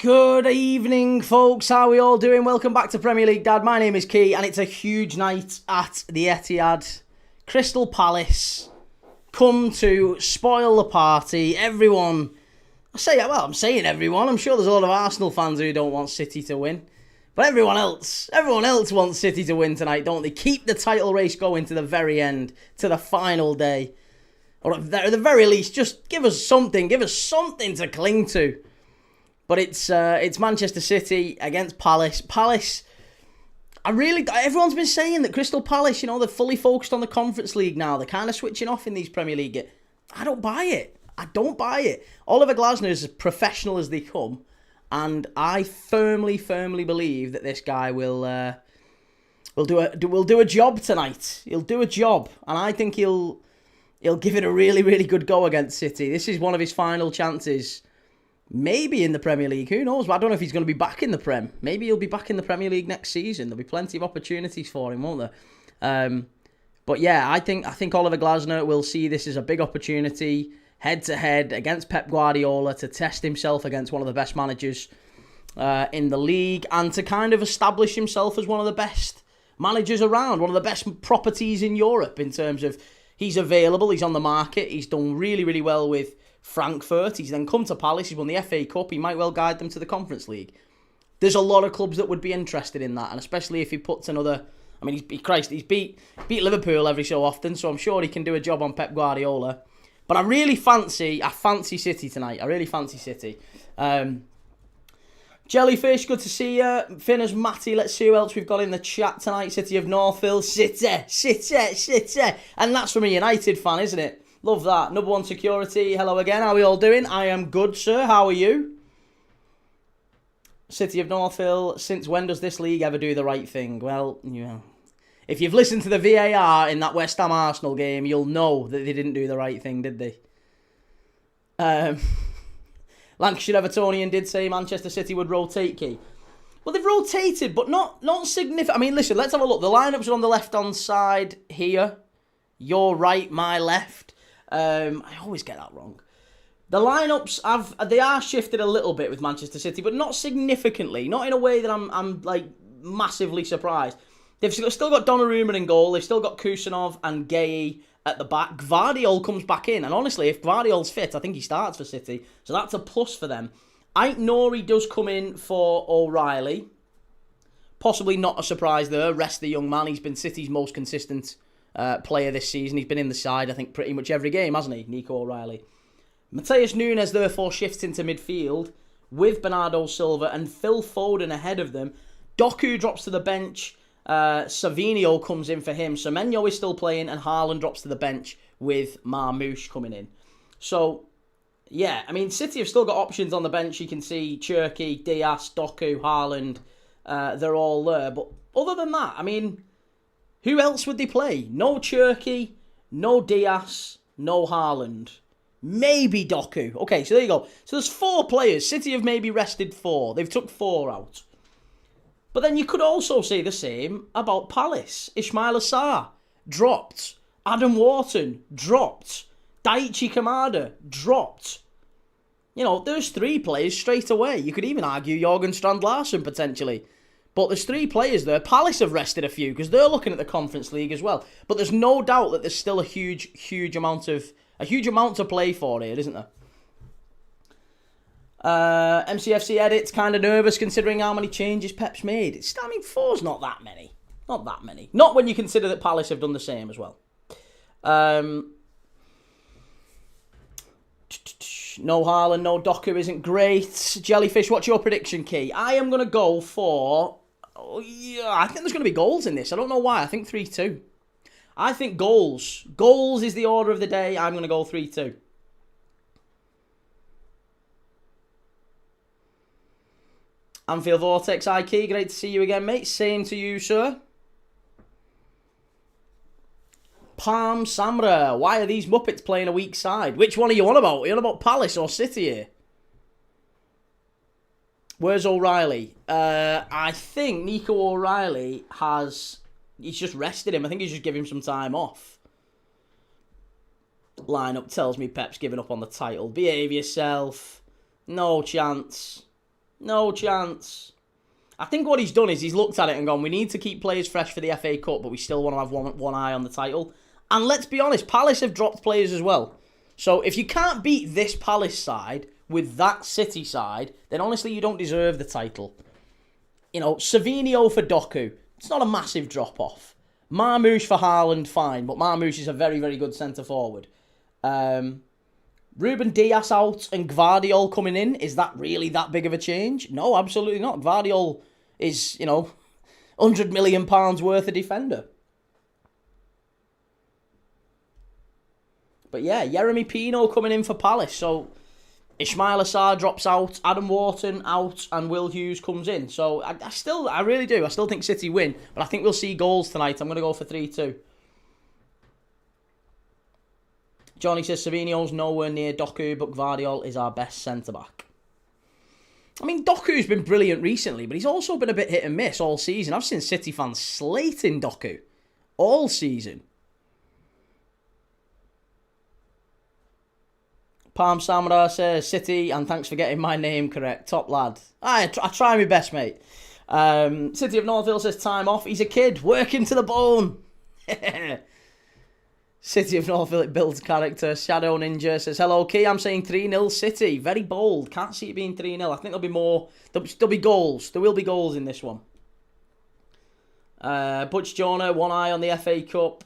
Good evening, folks. How are we all doing? Welcome back to Premier League Dad. My name is Key, and it's a huge night at the Etihad. Crystal Palace come to spoil the party. Everyone, I'm saying everyone. I'm sure there's a lot of Arsenal fans who don't want City to win. But everyone else wants City to win tonight, don't they? Keep the title race going to the very end, to the final day. Or at the very least, just give us something to cling to. But it's Manchester City against Palace. Palace, everyone's been saying that Crystal Palace, they're fully focused on the Conference League now. They're kind of switching off in these Premier League. I don't buy it. Oliver Glasner is as professional as they come. And I firmly believe that this guy will do a job tonight. He'll do a job. And I think he'll give it a really good go against City. This is one of his final chances. Maybe in the Premier League, who knows? I don't know if he's going to be back in the Prem. Maybe he'll be back in the Premier League next season. There'll be plenty of opportunities for him, won't there? But yeah, I think Oliver Glasner will see this as a big opportunity, head-to-head against Pep Guardiola, to test himself against one of the best managers in the league, and to kind of establish himself as one of the best managers around, one of the best properties in Europe in terms of he's available, he's on the market, he's done really well with Frankfurt. He's then come to Palace. He's won the FA Cup. He might well guide them to the Conference League. There's a lot of clubs that would be interested in that, and especially if he puts another. I mean, he's beat Liverpool every so often, so I'm sure he can do a job on Pep Guardiola. But I fancy City tonight. I really fancy City. Jellyfish, good to see you. Finners, Matty, let's see who else we've got in the chat tonight. City of Northfield, City, and that's from a United fan, isn't it? Love that. Number one security. Hello again. How are we all doing? I am good, sir. How are you? City of Northfield. Since when does this league ever do the right thing? Well, if you've listened to the VAR in that West Ham Arsenal game, you'll know that they didn't do the right thing, did they? Lancashire Evertonian did say Manchester City would rotate, Key. Well, they've rotated, but not significant. I mean, listen, let's have a look. The lineups are on the left-hand side here. Your right, my left. I always get that wrong. The lineups they are shifted a little bit with Manchester City, but not significantly. Not in a way that I'm like massively surprised. They've still got Donnarumma in goal. They've still got Kusanov and Gay at the back. Gvardiol comes back in, and honestly, if Gvardiol's fit, I think he starts for City, so that's a plus for them. NERVY does come in for O'Reilly. Possibly not a surprise there. Rest the young man. He's been City's most consistent player this season. He's been in the side, I think, pretty much every game, hasn't he, Nico O'Reilly? Mateus Nunes, therefore, shifts into midfield with Bernardo Silva and Phil Foden ahead of them. Doku drops to the bench. Savinho comes in for him. Semenyo is still playing, and Haaland drops to the bench with Marmoush coming in. So, yeah, I mean, City have still got options on the bench. You can see Cherki, Diaz, Doku, Haaland. They're all there. But other than that, I mean, who else would they play? No Cherki, no Diaz, no Haaland. Maybe Doku. Okay, so there you go. So there's 4 players. City have maybe rested 4. They've took 4 out. But then you could also say the same about Palace. Ismail Assar, dropped. Adam Wharton, dropped. Daichi Kamada, dropped. There's 3 players straight away. You could even argue Jorgen Strand-Larsen potentially. But there's 3 players there. Palace have rested a few because they're looking at the Conference League as well. But there's no doubt that there's still a huge amount to play for here, isn't there? MCFC edits, kind of nervous considering how many changes Pep's made. 4's not that many. Not that many. Not when you consider that Palace have done the same as well. No Haaland, no Doku isn't great. Jellyfish, what's your prediction, Key? I am going to go for... I think there's going to be goals in this. I don't know why. I think 3-2. I think goals. Goals is the order of the day. I'm going to go 3-2. Anfield Vortex, Key. Great to see you again, mate. Same to you, sir. Palm Samra, why are these Muppets playing a weak side? Which one are you on about? Are you on about Palace or City here? Where's O'Reilly? I think Nico O'Reilly he's just rested him. I think he's just giving him some time off. Lineup tells me Pep's given up on the title. Behave yourself. No chance. No chance. I think what he's done is he's looked at it and gone, we need to keep players fresh for the FA Cup, but we still want to have one eye on the title. And let's be honest, Palace have dropped players as well. So if you can't beat this Palace side with that City side, then honestly you don't deserve the title. You know, Savinho for Doku, it's not a massive drop-off. Marmoush for Haaland, fine, but Marmoush is a very, very good centre-forward. Ruben Dias out and Guardiola coming in, is that really that big of a change? No, absolutely not. Guardiola is, you know, £100 million worth of defender. But yeah, Yeremy Pino coming in for Palace. So Ismail Assar drops out, Adam Wharton out, and Will Hughes comes in. So I really do. I still think City win, but I think we'll see goals tonight. I'm going to go for 3-2. Johnny says Savinho's nowhere near Doku, but Guardiola is our best centre-back. I mean, Doku's been brilliant recently, but he's also been a bit hit and miss all season. I've seen City fans slating Doku all season. Palm Samara says City, and thanks for getting my name correct. Top lad. I try my best, mate. City of Northville says time off. He's a kid. Work him to the bone. City of Northville, it builds character. Shadow Ninja says, hello, Key. I'm saying 3-0 City. Very bold. Can't see it being 3-0. I think there'll be more. There'll be goals. There will be goals in this one. Butch Jonah, one eye on the FA Cup.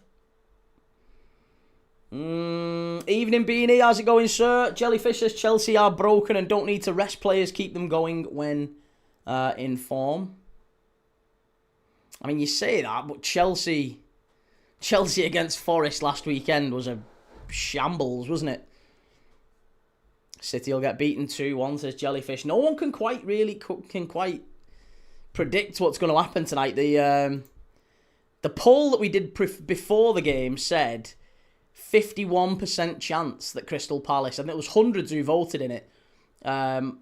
Evening Beanie, how's it going, sir? Jellyfish says Chelsea are broken and don't need to rest players. Keep them going when in form. I mean, you say that, but Chelsea against Forest last weekend was a shambles, wasn't it? City will get beaten 2-1, says Jellyfish. No one can quite predict what's going to happen tonight. The poll that we did before the game said 51% chance that Crystal Palace, and it was hundreds who voted in it. I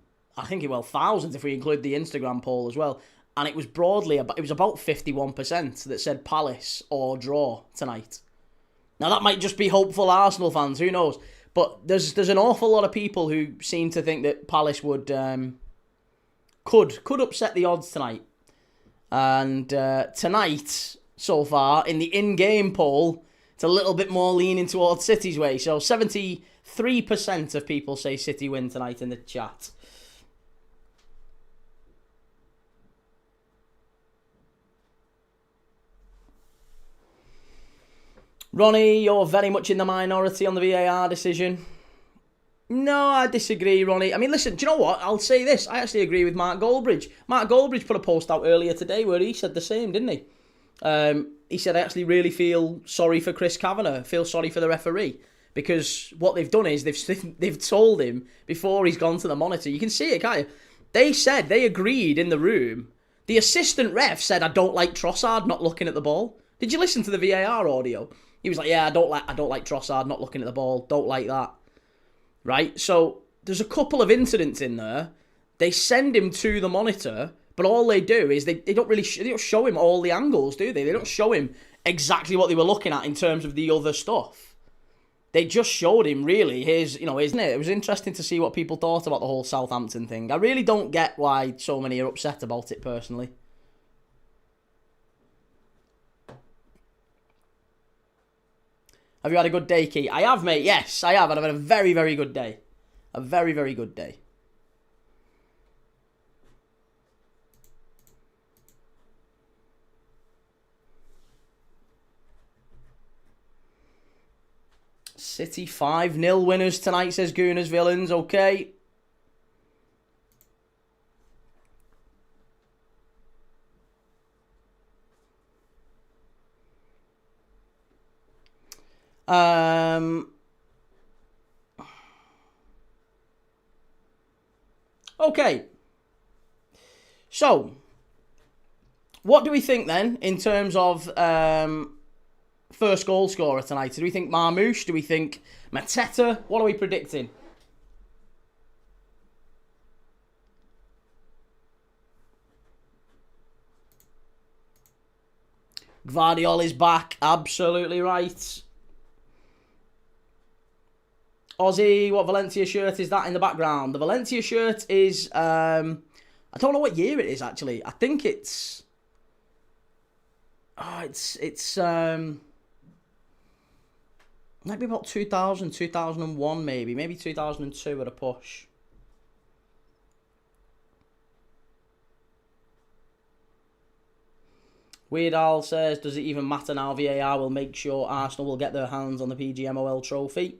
think thousands if we include the Instagram poll as well. And it was about 51% that said Palace or draw tonight. Now that might just be hopeful Arsenal fans, who knows? But there's an awful lot of people who seem to think that Palace would could upset the odds tonight. And tonight, so far, in the in-game poll, it's a little bit more leaning towards City's way. So 73% of people say City win tonight in the chat. Ronnie, you're very much in the minority on the VAR decision. No, I disagree, Ronnie. I mean, listen, do you know what? I'll say this. I actually agree with Mark Goldbridge. Mark Goldbridge put a post out earlier today where he said the same, didn't he? He said, I actually really feel sorry for Chris Kavanagh, feel sorry for the referee. Because what they've done is they've told him before he's gone to the monitor. You can see it, can't you? They agreed in the room. The assistant ref said, I don't like Trossard not looking at the ball. Did you listen to the VAR audio? He was like, yeah, I don't like Trossard not looking at the ball. Don't like that. Right? So there's a couple of incidents in there. They send him to the monitor, but all they do is they don't really they don't show him all the angles, do they? They don't show him exactly what they were looking at in terms of the other stuff. They just showed him really isn't it? It was interesting to see what people thought about the whole Southampton thing. I really don't get why so many are upset about it personally. Have you had a good day, Key? I have, mate. Yes, I have. And I've had a very, very good day. A very, very good day. City 5-0 winners tonight, says Gooners Villains. Okay. Okay. So, what do we think then in terms of first goal scorer tonight? Do we think Marmoush? Do we think Mateta? What are we predicting? Guardiola is back. Absolutely right. Aussie, what Valencia shirt is that in the background? The Valencia shirt is I don't know what year it is, actually. I think it's... Oh, it's might be about 2000, 2001 maybe. Maybe 2002 at a push. Weird Al says, does it even matter now? VAR will make sure Arsenal will get their hands on the PGMOL trophy.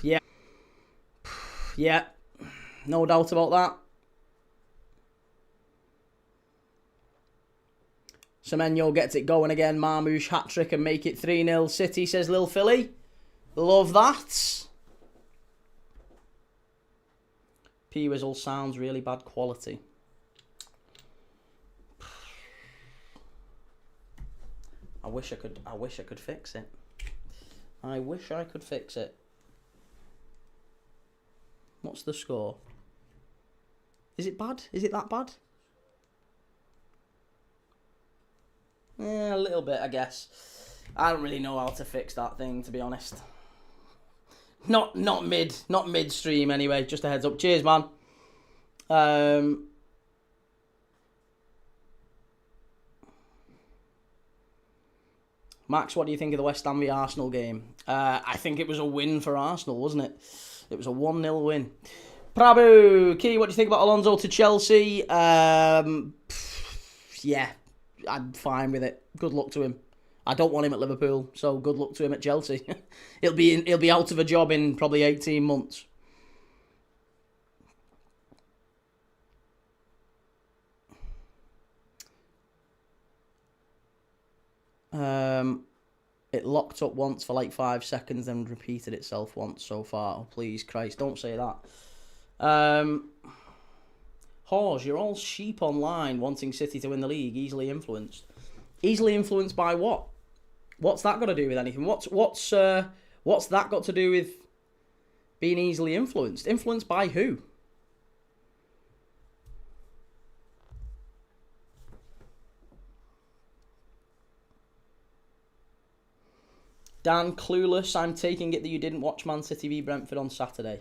Yeah. Yeah. No doubt about that. Semenyo gets it going again. Marmouche hat-trick and make it 3-0. City, says Lil Philly. Love that. P-Wizzle sounds really bad quality. I wish I could fix it. I wish I could fix it. What's the score? Is it bad? Is it that bad? Yeah, a little bit, I guess. I don't really know how to fix that thing, to be honest. Not midstream anyway. Just a heads up. Cheers, man. Max, what do you think of the West Ham v Arsenal game? I think it was a win for Arsenal, wasn't it? It was a 1-0 win. Prabhu, Key, what do you think about Alonso to Chelsea? Yeah, I'm fine with it. Good luck to him. I don't want him at Liverpool, so good luck to him at Chelsea. He'll be out of a job in probably 18 months. It locked up once for like 5 seconds, then repeated itself once so far. Oh, please, Christ, don't say that. Hors, you're all sheep online wanting City to win the league, easily influenced. Easily influenced by what? What's that got to do with anything? What's that got to do with being easily influenced? Influenced by who? Dan, clueless. I'm taking it that you didn't watch Man City v Brentford on Saturday.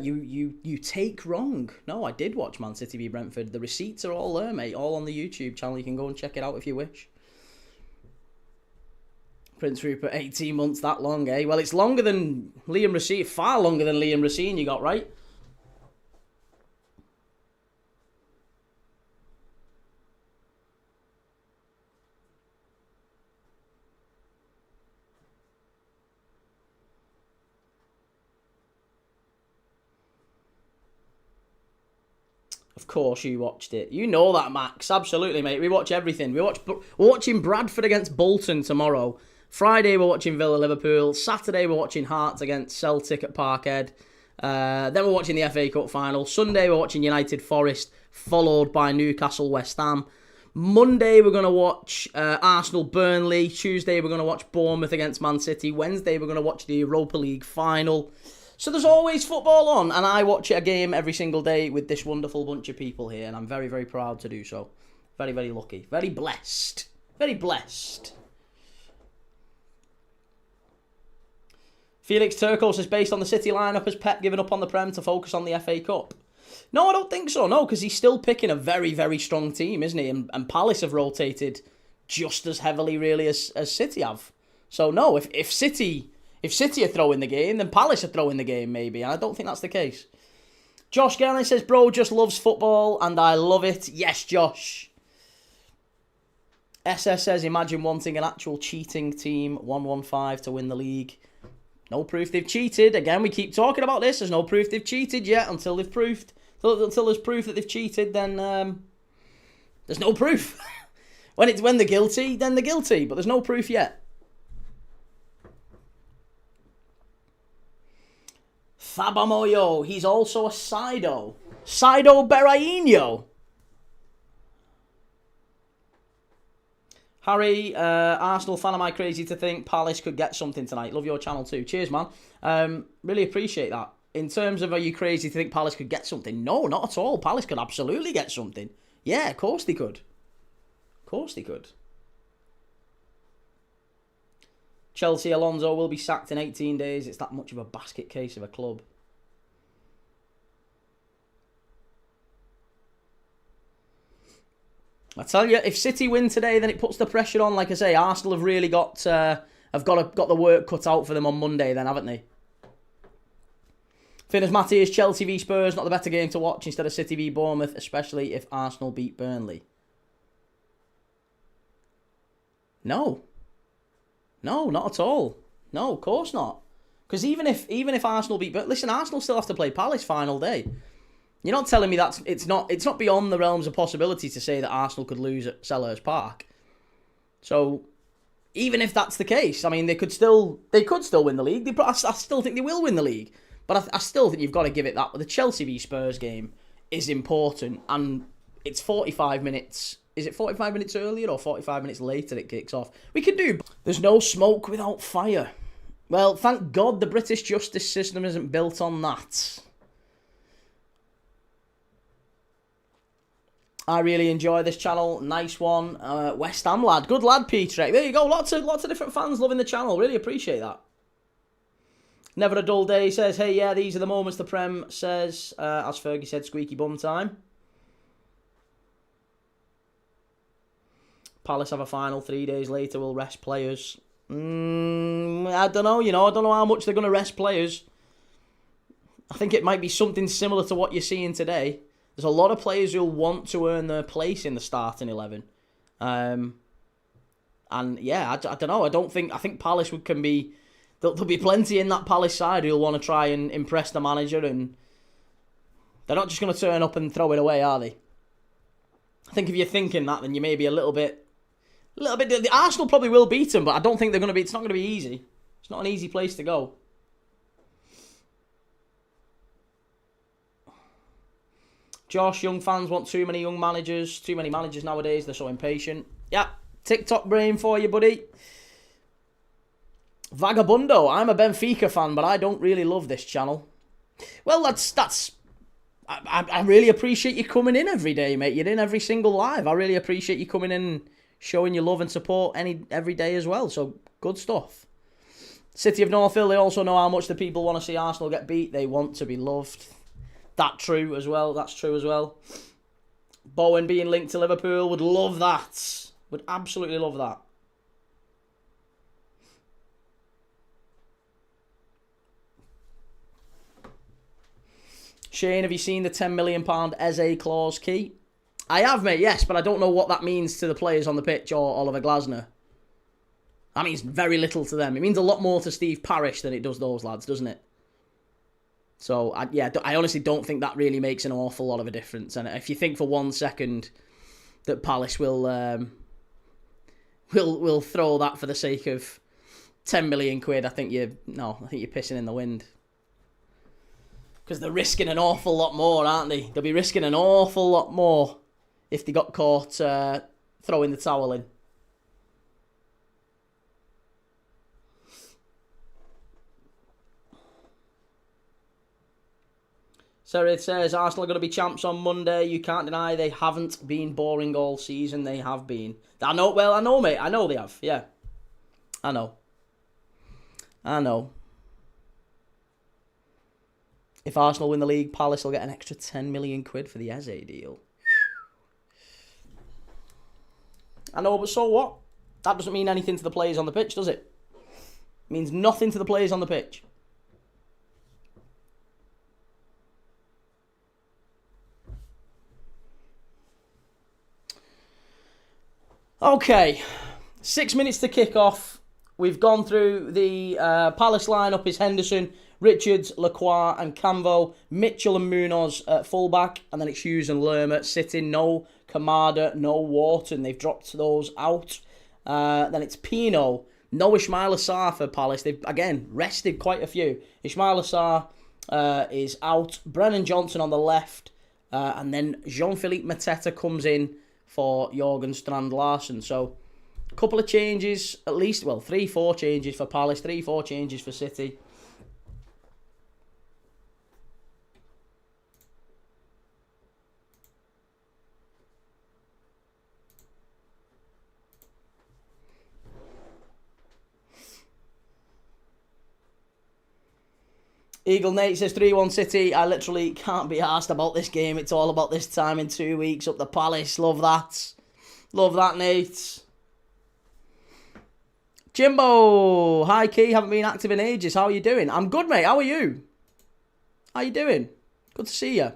You take wrong. No, I did watch Man City v Brentford. The receipts are all there, mate. All on the YouTube channel. You can go and check it out if you wish. Prince Rupert, 18 months, that long, eh? Well, it's longer than Liam Racine. Far longer than Liam Racine you got, right? Of course you watched it. You know that, Max. Absolutely, mate. We watch everything. We're watching Bradford against Bolton tomorrow. Friday, we're watching Villa Liverpool. Saturday, we're watching Hearts against Celtic at Parkhead. Then we're watching the FA Cup final. Sunday, we're watching United Forest, followed by Newcastle West Ham. Monday, we're going to watch Arsenal Burnley. Tuesday, we're going to watch Bournemouth against Man City. Wednesday, we're going to watch the Europa League final. So there's always football on, and I watch a game every single day with this wonderful bunch of people here, and I'm very, very proud to do so. Very, very lucky. Very blessed. Very blessed. Felix Turco says, based on the City lineup, has Pep given up on the Prem to focus on the FA Cup? No, I don't think so, no, because he's still picking a very, very strong team, isn't he? And Palace have rotated just as heavily, really, as City have. So, no, if City are throwing the game, then Palace are throwing the game, maybe. And I don't think that's the case. Josh Garlin says, bro just loves football, and I love it. Yes, Josh. SS says, imagine wanting an actual cheating team, 115 to win the league. No proof they've cheated. Again, we keep talking about this. There's no proof they've cheated yet. Until there's proof that they've cheated, then there's no proof. when they're guilty, then they're guilty. But there's no proof yet. Fabamoyo, he's also a Saido. Saido Berrainho. Harry, Arsenal fan, am I crazy to think Palace could get something tonight? Love your channel too. Cheers, man. Really appreciate that. In terms of, are you crazy to think Palace could get something? No, not at all. Palace could absolutely get something. Yeah, of course they could. Of course they could. Chelsea, Alonso will be sacked in 18 days. It's that much of a basket case of a club. I tell you, if City win today, then it puts the pressure on. Like I say, Arsenal have really got the work cut out for them on Monday, then, haven't they? Finners Matty, is Chelsea v Spurs not the better game to watch instead of City v Bournemouth, especially if Arsenal beat Burnley? No. No, not at all. No, of course not. Because even if Arsenal beat Burnley, listen, Arsenal still have to play Palace final day. You're not telling me that it's not beyond the realms of possibility to say that Arsenal could lose at Selhurst Park. So even if that's the case, I mean, they could still win the league. I still think they will win the league. But I still think you've got to give it that. The Chelsea v Spurs game is important, and it's 45 minutes. Is it 45 minutes earlier or 45 minutes later it kicks off? We can do. There's no smoke without fire. Well, thank God the British justice system isn't built on that. I really enjoy this channel. Nice one. West Ham lad. Good lad, Peter. There you go. Lots of different fans loving the channel. Really appreciate that. Never a dull day says, hey, yeah, these are the moments the Prem says, as Fergie said, squeaky bum time. Palace have a final 3 days later, will rest players. I don't know, I don't know how much they're going to rest players. I think it might be something similar to what you're seeing today. There's a lot of players who'll want to earn their place in the starting 11. And yeah, I don't know, I think Palace can be... There'll be plenty in that Palace side who'll want to try and impress the manager, and they're not just going to turn up and throw it away, are they? I think if you're thinking that, then you may be a little bit. The Arsenal probably will beat them, but I don't think they're going to be. It's not going to be easy. It's not an easy place to go. Josh, young fans want too many young managers. Too many managers nowadays. They're so impatient. Yeah, TikTok brain for you, buddy. Vagabundo, I'm a Benfica fan, but I don't really love this channel. Well, that's. I really appreciate you coming in every day, mate. You're in every single live. I really appreciate you coming in, showing your love and support every day as well. So good stuff. City of Northville, they also know how much the people want to see Arsenal get beat. They want to be loved. That's true as well. Bowen being linked to Liverpool, would love that. Would absolutely love that. Shane, have you seen the £10 million Eze clause key? I have, mate, yes, but I don't know what that means to the players on the pitch or Oliver Glasner. That means very little to them. It means a lot more to Steve Parish than it does those lads, doesn't it? So, I honestly don't think that really makes an awful lot of a difference. And if you think for 1 second that Palace will throw that for the sake of 10 million quid, I think you're pissing in the wind. Because they're risking an awful lot more, aren't they? They'll be risking an awful lot more if they got caught throwing the towel in. So it says, Arsenal are going to be champs on Monday. You can't deny they haven't been boring all season. They have been. I know, mate. I know they have. Yeah. I know. If Arsenal win the league, Palace will get an extra 10 million quid for the Eze deal. I know, but so what? That doesn't mean anything to the players on the pitch, does it? It means nothing to the players on the pitch. Okay, 6 minutes to kick off. We've gone through the Palace lineup is Henderson, Richards, Lacroix and Camvo, Mitchell and Munoz at fullback, and then it's Hughes and Lerma sitting. No Kamada, no Wharton. They've dropped those out. Then it's Pino. No Ismail Assar for Palace. They've, again, rested quite a few. Ismail Assar is out. Brennan Johnson on the left. And then Jean-Philippe Mateta comes in for Jorgen Strand-Larsen. So, a couple of changes, at least, 3-4 changes for Palace, 3-4 changes for City. Eagle Nate says 3-1 City. I literally can't be asked about this game. It's all about this time in 2 weeks up the Palace. Love that. Love that, Nate. Jimbo, hi Key, haven't been active in ages. How are you doing? I'm good, mate. How are you? How you doing? Good to see you.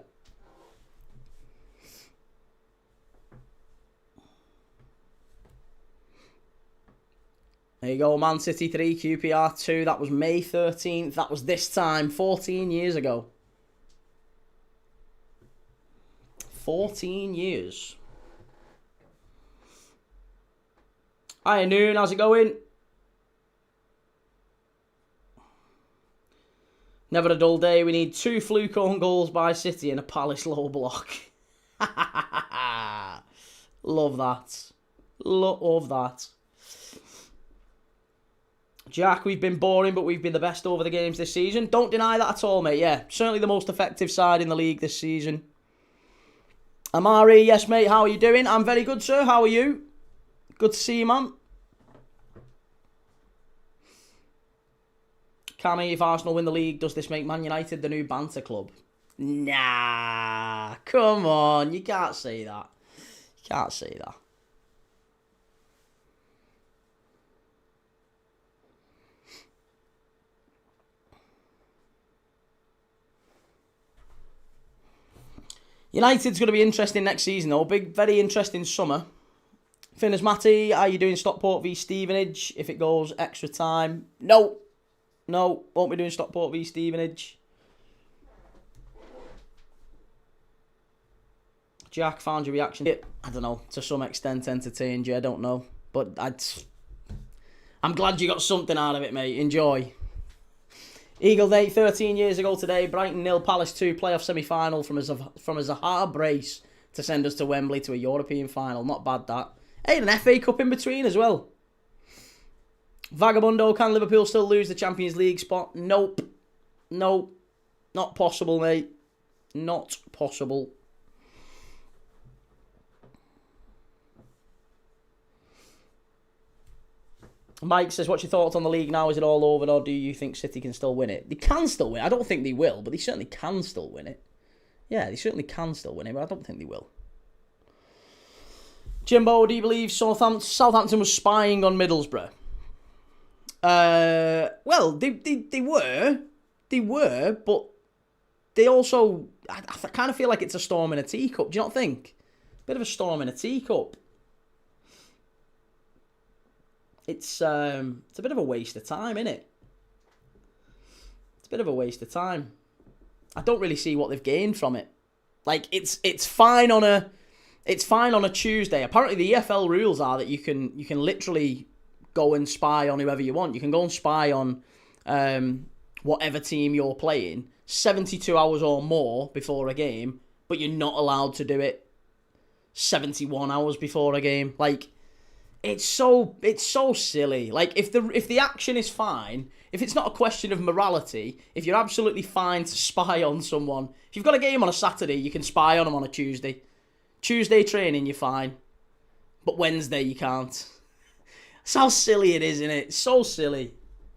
There you go, Man City 3, QPR 2. That was May 13th. That was this time 14 years ago. 14 years. Hi, Noon. How's it going? Never a dull day. We need 2 fluke own goals by City in a Palace low block. Love that. Love that. Jack, we've been boring, but we've been the best over the games this season. Don't deny that at all, mate. Yeah, certainly the most effective side in the league this season. Amari, yes, mate. How are you doing? I'm very good, sir. How are you? Good to see you, man. Cammy, if Arsenal win the league, does this make Man United the new banter club? Nah, come on. You can't say that. You can't say that. United's going to be interesting next season, though. Big, very interesting summer. Finners Matty, how are you doing Stockport v Stevenage? If it goes extra time. No. No, won't be doing Stockport v Stevenage. Jack, found your reaction. I don't know, to some extent entertained you, I don't know. But I'm glad you got something out of it, mate. Enjoy. Eagle Day, 13 years ago today. Brighton 0, Palace 2, playoff semi-final from a Zaha brace to send us to Wembley to a European final. Not bad, that. Hey, an FA Cup in between as well. Vagabundo, can Liverpool still lose the Champions League spot? Nope. Nope. Not possible, mate. Not possible. Mike says, what's your thoughts on the league now? Is it all over, or do you think City can still win it? They can still win. I don't think they will, but they certainly can still win it. Yeah, they certainly can still win it, but I don't think they will. Jimbo, do you believe Southampton was spying on Middlesbrough? Well, they were, but they also, I kind of feel like it's a storm in a teacup. Do you not think? Bit of a storm in a teacup. It's a bit of a waste of time, isn't it? It's a bit of a waste of time. I don't really see what they've gained from it. Like it's fine on a Tuesday. Apparently the EFL rules are that you can literally go and spy on whoever you want. You can go and spy on whatever team you're playing 72 hours or more before a game, but you're not allowed to do it 71 hours before a game. Like it's so silly. Like if the action is fine, if it's not a question of morality, if you're absolutely fine to spy on someone, if you've got a game on a Saturday, you can spy on them on a Tuesday. Tuesday training, you're fine, but Wednesday you can't. That's how silly it is, isn't it? So silly.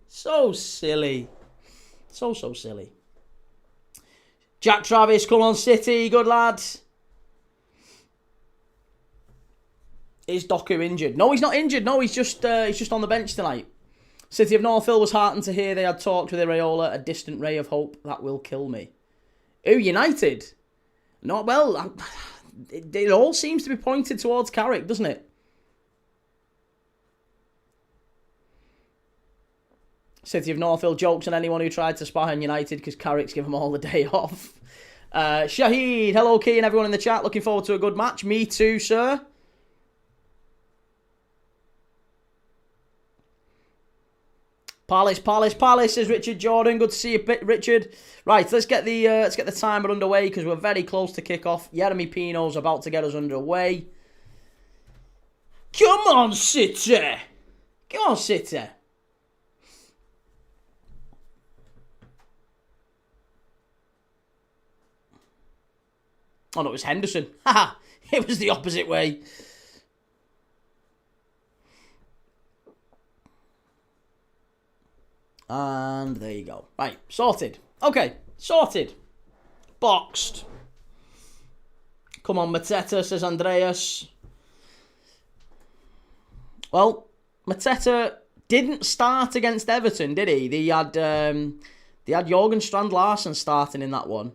So silly. So silly. Jack Travis, come on City, good lad. Is Doku injured? No, he's not injured. No, he's just on the bench tonight. City of Northville was heartened to hear they had talked with Iraola, a distant ray of hope that will kill me. Ooh, United. Not well. It all seems to be pointed towards Carrick, doesn't it? City of Northville jokes on anyone who tried to spy on United because Carrick's give them all the day off. Shahid, hello Key and everyone in the chat. Looking forward to a good match. Me too, sir. Palace, says Richard Jordan. Good to see you, Richard. Right, let's get the timer underway because we're very close to kick off. Jeremy Pino's about to get us underway. Come on, City. Come on, City. Oh, no, it was Henderson. Haha, it was the opposite way. And there you go. Right, sorted. Okay, sorted. Boxed. Come on, Mateta, says Andreas. Well, Mateta didn't start against Everton, did he? They had Jorgen Strand Larsen starting in that one.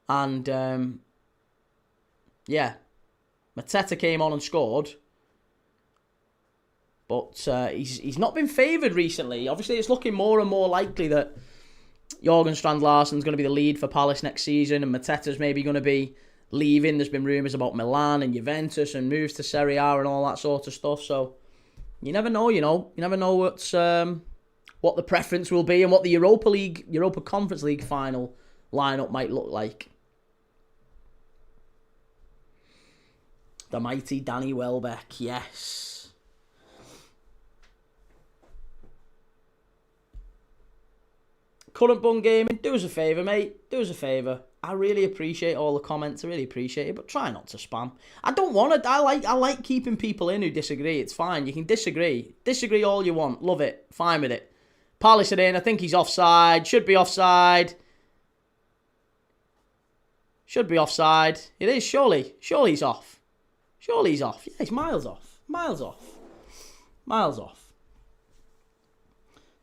And, yeah, Mateta came on and scored. But he's not been favoured recently. Obviously, it's looking more and more likely that Jorgen Strand Larsen's going to be the lead for Palace next season, and Mateta's maybe going to be leaving. There's been rumours about Milan and Juventus and moves to Serie A and all that sort of stuff. So you never know, you know. You never know what the preference will be and what the Europa Conference League Final lineup might look like. The mighty Danny Welbeck, yes. Current Bun Gaming, do us a favour, mate. Do us a favour. I really appreciate all the comments. I really appreciate it, but try not to spam. I don't want to. I like keeping people in who disagree. It's fine. You can disagree. Disagree all you want. Love it. Fine with it. Palace it in. I think he's offside. Should be offside. Should be offside. It is, surely. Surely he's off. Surely he's off. Yeah, he's miles off. Miles off. Miles off.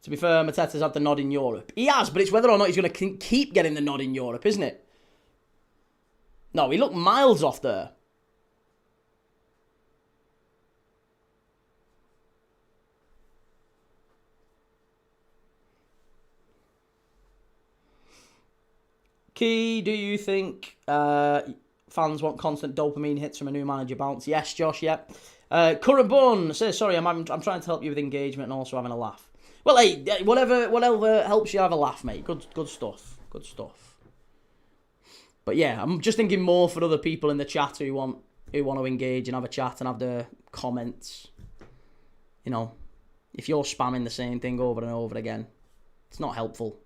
To be fair, Mateta's had the nod in Europe. He has, but it's whether or not he's going to keep getting the nod in Europe, isn't it? No, he looked miles off there. Key, do you think fans want constant dopamine hits from a new manager bounce? Yes, Josh, yeah. Current Bun says, sorry, I'm trying to help you with engagement and also having a laugh. Well, hey, whatever helps you have a laugh, mate. Good stuff. Good stuff. But yeah, I'm just thinking more for other people in the chat who want to engage and have a chat and have their comments. You know, if you're spamming the same thing over and over again, it's not helpful.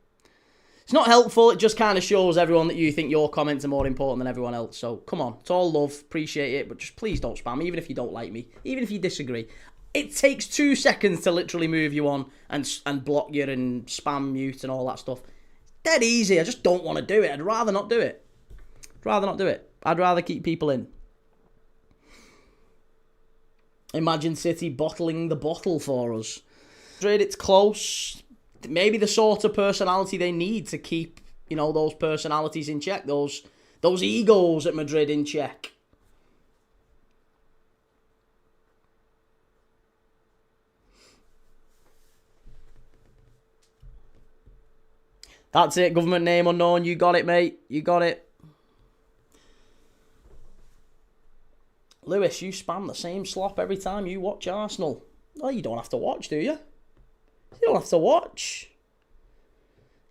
It's not helpful. It just kind of shows everyone that you think your comments are more important than everyone else. So come on, it's all love, appreciate it, but just please don't spam, even if you don't like me, even if you disagree. It takes 2 seconds to literally move you on and block you and spam mute and all that stuff. Dead easy. I just don't want to do it. I'd rather not do it. I'd rather keep people in. Imagine City bottling the bottle for us. It's close. Maybe the sort of personality they need to keep, you know, those personalities in check. Those egos at Madrid in check. That's it. Government name unknown. You got it, mate. You got it. Lewis, you spam the same slop every time you watch Arsenal. Oh, you don't have to watch, do you? You don't have to watch.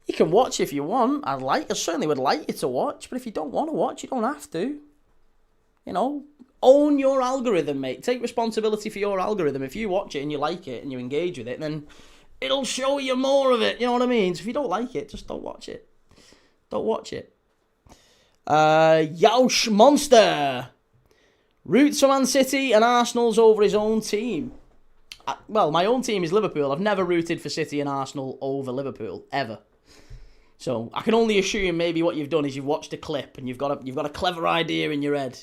You can watch if you want. I certainly would like you to watch, but if you don't want to watch, you don't have to. You know, own your algorithm, mate. Take responsibility for your algorithm. If you watch it and you like it and you engage with it, then it'll show you more of it. You know what I mean? So if you don't like it, just don't watch it. Don't watch it. Yaush Monster. Roots for Man City and Arsenal's over his own team. Well, my own team is Liverpool. I've never rooted for City and Arsenal over Liverpool, ever. So I can only assume maybe what you've done is you've watched a clip and you've got a clever idea in your head,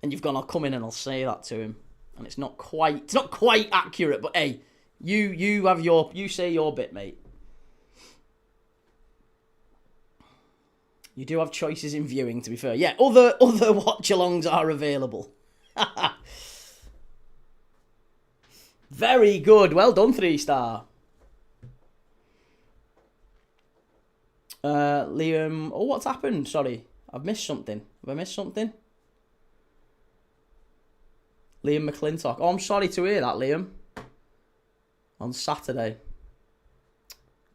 and you've gone, I'll come in and I'll say that to him, and it's not quite accurate. But hey, you say your bit, mate. You do have choices in viewing, to be fair. Yeah, other watch-alongs are available. Very good. Well done, 3-star. Liam. Oh, what's happened? Sorry. I've missed something. Have I missed something? Liam McClintock. Oh, I'm sorry to hear that, Liam. On Saturday.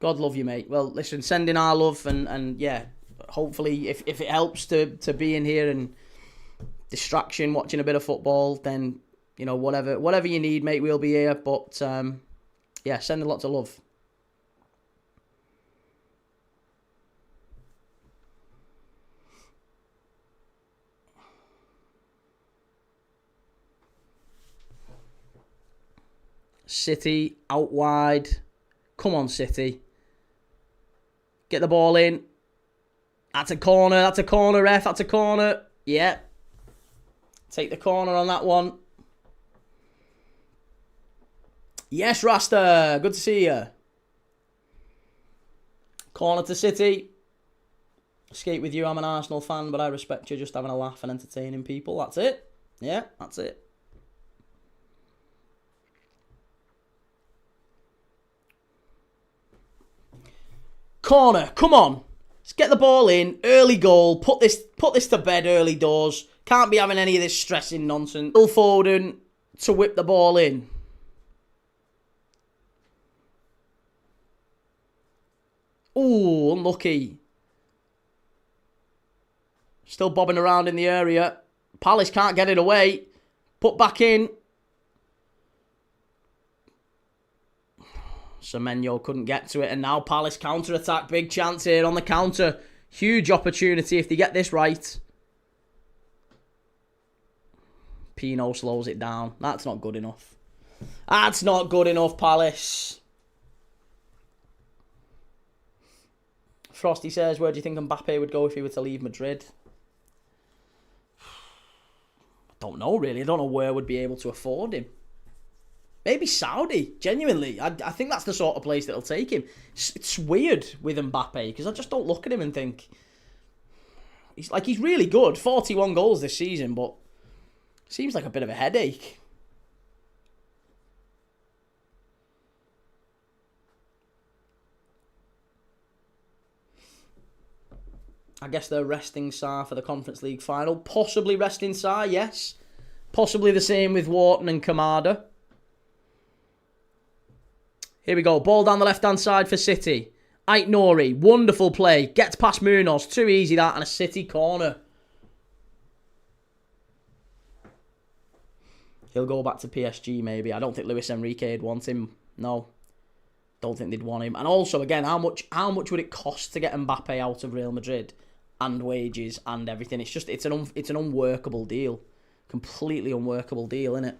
God love you, mate. Well, listen, send in our love and yeah, hopefully if it helps to be in here and distraction, watching a bit of football, then, you know, whatever you need, mate, we'll be here. But, yeah, sending lots of love. City, out wide. Come on, City. Get the ball in. That's a corner, ref. That's a corner. Yeah. Take the corner on that one. Yes, Rasta. Good to see you. Corner to City. Skate with you. I'm an Arsenal fan, but I respect you just having a laugh and entertaining people. That's it. Yeah, that's it. Corner. Come on. Let's get the ball in. Early goal. Put this to bed early doors. Can't be having any of this stressing nonsense. Phil Foden to whip the ball in. Ooh, unlucky. Still bobbing around in the area. Palace can't get it away. Put back in. Semenyo couldn't get to it. And now Palace counter-attack. Big chance here on the counter. Huge opportunity if they get this right. Pino slows it down. That's not good enough. That's not good enough, Palace. Frosty says, where do you think Mbappe would go if he were to leave Madrid? I don't know, really. I don't know where would be able to afford him. Maybe Saudi, genuinely. I think that's the sort of place that'll take him. It's weird with Mbappe, because I just don't look at him and think... He's really good. 41 goals this season, but... Seems like a bit of a headache. I guess they're resting Sarr for the Conference League Final. Possibly resting Sarr, yes. Possibly the same with Wharton and Kamada. Here we go. Ball down the left-hand side for City. Ait-Nouri. Wonderful play. Gets past Munoz. Too easy that. And a City corner. He'll go back to PSG maybe. I don't think Luis Enrique would want him. No. Don't think they'd want him. And also, again, how much would it cost to get Mbappe out of Real Madrid? And wages and everything. It's an unworkable deal. Completely unworkable deal, isn't it?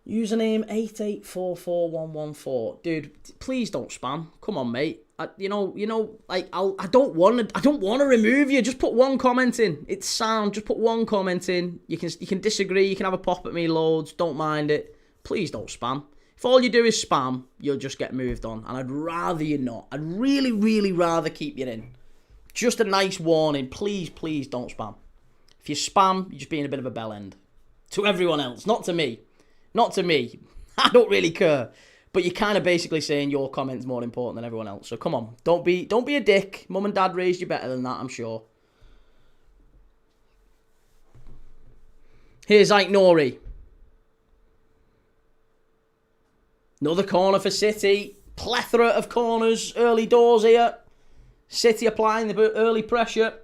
Username 8844114. Dude, please don't spam. Come on, mate. I don't want to remove you. Just put one comment in. It's sound. Just put one comment in. You can disagree. You can have a pop at me loads. Don't mind it. Please don't spam. If all you do is spam, you'll just get moved on. And I'd rather you not. I'd really, really rather keep you in. Just a nice warning. Please, please don't spam. If you spam, you're just being a bit of a bellend. To everyone else. Not to me. Not to me. I don't really care. But you're kind of basically saying your comment's more important than everyone else. So come on. Don't be a dick. Mum and Dad raised you better than that, I'm sure. Here's Ait-Nouri. Another corner for City. Plethora of corners. Early doors here. City applying the early pressure.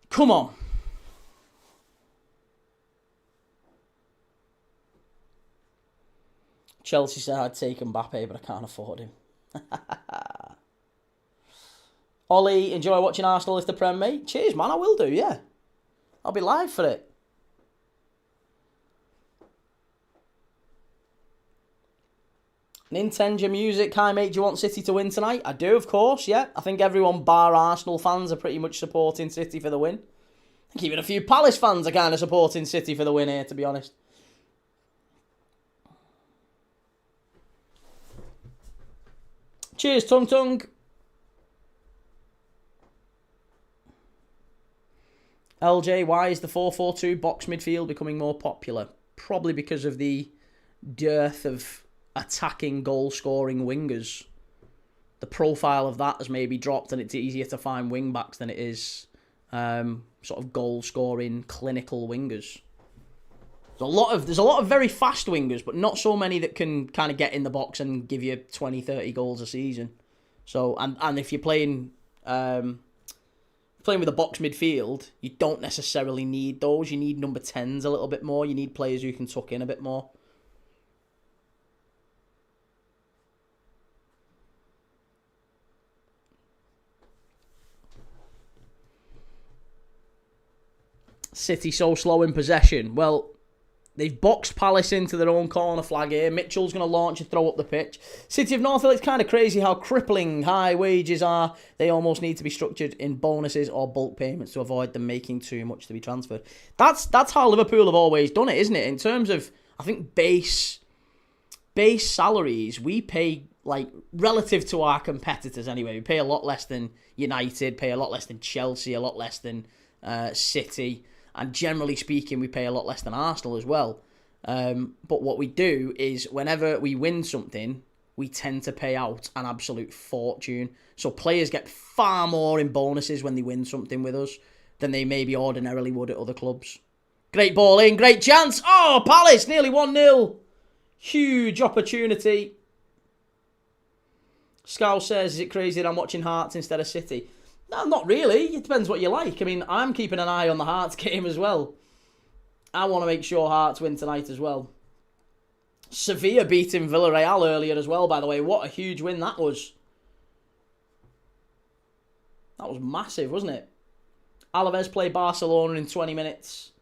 Come on. Chelsea said I'd take Mbappe, but I can't afford him. Ollie, enjoy watching Arsenal if the Prem, mate. Cheers, man. I will do, yeah. I'll be live for it. Nintenja Music. Hi, mate. Do you want City to win tonight? I do, of course, yeah. I think everyone bar Arsenal fans are pretty much supporting City for the win. I think even a few Palace fans are kind of supporting City for the win here, to be honest. Cheers, Tung Tung. LJ, why is the 4-4-2 box midfield becoming more popular? Probably because of the dearth of attacking, goal-scoring wingers. The profile of that has maybe dropped, and it's easier to find wing-backs than it is sort of goal-scoring, clinical wingers. There's a lot of very fast wingers, but not so many that can kind of get in the box and give you 20, 30 goals a season. So, and if you're playing with a box midfield, you don't necessarily need those. You need number 10s a little bit more. You need players who can tuck in a bit more. City so slow in possession. Well, They've boxed Palace into their own corner flag here. Mitchell's going to launch a throw up the pitch. City of Northville, it's kind of crazy how crippling high wages are. They almost need to be structured in bonuses or bulk payments to avoid them making too much to be transferred. That's how Liverpool have always done it, isn't it? In terms of, I think, base salaries, we pay, like, relative to our competitors anyway, we pay a lot less than United, pay a lot less than Chelsea, a lot less than City. And generally speaking, we pay a lot less than Arsenal as well. But what we do is whenever we win something, we tend to pay out an absolute fortune. So players get far more in bonuses when they win something with us than they maybe ordinarily would at other clubs. Great ball in, great chance. Oh, Palace, nearly 1-0. Huge opportunity. Scouse says, is it crazy that I'm watching Hearts instead of City? No, not really. It depends what you like. I mean, I'm keeping an eye on the Hearts game as well. I want to make sure Hearts win tonight as well. Sevilla beating Villarreal earlier as well, by the way. What a huge win that was. That was massive, wasn't it? Alaves play Barcelona in 20 minutes.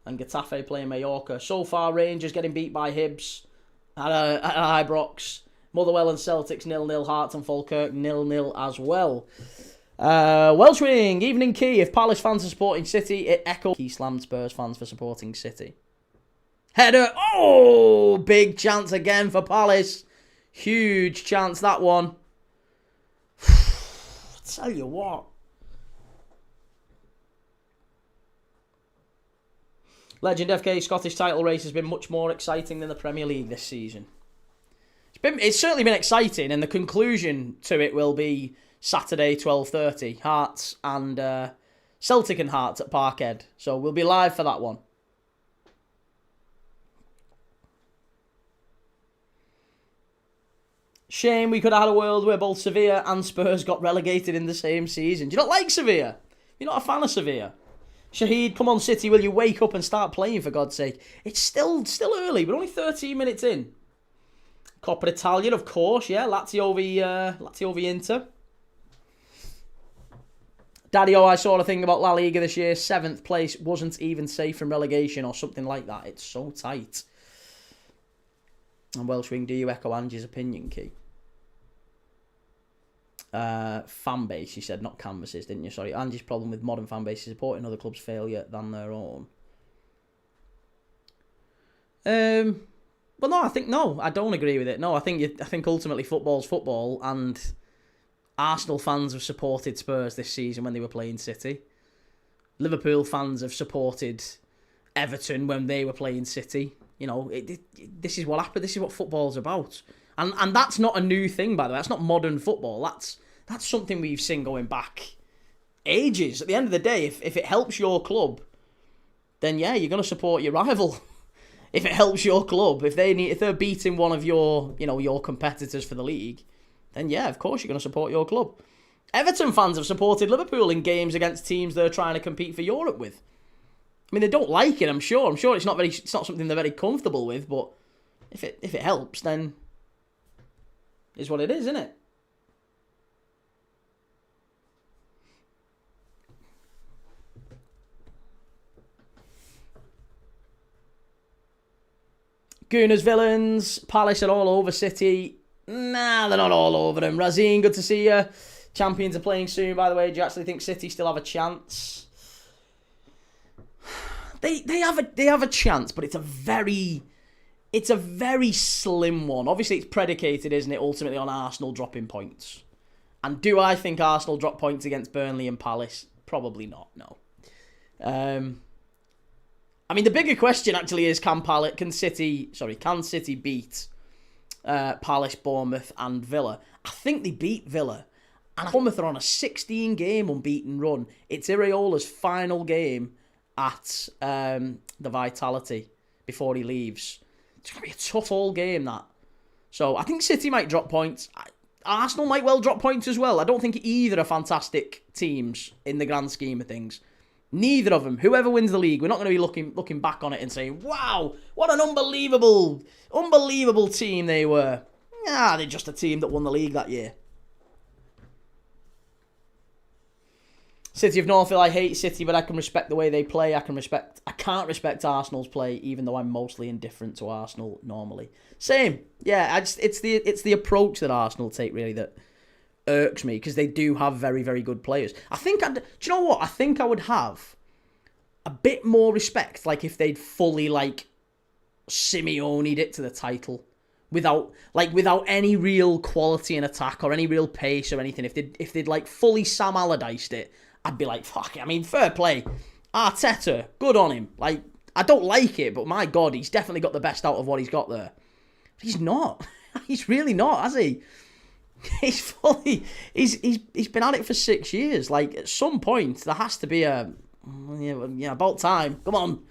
And Getafe play Mallorca. So far, Rangers getting beat by Hibs at Ibrox. Motherwell and Celtics 0-0. Hearts and Falkirk 0-0 as well. Welsh Wing, evening key. If Palace fans are supporting City, it echoes. Key slammed Spurs fans for supporting City. Header. Oh, big chance again for Palace. Huge chance, that one. Tell you what. Legend FK Scottish title race has been much more exciting than the Premier League this season. It's certainly been exciting, and the conclusion to it will be Saturday, 12:30, Hearts and Celtic and Hearts at Parkhead. So we'll be live for that one. Shame we could have had a world where both Sevilla and Spurs got relegated in the same season. Do you not like Sevilla? You're not a fan of Sevilla? Shahid, come on City, will you wake up and start playing for God's sake? It's still early, we're only 13 minutes in. Coppa Italia, of course, yeah. Lazio v Inter. Daddy-O, I saw a thing about La Liga this year. 7th place wasn't even safe from relegation or something like that. It's so tight. And Welsh Wing, do you echo Angie's opinion, Key? Fan base, you said, not canvases, didn't you? Sorry, Angie's problem with modern fan base is supporting other clubs' failure than their own. Well, no, I don't agree with it. No, I think ultimately football's football, and Arsenal fans have supported Spurs this season when they were playing City. Liverpool fans have supported Everton when they were playing City. You know, this is what happened. This is what football's about, and that's not a new thing, by the way. That's not modern football. That's something we've seen going back ages. At the end of the day, if it helps your club, then yeah, you're going to support your rival. If it helps your club, if they're beating one of your competitors for the league, then yeah, of course you're going to support your club. Everton fans have supported Liverpool in games against teams they're trying to compete for Europe with. I mean, they don't like it, I'm sure. I'm sure it's not something they're very comfortable with, but if it helps, then it's what it is, isn't it? Gooners villains, Palace are all over City. Nah, they're not all over them. Razine, good to see you. Champions are playing soon, by the way. Do you actually think City still have a chance? They have a chance, but it's a very slim one. Obviously, it's predicated, isn't it, ultimately on Arsenal dropping points. And do I think Arsenal drop points against Burnley and Palace? Probably not. No. I mean, the bigger question actually is can City beat Palace, Bournemouth and Villa? I think they beat Villa. And Bournemouth are on a 16-game unbeaten run. It's Iraola's final game at the Vitality before he leaves. It's going to be a tough all game, that. So I think City might drop points. Arsenal might well drop points as well. I don't think either are fantastic teams in the grand scheme of things. Neither of them. Whoever wins the league, we're not going to be looking back on it and saying, wow, what an unbelievable team they were. Nah, they're just a team that won the league that year. City of Northville, I hate City, but I can respect the way they play. I can't respect Arsenal's play, even though I'm mostly indifferent to Arsenal normally. Same. Yeah, it's the approach that Arsenal take, really, that irks me, because they do have very, very good players. Do you know what? I think I would have a bit more respect, like, if they'd fully, like, Simeoned it to the title. Without any real quality in attack or any real pace or anything. If they'd like fully Sam Allardyced it, I'd be like, fuck it. I mean, fair play. Arteta, good on him. Like, I don't like it, but my God, he's definitely got the best out of what he's got there. But he's not. He's really not, has he? He's been at it for 6 years. Like, at some point, there has to be about time. Come on.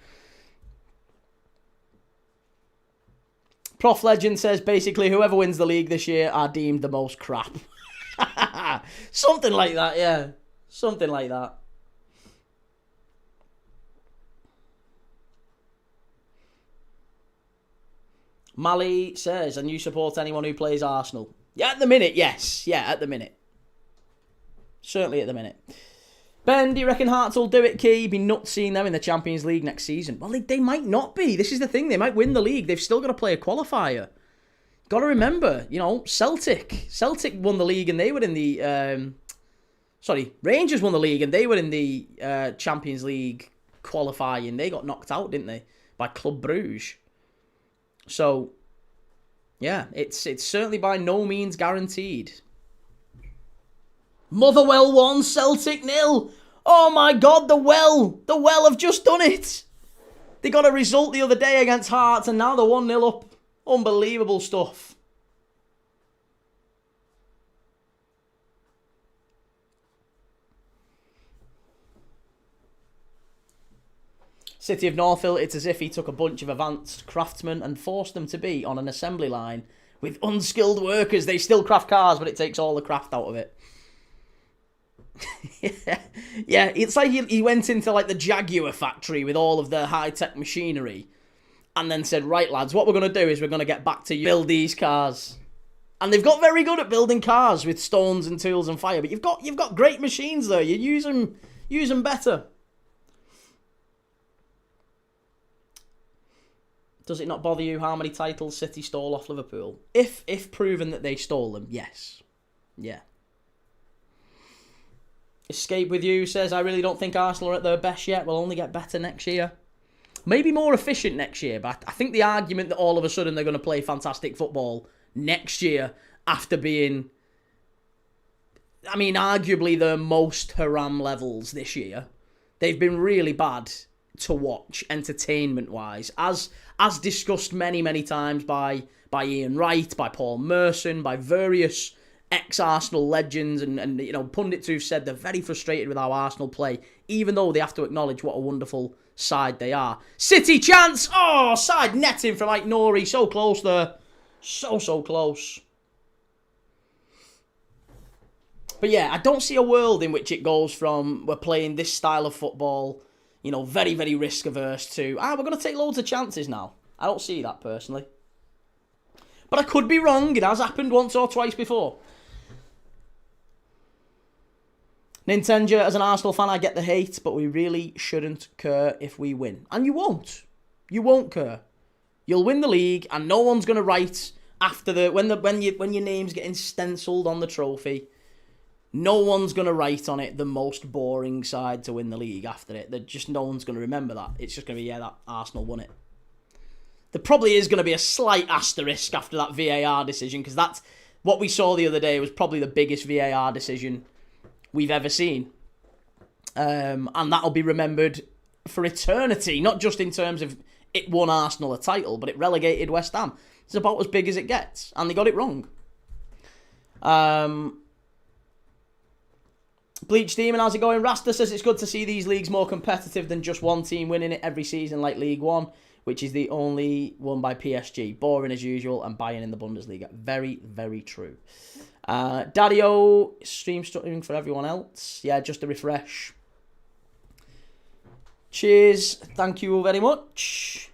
Prof Legend says, basically, whoever wins the league this year are deemed the most crap. Something like that, yeah. Something like that. Mali says, and you support anyone who plays Arsenal? Yeah, at the minute, yes. Yeah, at the minute. Certainly at the minute. Ben, do you reckon Hearts will do it, Key? Be nuts seeing them in the Champions League next season. Well, they might not be. This is the thing. They might win the league. They've still got to play a qualifier. Got to remember, Celtic. Celtic won the league and they were in the... Rangers won the league and they were in the Champions League qualifying. They got knocked out, didn't they? By Club Brugge. So, yeah, it's certainly by no means guaranteed. Motherwell 1, Celtic 0. Oh my God, the Well have just done it. They got a result the other day against Hearts and now they're 1-0 up. Unbelievable stuff. City of Northville, it's as if he took a bunch of advanced craftsmen and forced them to be on an assembly line with unskilled workers. They still craft cars, but it takes all the craft out of it. Yeah, it's like he went into like the Jaguar factory with all of the high-tech machinery and then said, right, lads, what we're going to do is we're going to get back to you, build these cars. And they've got very good at building cars with stones and tools and fire, but you've got great machines there. You use them better. Does it not bother you how many titles City stole off Liverpool? If proven that they stole them, yes. Yeah. Escape with You says, I really don't think Arsenal are at their best yet. We'll only get better next year. Maybe more efficient next year, but I think the argument that all of a sudden they're going to play fantastic football next year after being, I mean, arguably the most Haram levels this year. They've been really bad to watch entertainment-wise, as discussed many, many times by Ian Wright, by Paul Merson, by various ex-Arsenal legends and pundits who've said they're very frustrated with how Arsenal play, even though they have to acknowledge what a wonderful side they are. City chance! Oh, side netting from Ike Nori. So close there. So close. But yeah, I don't see a world in which it goes from we're playing this style of football, very, very risk-averse to, we're going to take loads of chances now. I don't see that, personally. But I could be wrong. It has happened once or twice before. Nintendo, as an Arsenal fan, I get the hate, but we really shouldn't care if we win. And you won't. You won't care. You'll win the league, and no one's going to write after when your name's getting stenciled on the trophy. No one's going to write on it the most boring side to win the league after it. No one's going to remember that. It's just going to be, that Arsenal won it. There probably is going to be a slight asterisk after that VAR decision, because that's what we saw the other day was probably the biggest VAR decision we've ever seen. And that'll be remembered for eternity, not just in terms of it won Arsenal a title, but it relegated West Ham. It's about as big as it gets, and they got it wrong. Bleach Demon, how's it going? Rasta says it's good to see these leagues more competitive than just one team winning it every season like League One, which is the only one by PSG. Boring as usual, and Bayern in the Bundesliga. Very, very true. Daddy-O, stream structuring for everyone else. Yeah, just a refresh. Cheers. Thank you very much.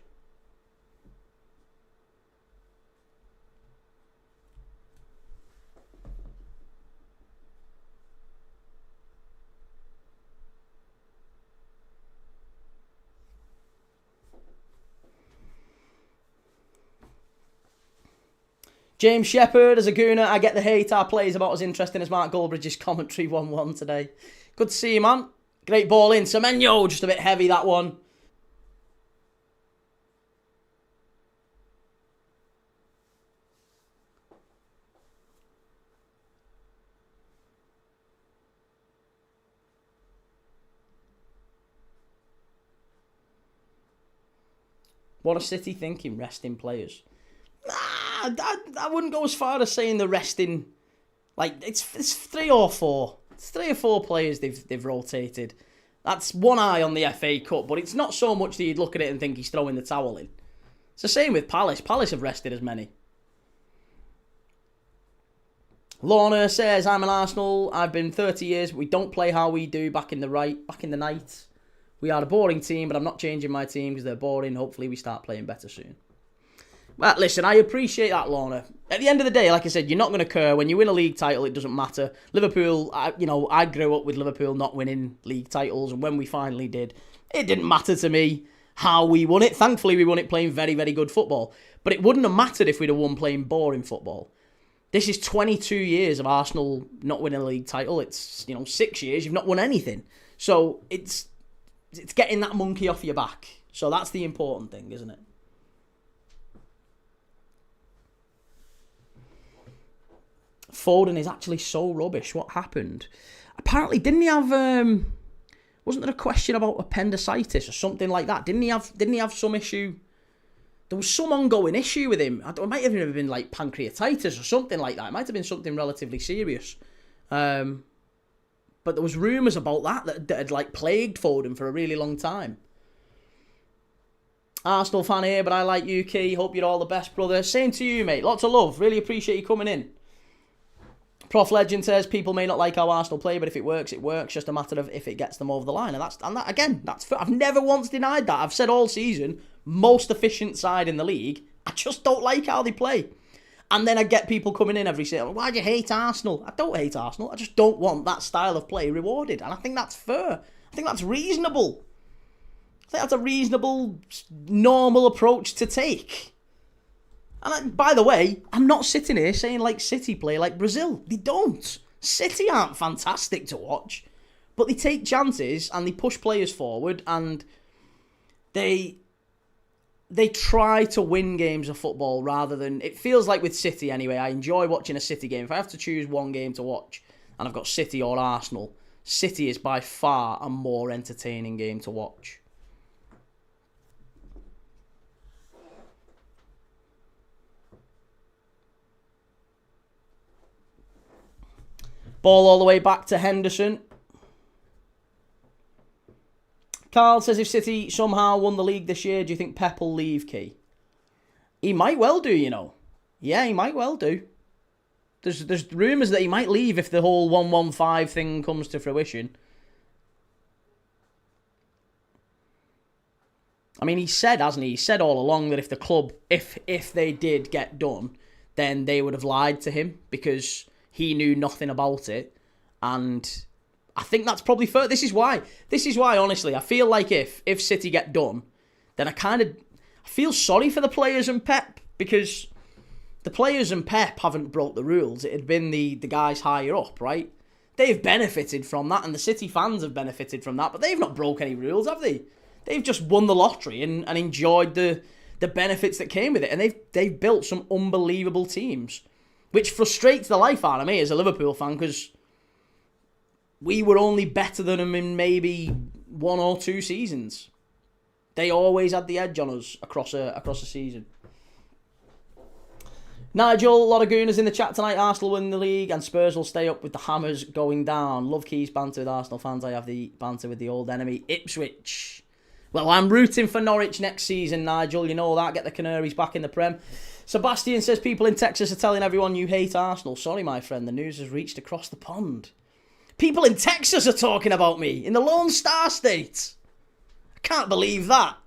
James Shepherd, as a Gooner, I get the hate. Our play is about as interesting as Mark Goldbridge's commentary 1-1 today. Good to see you, man. Great ball in. Semenyo, just a bit heavy, that one. What are City thinking, resting players? I wouldn't go as far as saying the resting. Like, it's 3 or 4. It's 3 or 4 players they've rotated. That's one eye on the FA Cup, but it's not so much that you'd look at it and think he's throwing the towel in. It's the same with Palace. Palace have rested as many. Lorna says, I'm an Arsenal. I've been 30 years, but we don't play how we do back in the night. We are a boring team, but I'm not changing my team because they're boring. Hopefully we start playing better soon. Well, listen, I appreciate that, Lorna. At the end of the day, like I said, you're not going to care. When you win a league title, it doesn't matter. Liverpool, I grew up with Liverpool not winning league titles, and when we finally did, it didn't matter to me how we won it. Thankfully, we won it playing very, very good football. But it wouldn't have mattered if we'd have won playing boring football. This is 22 years of Arsenal not winning a league title. It's, 6 years, you've not won anything. So it's getting that monkey off your back. So that's the important thing, isn't it? Foden is actually so rubbish. What happened? Apparently, didn't he have... wasn't there a question about appendicitis or something like that? Didn't he have some issue? There was some ongoing issue with him. It might have even been like pancreatitis or something like that. It might have been something relatively serious. But there was rumours about that had like plagued Foden for a really long time. Arsenal fan here, but I like you, Key. Hope you're all the best, brother. Same to you, mate. Lots of love. Really appreciate you coming in. Prof Legend says people may not like how Arsenal play, but if it works, it works. Just a matter of if it gets them over the line. And that again, I've never once denied that. I've said all season, most efficient side in the league. I just don't like how they play. And then I get people coming in every season. Why do you hate Arsenal? I don't hate Arsenal. I just don't want that style of play rewarded. And I think that's fair. I think that's reasonable. I think that's a reasonable, normal approach to take. And by the way, I'm not sitting here saying like City play like Brazil. They don't. City aren't fantastic to watch, but they take chances and they push players forward and they try to win games of football rather than... It feels like with City anyway, I enjoy watching a City game. If I have to choose one game to watch and I've got City or Arsenal, City is by far a more entertaining game to watch. Ball all the way back to Henderson. Carl says if City somehow won the league this year, do you think Pep will leave, Key? He might well do, Yeah, he might well do. There's rumours that he might leave if the whole 1-1-5 thing comes to fruition. I mean, he said, hasn't he? He said all along that if the club, if they did get done, then they would have lied to him because he knew nothing about it. And I think that's probably fair. This is why, honestly, I feel like if City get done, then I feel sorry for the players and Pep, because the players and Pep haven't broke the rules. It had been the guys higher up, right? They've benefited from that, and the City fans have benefited from that, but they've not broke any rules, have they? They've just won the lottery and enjoyed the benefits that came with it, and they've built some unbelievable teams, which frustrates the life out of me as a Liverpool fan, because we were only better than them in maybe 1 or 2 seasons. They always had the edge on us across a season. Nigel, a lot of gooners in the chat tonight. Arsenal win the league and Spurs will stay up with the hammers going down. Love Keys banter with Arsenal fans. I have the banter with the old enemy, Ipswich. Well, I'm rooting for Norwich next season, Nigel. You know that. Get the Canaries back in the Prem. Sebastian says people in Texas are telling everyone you hate Arsenal. Sorry, my friend. The news has reached across the pond. People in Texas are talking about me in the Lone Star State. I can't believe that.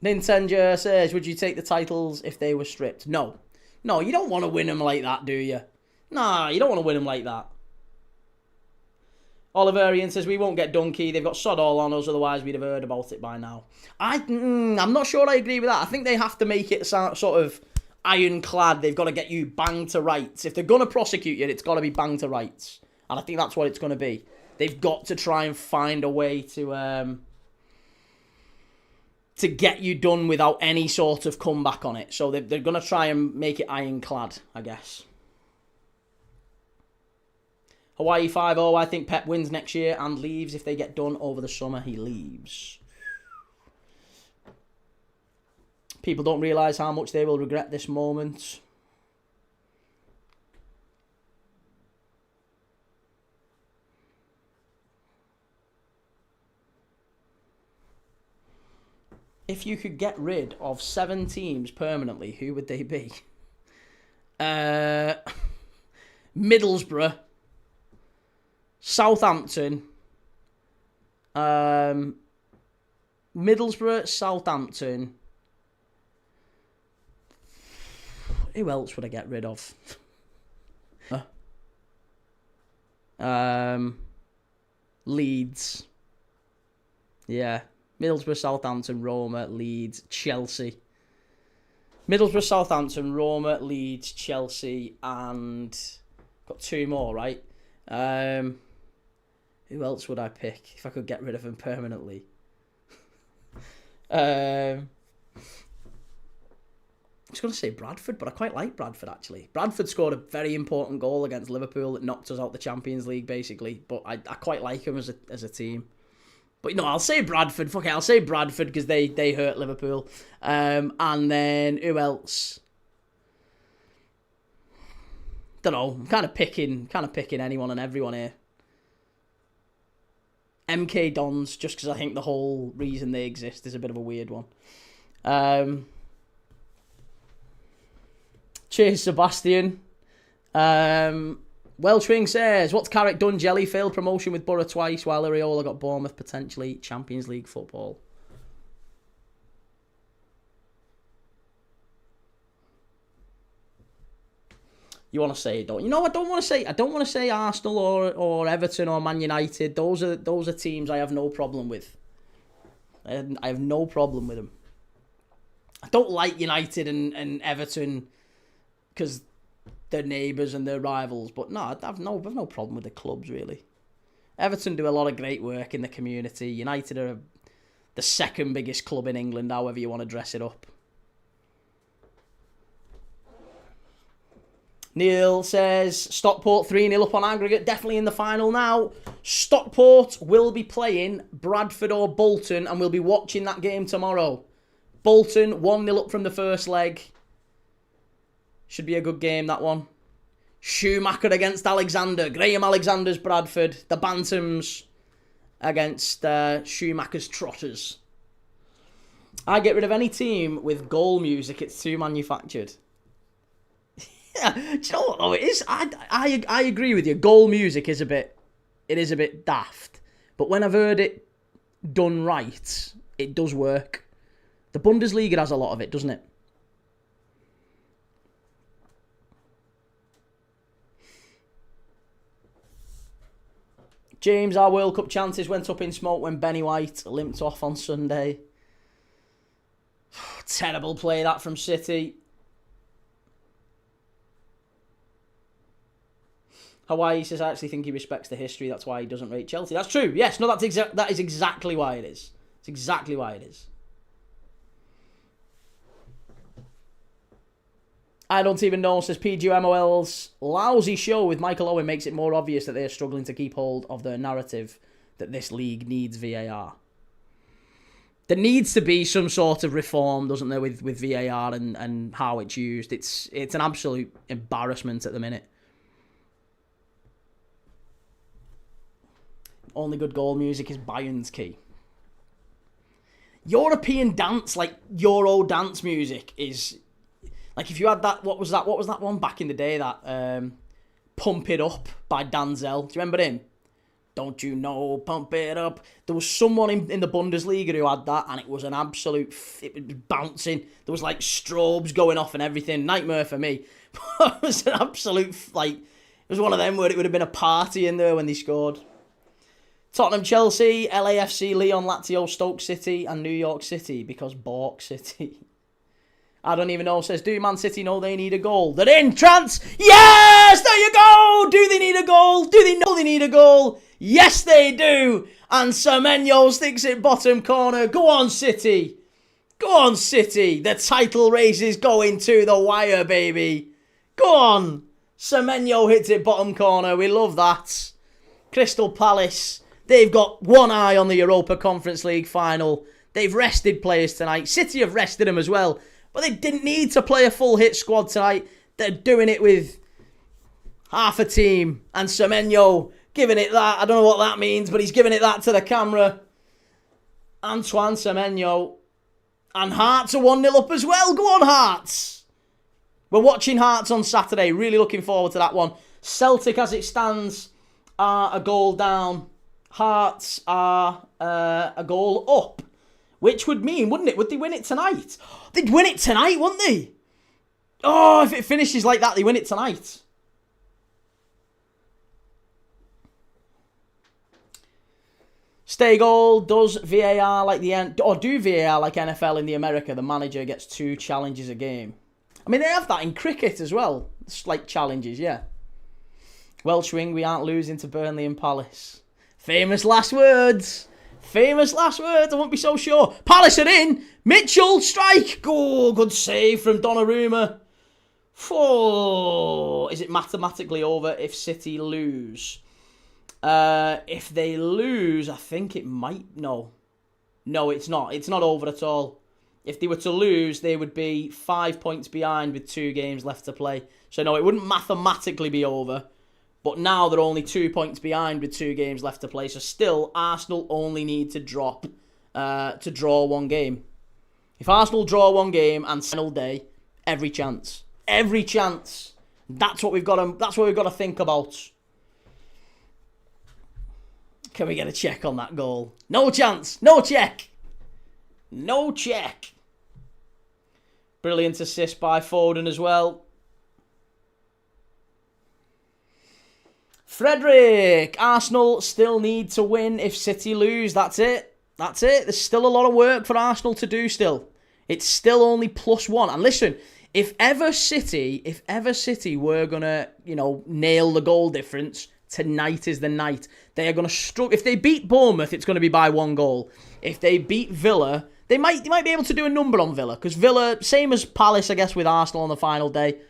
Nintendo says, would you take the titles if they were stripped? No. No, you don't want to win them like that, do you? Nah, you don't want to win them like that. Oliverian says, we won't get Donkey. They've got sod all on us, otherwise we'd have heard about it by now. I'm not sure I agree with that. I think they have to make it sort of ironclad. They've got to get you banged to rights. If they're going to prosecute you, it's got to be banged to rights. And I think that's what it's going to be. They've got to try and find a way to get you done without any sort of comeback on it. So they're going to try and make it ironclad, I guess. Hawaii 5-0, I think Pep wins next year and leaves. If they get done over the summer, he leaves. People don't realise how much they will regret this moment. If you could get rid of 7 teams permanently, who would they be? Middlesbrough, Southampton, Middlesbrough, Southampton. Who else would I get rid of? Leeds. Yeah. Middlesbrough, Southampton, Roma, Leeds, Chelsea. Middlesbrough, Southampton, Roma, Leeds, Chelsea, and got 2 more, right? Who else would I pick if I could get rid of them permanently? I was going to say Bradford, but I quite like Bradford, actually. Bradford scored a very important goal against Liverpool that knocked us out the Champions League, basically. But I quite like them as a team. But no, I'll say Bradford. Fuck it, I'll say Bradford because they hurt Liverpool. And then who else? Don't know. I'm kind of picking anyone and everyone here. MK Dons, just because I think the whole reason they exist is a bit of a weird one. Cheers, Sebastian. Welshwing says, what's Carrick done? Jelly failed promotion with Borough twice, while Areola got Bournemouth potentially Champions League football. You want to say it, don't you? No, I don't want to say Arsenal or Everton or Man United. Those are teams I have no problem with. I have no problem with them. I don't like United and Everton because they're neighbours and they're rivals. But no, I have no problem with the clubs, really. Everton do a lot of great work in the community. United are the second biggest club in England, however you want to dress it up. Neil says, Stockport 3-0 up on aggregate, definitely in the final now. Stockport will be playing Bradford or Bolton, and we'll be watching that game tomorrow. Bolton 1-0 up from the first leg. Should be a good game, that one. Schumacher against Alexander. Graham Alexander's Bradford. The Bantams against Schumacher's Trotters. I get rid of any team with goal music. It's too manufactured. Yeah, do you know what though? It is. I agree with you. Goal music is a bit daft, but when I've heard it done right, it does work. The Bundesliga has a lot of it, doesn't it? James, our World Cup chances went up in smoke when Benny White limped off on Sunday. Terrible play that from City. Hawaii says, I actually think he respects the history. That's why he doesn't rate Chelsea. That's true. Yes, no, that is exactly why it is. It's exactly why it is. I don't even know, says PGMOL's lousy show with Michael Owen makes it more obvious that they are struggling to keep hold of their narrative that this league needs VAR. There needs to be some sort of reform, doesn't there, with VAR and how it's used. It's an absolute embarrassment at the minute. Only good goal music is Bayern's key. European dance, like Euro dance music, is like if you had that. What was that one back in the day? That "Pump It Up" by Danzel. Do you remember him? Don't you know? Pump it up. There was someone in the Bundesliga who had that, and it was an absolute. It was bouncing. There was like strobes going off and everything. Nightmare for me. It was an absolute like. It was one of them where it would have been a party in there when they scored. Tottenham, Chelsea, LAFC, Lyon, Lazio, Stoke City, and New York City, because Bork City. I don't even know, says, do Man City know they need a goal? They're in, Trance! Yes! There you go! Do they need a goal? Do they know they need a goal? Yes, they do! And Semenyo sticks it bottom corner. Go on, City! Go on, City! The title race is going to the wire, baby! Go on! Semenyo hits it bottom corner. We love that. Crystal Palace, they've got one eye on the Europa Conference League Final. They've rested players tonight. City have rested them as well. But they didn't need to play a full hit squad tonight. They're doing it with half a team. And Semenyo giving it that. I don't know what that means, but he's giving it that to the camera. Antoine Semenyo. And Hearts are 1-0 up as well. Go on, Hearts. We're watching Hearts on Saturday. Really looking forward to that one. Celtic, as it stands, are a goal down. Hearts are a goal up. Which would mean, wouldn't it? Would they win it tonight? They'd win it tonight, wouldn't they? Oh, if it finishes like that, they win it tonight. Stay goal, does VAR like do VAR like NFL in the America? The manager gets 2 challenges a game. I mean, they have that in cricket as well. It's like challenges, yeah. Welsh wing, we aren't losing to Burnley and Palace. Famous last words. Famous last words, I won't be so sure. Palace are in. Mitchell, strike. Go, good save from Donnarumma. Is it mathematically over if City lose? If they lose, I think it might. No, it's not. It's not over at all. If they were to lose, they would be 5 points behind with 2 games left to play. So no, it wouldn't mathematically be over. But now they're only 2 points behind with 2 games left to play. So still, Arsenal only need to draw 1 game. If Arsenal draw 1 game and final day, every chance. Every chance. That's what we've got to think about. Can we get a check on that goal? No chance. No check. No check. Brilliant assist by Foden as well. Frederick, Arsenal still need to win if City lose. That's it. There's still a lot of work for Arsenal to do still. It's still only +1. And listen, if ever City were going to, nail the goal difference, tonight is the night. They are going to struggle. If they beat Bournemouth, it's going to be by 1 goal. If they beat Villa, they might be able to do a number on Villa. Because Villa, same as Palace, I guess, with Arsenal on the final day,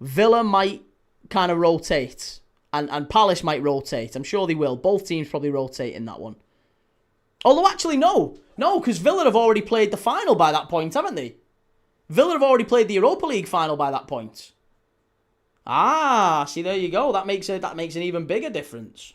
Villa might kind of rotate. And Palace might rotate. I'm sure they will. Both teams probably rotate in that one. Although, actually, no. No, because Villa have already played the final by that point, haven't they? Villa have already played the Europa League final by that point. Ah, see, there you go. That makes an even bigger difference.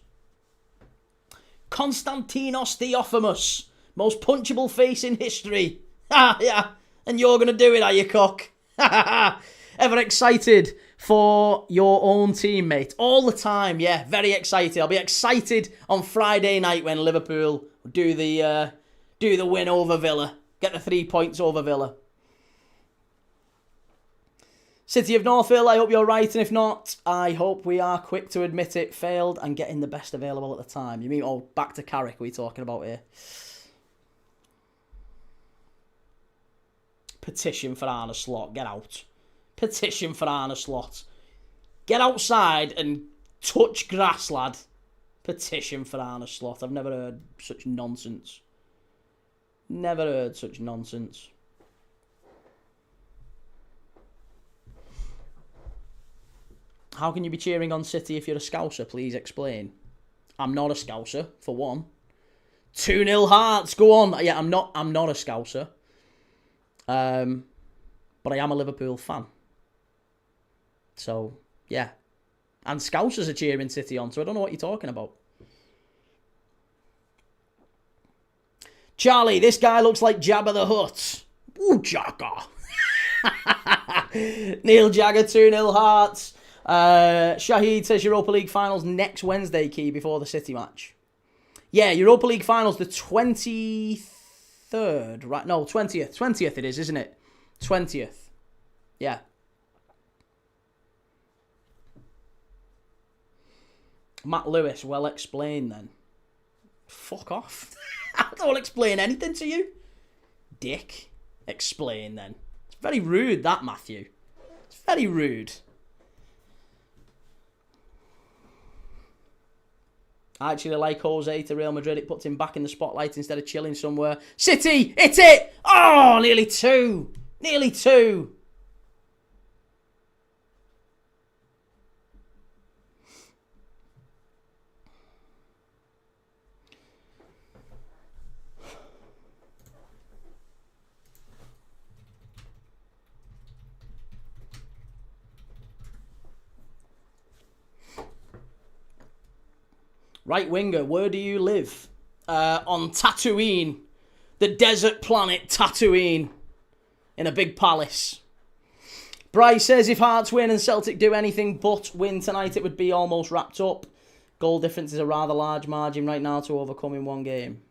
Konstantinos Theophimus. Most punchable face in history. Ha, yeah. And you're going to do it, are you, cock? Ever excited for your own teammate? All the time, yeah. Very excited. I'll be excited on Friday night when Liverpool do the win over Villa. Get the 3 points over Villa. City of Northville, I hope you're right, and if not, I hope we are quick to admit it failed and getting the best available at the time. You mean, back to Carrick we're talking about here. Petition for Arne Slot, get out. Petition for Arne Slot. Get outside and touch grass, lad. Petition for Arne Slot. I've never heard such nonsense. Never heard such nonsense. How can you be cheering on City if you're a Scouser? Please explain. I'm not a Scouser, for one. 2-0 Hearts, go on. Yeah, I'm not a Scouser. But I am a Liverpool fan. So, yeah. And Scousers are cheering City on, so I don't know what you're talking about. Charlie, this guy looks like Jabba the Hutt. Ooh, Jagger. Neil Jagger, 2-0 Hearts. Shahid says Europa League Finals next Wednesday, Key, before the City match. Yeah, Europa League Finals the 23rd, right? No, 20th. 20th it is, isn't it? 20th. Yeah. Matt Lewis, well explained then. Fuck off. I don't explain anything to you. Dick. Explain then. It's very rude, that, Matthew. It's very rude. I actually like Jose to Real Madrid. It puts him back in the spotlight instead of chilling somewhere. City, hit it! Oh, nearly two. Nearly two. Right winger, where do you live? On Tatooine. The desert planet Tatooine. In a big palace. Bryce says if Hearts win and Celtic do anything but win tonight, it would be almost wrapped up. Goal difference is a rather large margin right now to overcome in one game.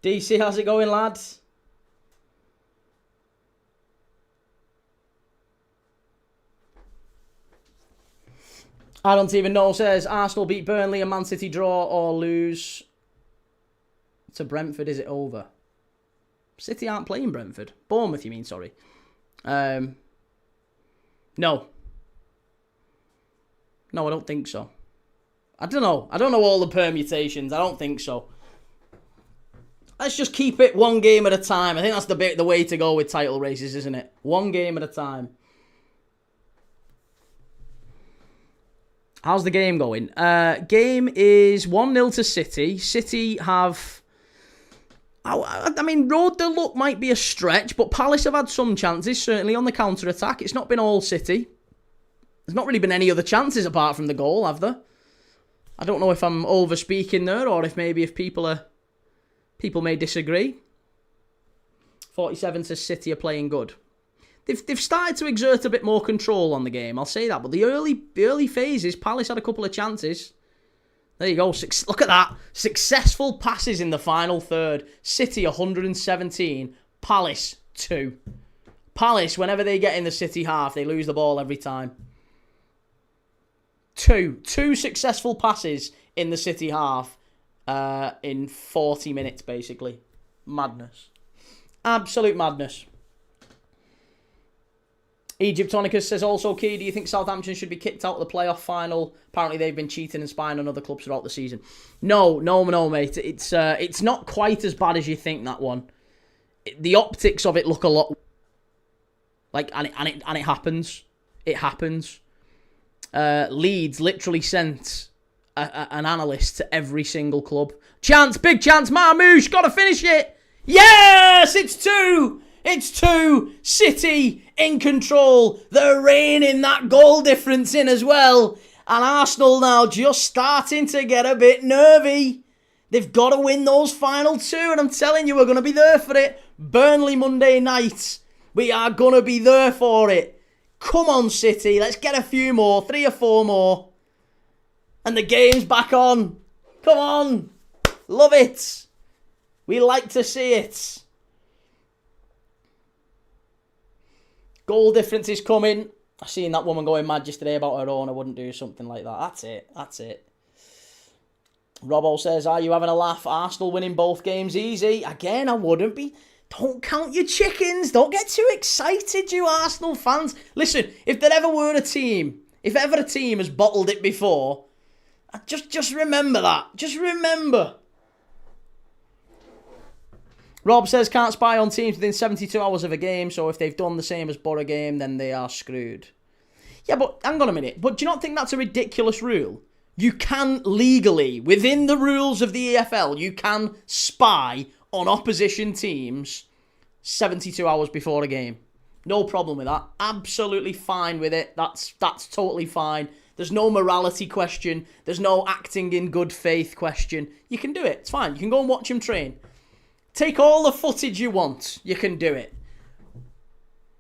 DC, how's it going, lads? I don't even know, says Arsenal beat Burnley and Man City draw or lose to Brentford. Is it over? City aren't playing Brentford. Bournemouth, you mean, sorry. No. No, I don't think so. I don't know. I don't know all the permutations. I don't think so. Let's just keep it one game at a time. I think that's the way to go with title races, isn't it? One game at a time. How's the game going? Game is 1-0 to City. City have... I mean, road the luck might be a stretch, but Palace have had some chances, certainly on the counter-attack. It's not been all City. There's not really been any other chances apart from the goal, have there? I don't know if I'm over-speaking there, or if people may disagree. 47 says City are playing good. They've started to exert a bit more control on the game, I'll say that. But the early phases, Palace had a couple of chances. There you go. Look at that. Successful passes in the final third. City 117. Palace 2. Palace, whenever they get in the City half, they lose the ball every time. Two successful passes in the City half in 40 minutes, basically. Madness. Absolute madness. Egyptonicus says also, Key, do you think Southampton should be kicked out of the playoff final? Apparently they've been cheating and spying on other clubs throughout the season. No, mate. It's not quite as bad as you think, that one. The optics of it look a lot like, and it happens. It happens. Leeds literally sent an analyst to every single club. Chance, big chance, Marmouche, gotta finish it. Yes, it's 2. It's 2. City in control. They're reining that goal difference in as well. And Arsenal now just starting to get a bit nervy. They've got to win those final 2. And I'm telling you, we're going to be there for it. Burnley Monday night. We are going to be there for it. Come on, City. Let's get a few more. 3 or 4 more. And the game's back on. Come on. Love it. We like to see it. Goal difference is coming. I seen that woman going mad yesterday about her own. I wouldn't do something like that. That's it. Robbo says, are you having a laugh? Arsenal winning both games easy. Again, I wouldn't be. Don't count your chickens. Don't get too excited, you Arsenal fans. Listen, if there ever were a team, if ever a team has bottled it before, just remember that. Just remember. Rob says, can't spy on teams within 72 hours of a game, so if they've done the same as Borough game, then they are screwed. Yeah, but hang on a minute. But do you not think that's a ridiculous rule? You can legally, within the rules of the EFL, you can spy on opposition teams 72 hours before a game. No problem with that. Absolutely fine with it. That's totally fine. There's no morality question. There's no acting in good faith question. You can do it. It's fine. You can go and watch them train. Take all the footage you want. You can do it.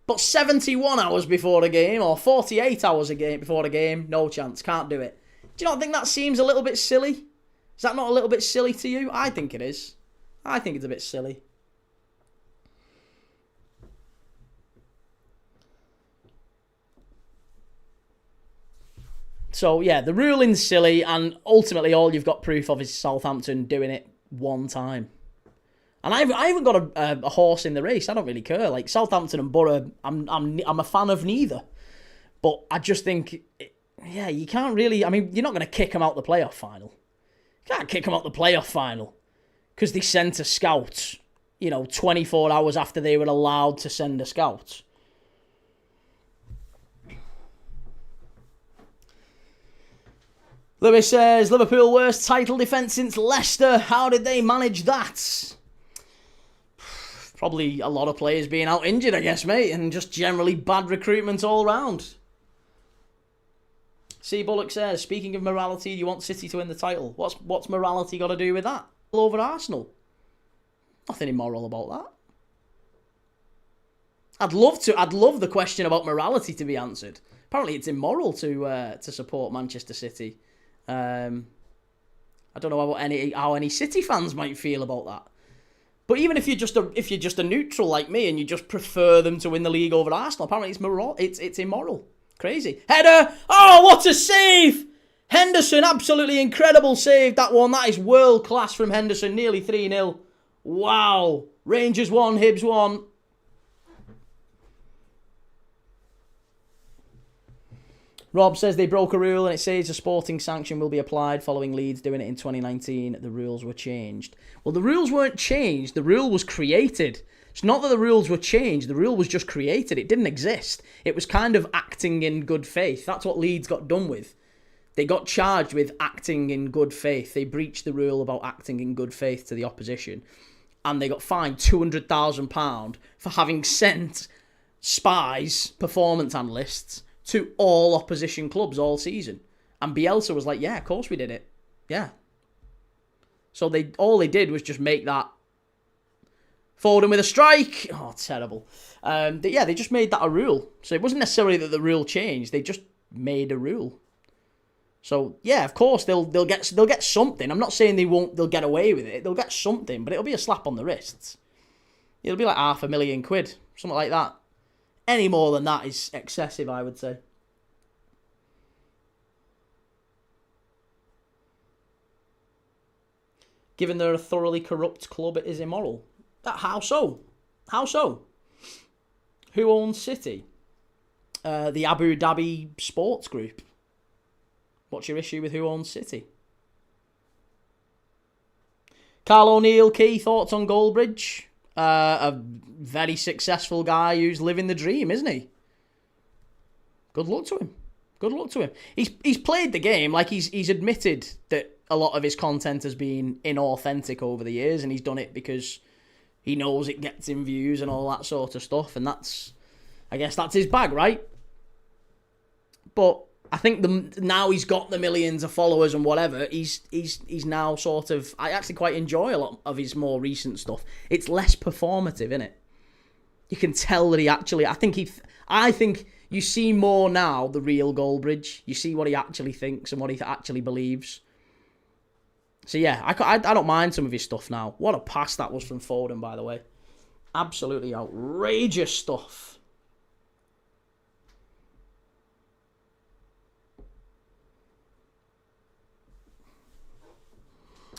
But 71 hours before a game or 48 hours before a game, no chance. Can't do it. Do you not think that seems a little bit silly? Is that not a little bit silly to you? I think it is. I think it's a bit silly. So, yeah, the ruling's silly, and ultimately all you've got proof of is Southampton doing it one time. And I haven't got a horse in the race. I don't really care. Like, Southampton and Borough, I'm a fan of neither. But I just think, yeah, you can't really... I mean, you're not going to kick them out the playoff final. You can't kick them out the playoff final because they sent a scout, 24 hours after they were allowed to send a scout. Lewis says, Liverpool worst title defence since Leicester. How did they manage that? Probably a lot of players being out injured, I guess, mate, and just generally bad recruitment all round. C. Bullock says, speaking of morality, you want City to win the title. What's morality got to do with that? All over Arsenal. Nothing immoral about that. I'd love the question about morality to be answered. Apparently it's immoral to support Manchester City. I don't know how any City fans might feel about that. But even if you're just a neutral like me and you just prefer them to win the league over Arsenal, apparently it's immoral. Crazy. Header! Oh, what a save! Henderson, absolutely incredible save, that one. That is world class from Henderson, nearly 3-0. Wow. Rangers 1, Hibs 1. Rob says they broke a rule and it says a sporting sanction will be applied following Leeds doing it in 2019. The rules were changed. Well, the rules weren't changed. The rule was created. It's not that the rules were changed. The rule was just created. It didn't exist. It was kind of acting in good faith. That's what Leeds got done with. They got charged with acting in good faith. They breached the rule about acting in good faith to the opposition. And they got fined £200,000 for having sent spies, performance analysts, to all opposition clubs all season. And Bielsa was like, yeah, of course we did it. Yeah. So all they did was just make that Foden with a strike. Oh, terrible. They just made that a rule. So it wasn't necessarily that the rule changed. They just made a rule. So yeah, of course they'll get something. I'm not saying they'll get away with it. They'll get something, but it'll be a slap on the wrists. It'll be like £500,000, something like that. Any more than that is excessive, I would say. Given they're a thoroughly corrupt club, it is immoral. How so? How so? Who owns City? The Abu Dhabi Sports Group. What's your issue with who owns City? Carl O'Neill, key thoughts on Goldbridge? A very successful guy who's living the dream, isn't he? Good luck to him. Good luck to him. He's played the game, like he's admitted that a lot of his content has been inauthentic over the years, and he's done it because he knows it gets him views and all that sort of stuff, and I guess that's his bag, right? But I think now he's got the millions of followers and whatever, he's now sort of... I actually quite enjoy a lot of his more recent stuff. It's less performative, isn't it? You can tell that he actually... I think you see more now the real Goldbridge. You see what he actually thinks and what he actually believes. So yeah, I don't mind some of his stuff now. What a pass that was from Foden, by the way. Absolutely outrageous stuff.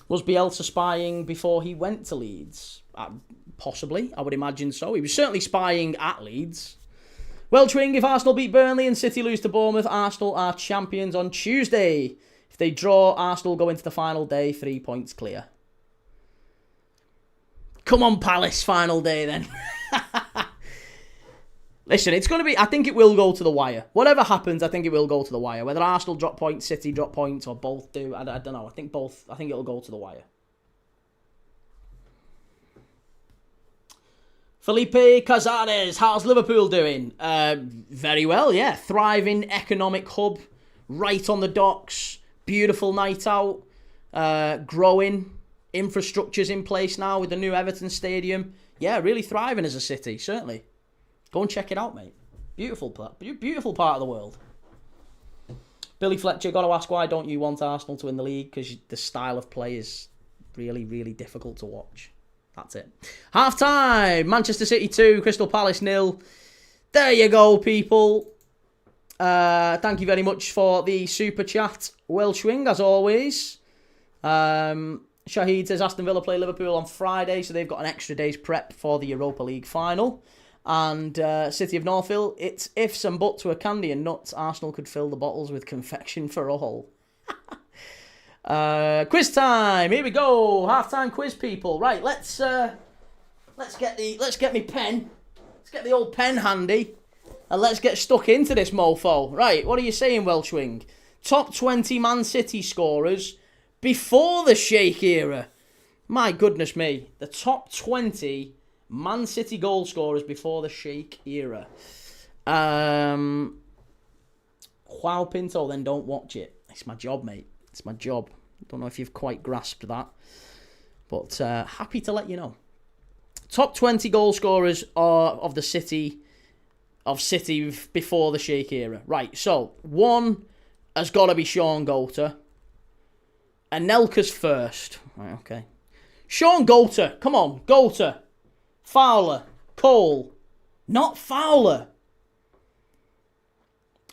Was Bielsa spying before he went to Leeds? Possibly, I would imagine so. He was certainly spying at Leeds. Welsh wing, if Arsenal beat Burnley and City lose to Bournemouth, Arsenal are champions on Tuesday. If they draw, Arsenal go into the final day 3 points clear. Come on, Palace, final day then. Listen, it's going to be... I think it will go to the wire. Whatever happens, I think it will go to the wire. Whether Arsenal drop points, City drop points, or both do, I don't know. I think both. I think it'll go to the wire. Felipe Cazares, how's Liverpool doing? Very well, yeah. Thriving economic hub, right on the docks. Beautiful night out. Growing. Infrastructure's in place now with the new Everton Stadium. Yeah, really thriving as a city, certainly. Go and check it out, mate. Beautiful part of the world. Billy Fletcher, got to ask, why don't you want Arsenal to win the league? Because the style of play is really, really difficult to watch. That's it. Half-time. Manchester City 2, Crystal Palace 0. There you go, people. Thank you very much for the super chat. Welshwing, as always. Shahid says Aston Villa play Liverpool on Friday, so they've got an extra day's prep for the Europa League final. And City of Northville, it's ifs and buts to a candy and nuts. Arsenal could fill the bottles with confection for all. Quiz time. Here we go. Halftime quiz, people. Right, let's get me pen. Let's get the old pen handy, and let's get stuck into this mofo. Right, what are you saying, Welshwing? Top 20 Man City scorers before the Sheikh era. My goodness me, the top 20 Man City goal scorers before the Sheikh era. Wow, Pinto, then don't watch it. It's my job, mate. It's my job. Don't know if you've quite grasped that. But happy to let you know. Top 20 goal scorers of the City before the Sheikh era. Right, so one has got to be Sean Goater. Anelka's first. Right, okay. Sean Goater. Come on, Goater. Fowler, Cole, not Fowler.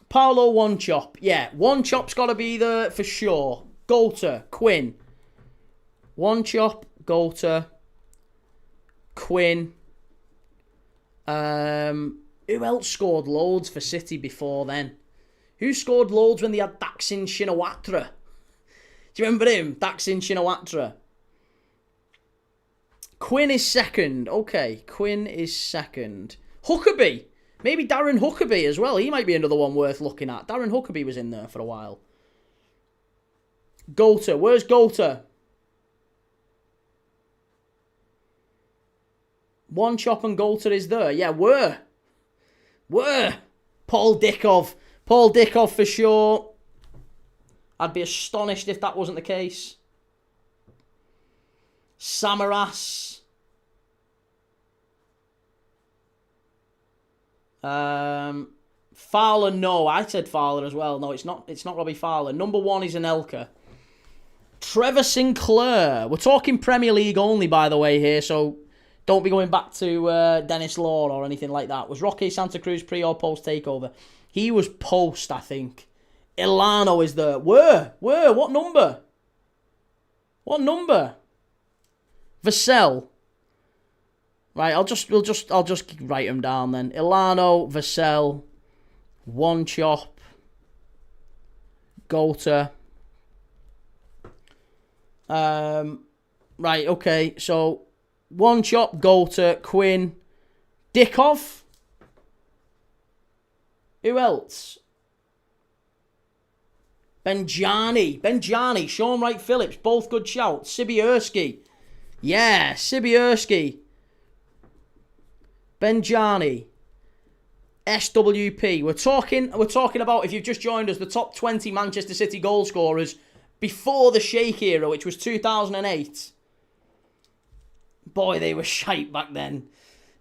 Paolo One Chop, yeah, One Chop's got to be there for sure. Goater, Quinn, One Chop, Goater, Quinn. Who else scored loads for City before then? Who scored loads when they had Daxin Shinawatra? Do you remember him, Daxin Shinawatra? Quinn is second. Okay, Quinn is second. Huckabee. Maybe Darren Huckabee as well. He might be another one worth looking at. Darren Huckabee was in there for a while. Goater. Where's Goater? One Chop and Goater is there. Yeah, where? Paul Dickov. Paul Dickov for sure. I'd be astonished if that wasn't the case. Samaras. Fowler, no. I said Fowler as well. No, it's not Robbie Fowler. Number one is Anelka. Trevor Sinclair. We're talking Premier League only, by the way, here, so don't be going back to Dennis Law or anything like that. Was Roque Santa Cruz pre or post takeover? He was post, I think. Ilano is there. Where? What number? Vassell. Right, I'll just write them down then. Ilano, Vassell, One Chop, Goater. Right, okay, so One Chop, Goater, Quinn, Dickov. Who else? Benjani, Sean Wright Phillips, both good shouts. Sibierski. Yeah, Sibierski. Benjani. SWP. We're talking about, if you've just joined us, the top 20 Manchester City goal scorers before the Sheikh era, which was 2008. Boy, they were shite back then.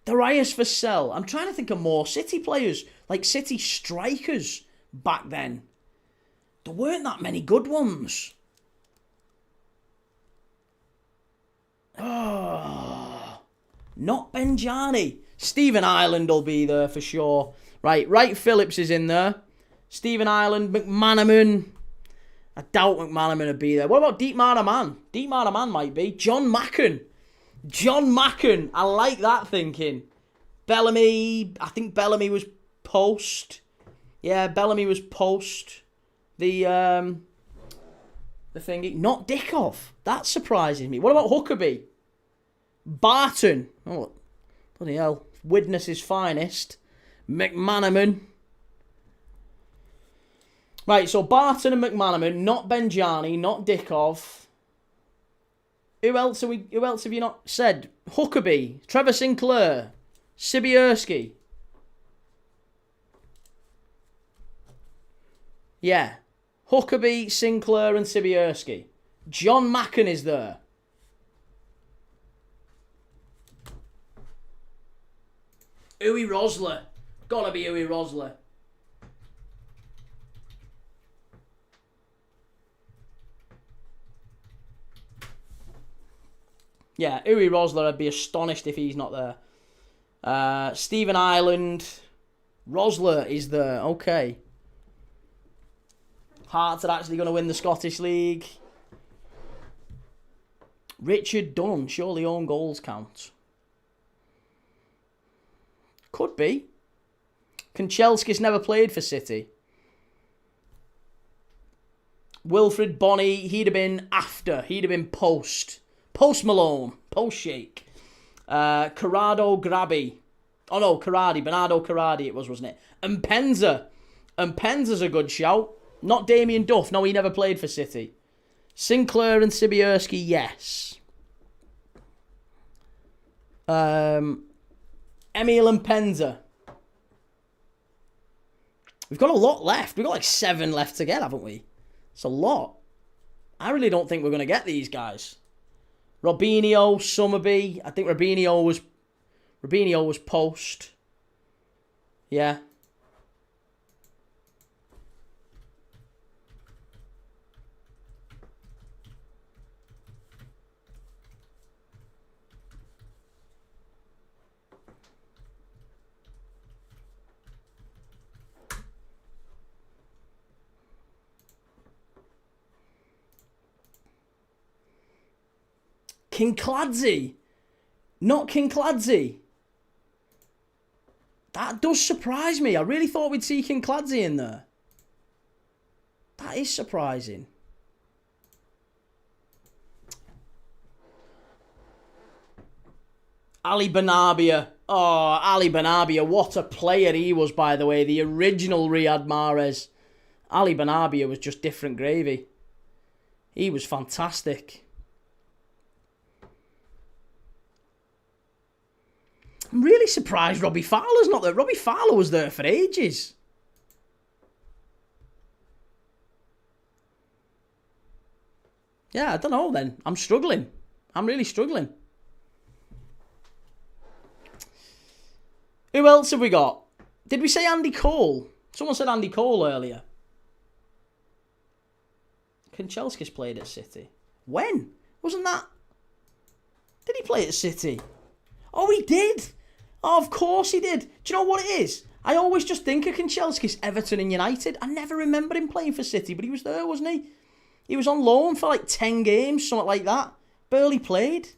Darius Vassell. I'm trying to think of more City players, like City strikers back then. There weren't that many good ones. Oh, not Benjani. Stephen Ireland will be there for sure. Right, Wright Phillips is in there. Stephen Ireland, McManaman. I doubt McManaman would be there. What about Dietmar Hamann? Dietmar Hamann might be. John Macken. I like that thinking. Bellamy. I think Bellamy was post. Yeah, Bellamy was post. The thingy. Not Dickov. That surprises me. What about Huckabee? Barton. Oh, bloody hell. Widnes' finest. McManaman. Right, so Barton and McManaman, not Benjani, not Dickov. Who else have you not said? Huckabee, Trevor Sinclair, Sibierski. Yeah. Huckabee, Sinclair and Sibierski. John Macken is there. Uwe Rosler. Gotta be Uwe Rosler. Yeah, Uwe Rosler, I'd be astonished if he's not there. Stephen Ireland. Rosler is there. Okay. Hearts are actually going to win the Scottish League. Richard Dunn. Surely own goals count. Could be. Kanchelskis never played for City. Wilfred Bonney, he'd have been after. He'd have been post. Post Malone. Post Shake. Corrado Grabby. Oh no, Corradi. Bernardo Corradi it was, wasn't it? And Penza. And Penza's a good shout. Not Damien Duff. No, he never played for City. Sinclair and Sibierski, yes. Emil and Penza. We've got a lot left. We've got like 7 left to get, haven't we? It's a lot. I really don't think we're going to get these guys. Robinho, Summerby. I think Robinho was post. Yeah. Kinkladze. Not Kinkladze. That does surprise me. I really thought we'd see Kinkladze in there. That is surprising. Ali Benabia. Oh, Ali Benabia. What a player he was, by the way. The original Riyad Mahrez. Ali Benabia was just different gravy. He was fantastic. I'm really surprised Robbie Fowler's not there. Robbie Fowler was there for ages. Yeah, I don't know then. I'm struggling. I'm really struggling. Who else have we got? Did we say Andy Cole? Someone said Andy Cole earlier. Kanchelskis played at City. When? Wasn't that... Did he play at City? Oh, he did. Oh, of course he did. Do you know what it is? I always just think of Kanchelskis, Everton and United. I never remember him playing for City, but he was there, wasn't he? He was on loan for like 10 games, something like that. Barely played.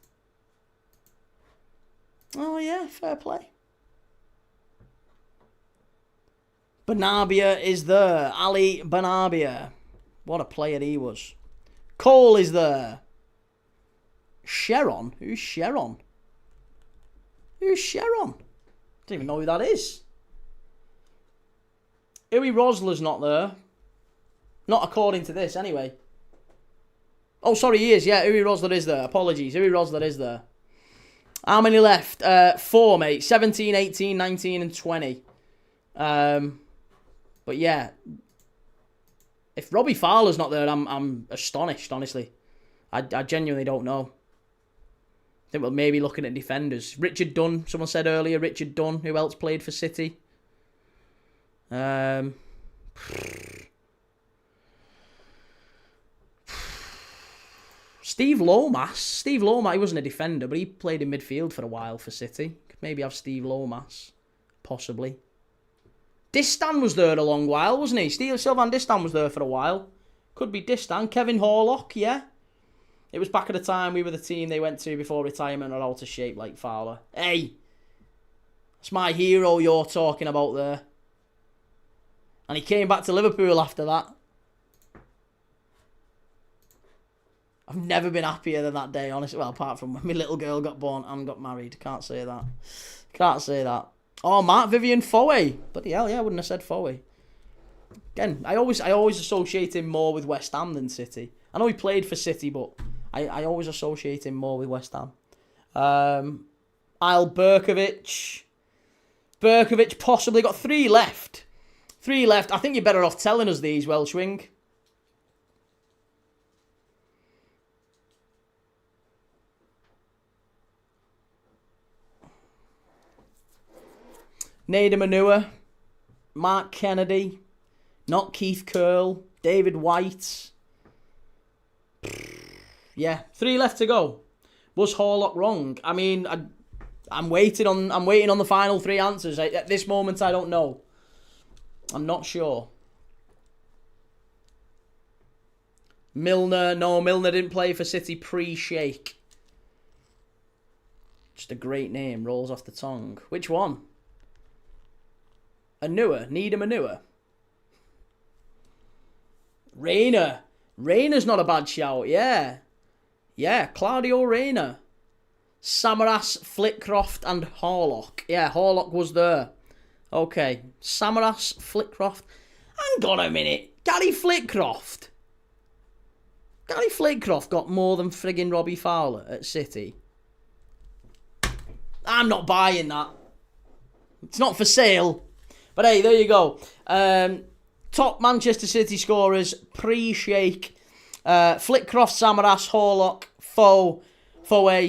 Oh, yeah, fair play. Benabia is there. Ali Benabia. What a player he was. Cole is there. Sharon? Who's Sharon? Who's Sharon? Don't even know who that is. Uwe Rosler's not there. Not according to this, anyway. Oh, sorry, he is. Yeah, Uwe Rosler is there. Apologies. Uwe Rosler is there. How many left? 4, mate. 17, 18, 19 and 20. But yeah. If Robbie Fowler's not there, I'm astonished, honestly. I genuinely don't know. I think we're maybe looking at defenders. Richard Dunn, someone said earlier. Richard Dunn, who else played for City? Steve Lomas. Steve Lomas, he wasn't a defender, but he played in midfield for a while for City. Could maybe have Steve Lomas. Possibly. Distan was there a long while, wasn't he? Sylvain Distan was there for a while. Could be Distan. Kevin Horlock, yeah. It was back at the time we were the team they went to before retirement or out of shape like Fowler. Hey! That's my hero you're talking about there. And he came back to Liverpool after that. I've never been happier than that day, honestly. Well, apart from when my little girl got born and got married. Can't say that. Can't say that. Oh, Mark Vivian Foe. Bloody hell, yeah, I wouldn't have said Foe. Again, I always associate him more with West Ham than City. I know he played for City, but I always associate him more with West Ham. Isle Berkovic. Berkovic possibly got 3 left. 3 left. I think you're better off telling us these, Welshwing. Nader Manua, Mark Kennedy, not Keith Curl, David White. Yeah, 3 left to go. Was Horlock wrong? I mean, I'm waiting on the final three answers. At this moment, I don't know. I'm not sure. Milner, no, Milner didn't play for City pre-Shake. Just a great name, rolls off the tongue. Which one? Anua, Needham Anua. Rayner. Rayner's not a bad shout, yeah. Yeah, Claudio Rayner. Samaras, Flitcroft and Horlock. Yeah, Horlock was there. Okay, Samaras, Flitcroft. Hang on a minute. Gary Flitcroft. Gary Flitcroft got more than friggin' Robbie Fowler at City. I'm not buying that. It's not for sale. But hey, there you go. Top Manchester City scorers pre-Shake. Flitcroft, Samaras, Horlock, Foe,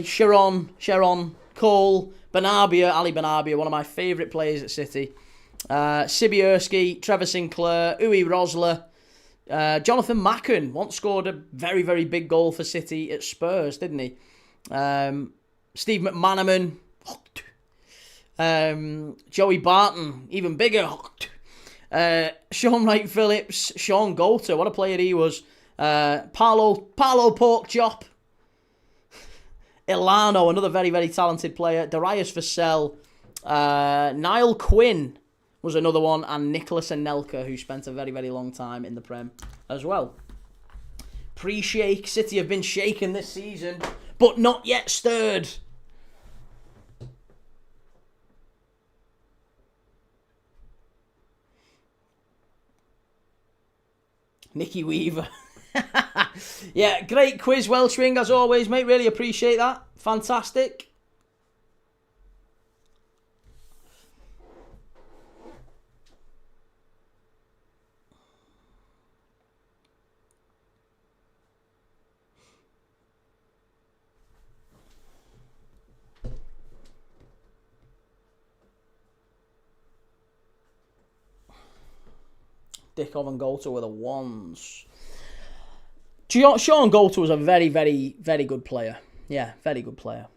Sharon, Cole, Benabia, Ali Benabia, one of my favourite players at City. Sibierski, Trevor Sinclair, Uwe Rosler. Jonathan Macken once scored a very, very big goal for City at Spurs, didn't he? Steve McManaman. Joey Barton, even bigger. Sean Wright Phillips. Sean Goater, what a player he was. Paolo Porkchop. Ilano, another very, very talented player. Darius Vassell. Niall Quinn was another one, and Nicholas Anelka, who spent a very, very long time in the Prem as well. Pre-Shake, City have been shaken this season, but not yet stirred. Nicky Weaver. Yeah, great quiz, Welshwing, as always, mate. Really appreciate that. Fantastic. Dickov and Goalter were the ones. Sean Goalter was a very, very, very good player. Yeah, very good player.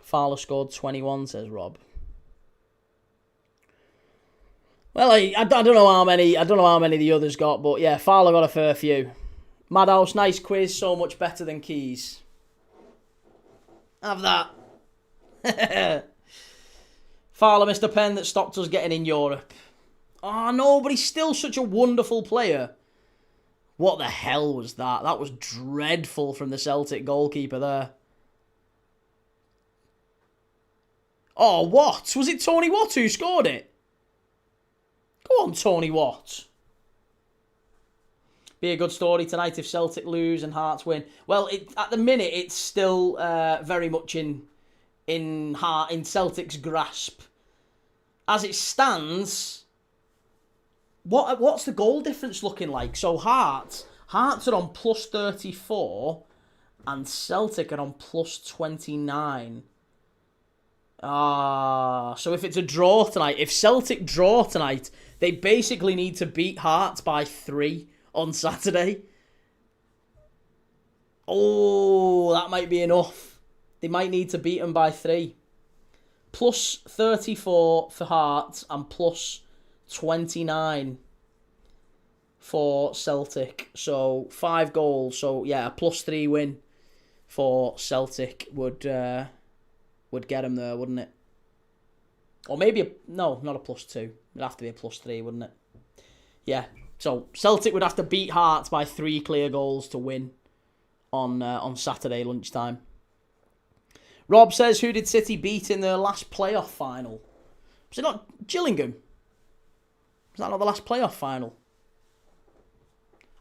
Fowler scored 21, says Rob. Well, I don't know how many. I don't know how many the others got, but yeah, Fowler got a fair few. Madhouse, nice quiz, so much better than Keys. Have that. Fowler missed a pen that stopped us getting in Europe. Oh no, but he's still such a wonderful player. What the hell was that? That was dreadful from the Celtic goalkeeper there. Oh, what? Was it Tony Watt who scored it? Go on, Tony Watt. Be a good story tonight if Celtic lose and Hearts win. Well, at the minute, it's still very much in Celtic's grasp. As it stands, what's the goal difference looking like? So Hearts are on plus 34 and Celtic are on plus 29. So if it's a draw tonight, if Celtic draw tonight, they basically need to beat Hearts by 3 on Saturday. Oh, that might be enough. They might need to beat them by 3. Plus 34 for Hearts and plus 29 for Celtic. So 5 goals. So yeah, a plus 3 win for Celtic would get them there, wouldn't it? Or maybe not a plus 2. It'd have to be a plus 3, wouldn't it? Yeah. So Celtic would have to beat Hearts by 3 clear goals to win on Saturday lunchtime. Rob says, who did City beat in their last playoff final? Was it not Gillingham? Was that not the last playoff final?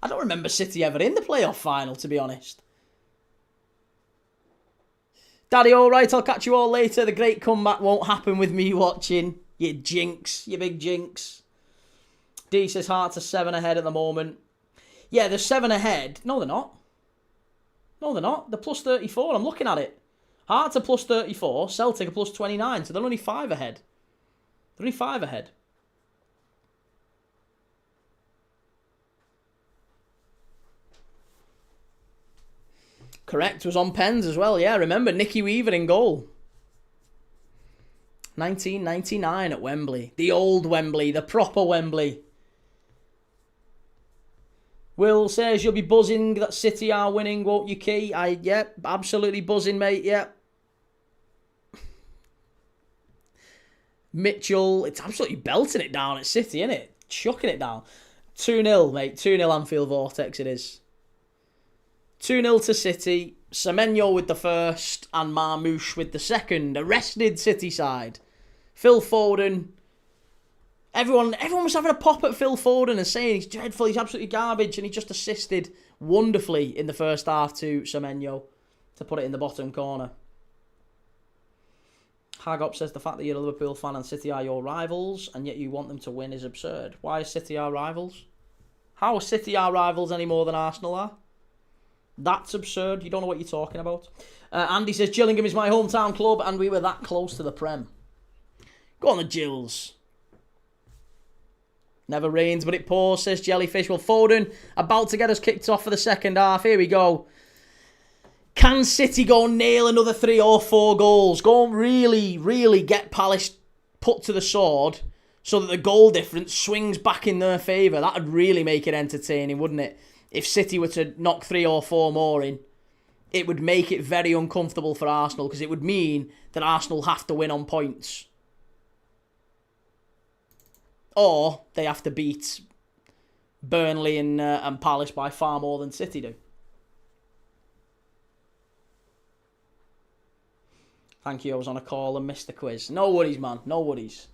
I don't remember City ever in the playoff final, to be honest. Daddy, all right, I'll catch you all later. The great comeback won't happen with me watching. You jinx, you big jinx. D says Hearts are 7 ahead at the moment. Yeah, they're 7 ahead. No, they're not. No, they're not. They're plus 34. I'm looking at it. Hearts are plus 34. Celtic are plus 29. So they're only 5 ahead. They're only 5 ahead. Correct, was on pens as well. Yeah, remember Nicky Weaver in goal. 1999 at Wembley. The old Wembley, the proper Wembley. Will says you'll be buzzing that City are winning, won't you, Key? Yep, absolutely buzzing, mate, yep. Mitchell, it's absolutely belting it down at City, isn't it? Chucking it down. 2-0, mate. 2-0 Anfield Vortex it is. 2-0 to City. Semenyo with the first and Marmouche with the second. Arrested City side. Phil Foden. Everyone was having a pop at Phil Foden and saying he's dreadful, he's absolutely garbage, and he just assisted wonderfully in the first half to Semenyo to put it in the bottom corner. Hagop says the fact that you're a Liverpool fan and City are your rivals and yet you want them to win is absurd. Why is City our rivals? How are City our rivals any more than Arsenal are? That's absurd. You don't know what you're talking about. Andy says Gillingham is my hometown club and we were that close to the Prem. Go on the Gills. Never rains but it pours, says Jellyfish. Well, Foden about to get us kicked off for the second half. Here we go. Can City go nail another 3 or 4 goals? Go and really get Palace put to the sword so that the goal difference swings back in their favour. That would really make it entertaining, wouldn't it? If City were to knock 3 or 4 more in, it would make it very uncomfortable for Arsenal because it would mean that Arsenal have to win on points. Or they have to beat Burnley and Palace by far more than City do. Thank you, I was on a call and missed the quiz. No worries, man. No worries.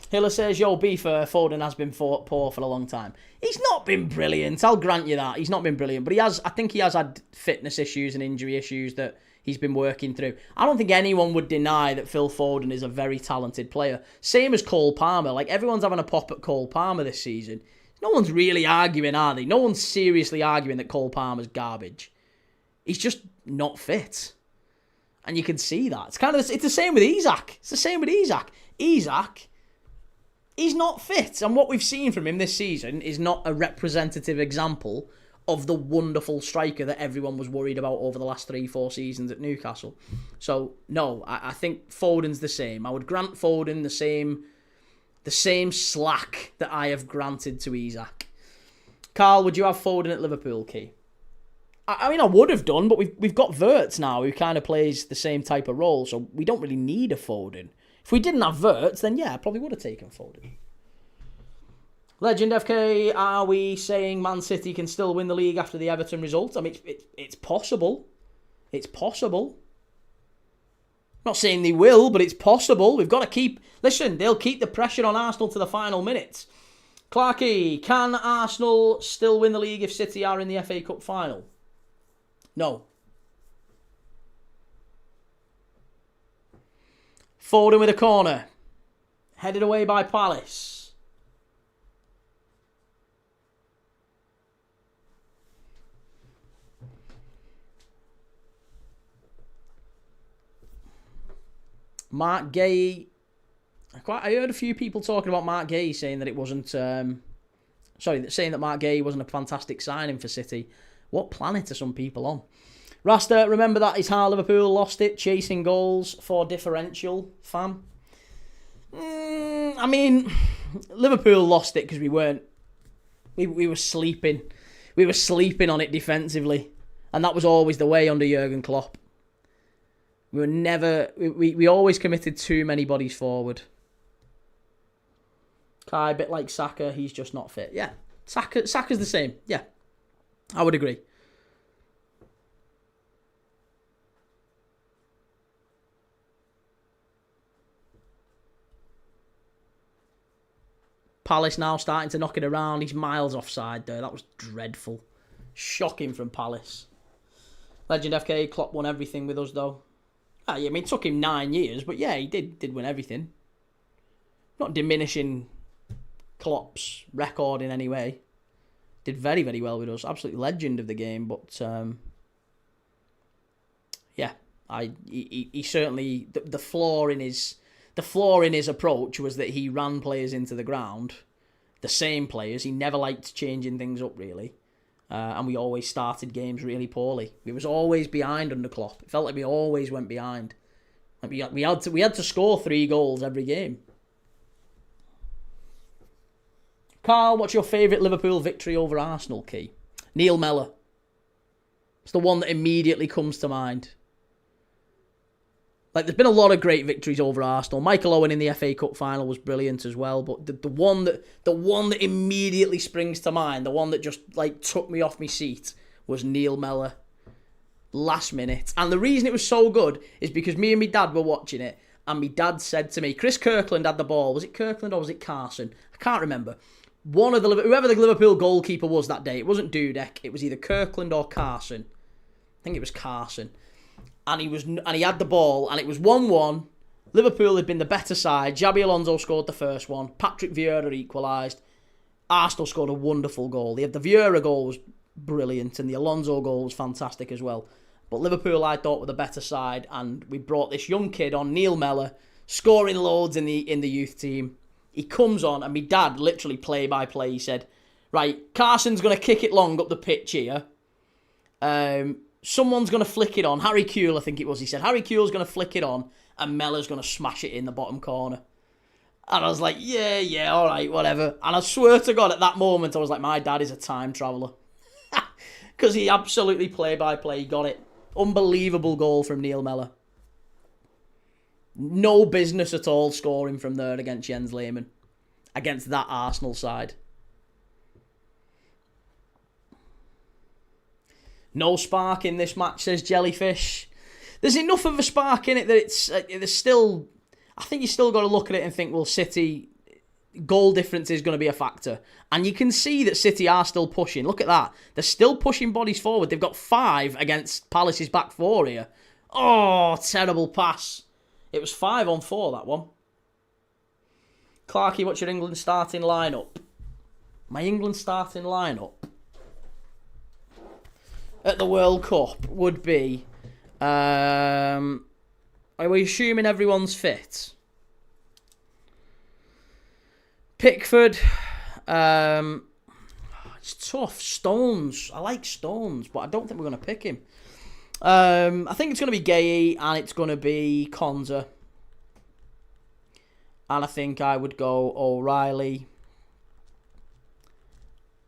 Hiller says, yo, beef, Foden has been poor for a long time. He's not been brilliant. I'll grant you that. He's not been brilliant. But I think he has had fitness issues and injury issues that he's been working through. I don't think anyone would deny that Phil Foden is a very talented player. Same as Cole Palmer. Like, everyone's having a pop at Cole Palmer this season. No one's really arguing, are they? No one's seriously arguing that Cole Palmer's garbage. He's just not fit. And you can see that. It's the same with Isak. It's the same with Isak. Isak, he's not fit. And what we've seen from him this season is not a representative example of the wonderful striker that everyone was worried about over the last 3-4 seasons at Newcastle. So, no, I think Foden's the same. I would grant Foden the same slack that I have granted to Isak. Carl, would you have Foden at Liverpool, Key? I mean, I would have done, but we've got Wirtz now who kind of plays the same type of role, so we don't really need a Foden. If we didn't have Wirtz, then yeah, I probably would have taken Foden. Legend FK, are we saying Man City can still win the league after the Everton result? I mean, it's possible. It's possible. Not saying they will, but it's possible. We've got to keep... Listen, they'll keep the pressure on Arsenal to the final minutes. Clarkey, can Arsenal still win the league if City are in the FA Cup final? No. Foden with a corner. Headed away by Palace. Mark Gay. I heard a few people talking about Mark Gay saying that it wasn't... saying that Mark Gay wasn't a fantastic signing for City. What planet are some people on? Rasta, remember that is how Liverpool lost it, chasing goals for differential, fam. I mean, Liverpool lost it because we were sleeping. We were sleeping on it defensively. And that was always the way under Jurgen Klopp. We were never... We always committed too many bodies forward. Kai, a bit like Saka, he's just not fit. Yeah, Saka's the same. Yeah, I would agree. Palace now starting to knock it around. He's miles offside there. That was dreadful. Shocking from Palace. Legend FK, Klopp won everything with us though. I mean, it took him 9 years, but yeah, he did win everything. Not diminishing Klopp's record in any way. Did very, very well with us. Absolute legend of the game, but yeah, he certainly the flaw in his approach was that he ran players into the ground, the same players. He never liked changing things up really, And we always started games really poorly. We was always behind under Klopp. It felt like we always went behind. Like we had to score 3 goals every game. Carl, what's your favourite Liverpool victory over Arsenal, Key? Neil Mellor. It's the one that immediately comes to mind. Like, there's been a lot of great victories over Arsenal. Michael Owen in the FA Cup final was brilliant as well. But the one that immediately springs to mind, the one that just like took me off my seat, was Neil Mellor. Last minute. And the reason it was so good is because me and my dad were watching it, and my dad said to me, Chris Kirkland had the ball. Was it Kirkland or was it Carson? I can't remember. Whoever the Liverpool goalkeeper was that day, it wasn't Dudek. It was either Kirkland or Carson. I think it was Carson. And he had the ball, and it was 1-1. Liverpool had been the better side. Xabi Alonso scored the first one. Patrick Vieira equalised. Arsenal scored a wonderful goal. The Vieira goal was brilliant, and the Alonso goal was fantastic as well. But Liverpool, I thought, were the better side, and we brought this young kid on, Neil Mellor, scoring loads in the youth team. He comes on, and my dad, literally play by play, he said, right, Carson's going to kick it long up the pitch here. Someone's going to flick it on. Harry Kewell, I think it was. He said, Harry Kewell's going to flick it on, and Mellor's going to smash it in the bottom corner. And I was like, yeah, all right, whatever. And I swear to God, at that moment, I was like, my dad is a time traveller. Because he absolutely play by play got it. Unbelievable goal from Neil Mellor. No business at all scoring from there against Jens Lehmann. Against that Arsenal side. No spark in this match, says Jellyfish. There's enough of a spark in it that there's still... I think you still got to look at it and think, well, City, goal difference is going to be a factor. And you can see that City are still pushing. Look at that. They're still pushing bodies forward. They've got 5 against Palace's back 4 here. Oh, terrible pass. It was 5-on-4, that one. Clarky, what's your England starting lineup? My England starting lineup at the World Cup would be... are we assuming everyone's fit? Pickford. It's tough. Stones. I like Stones, but I don't think we're going to pick him. I think it's going to be Gay and it's going to be Konza. And I think I would go O'Reilly.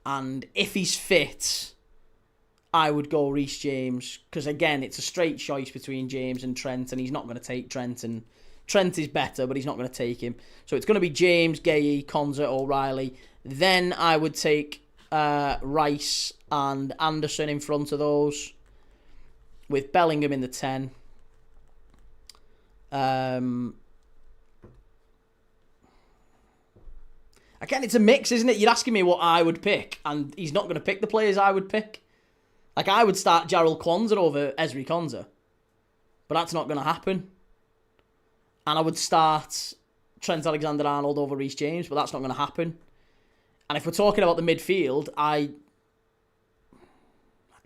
And if he's fit, I would go Reece James. Because again, it's a straight choice between James and Trent. And he's not going to take Trent. And Trent is better, but he's not going to take him. So it's going to be James, Gay, Konza, O'Reilly. Then I would take Rice and Anderson in front of those, with Bellingham in the 10. Again, it's a mix, isn't it? You're asking me what I would pick, and he's not going to pick the players I would pick. Like, I would start Jarrell Quansah over Ezri Konsa, but that's not going to happen. And I would start Trent Alexander-Arnold over Reece James, but that's not going to happen. And if we're talking about the midfield,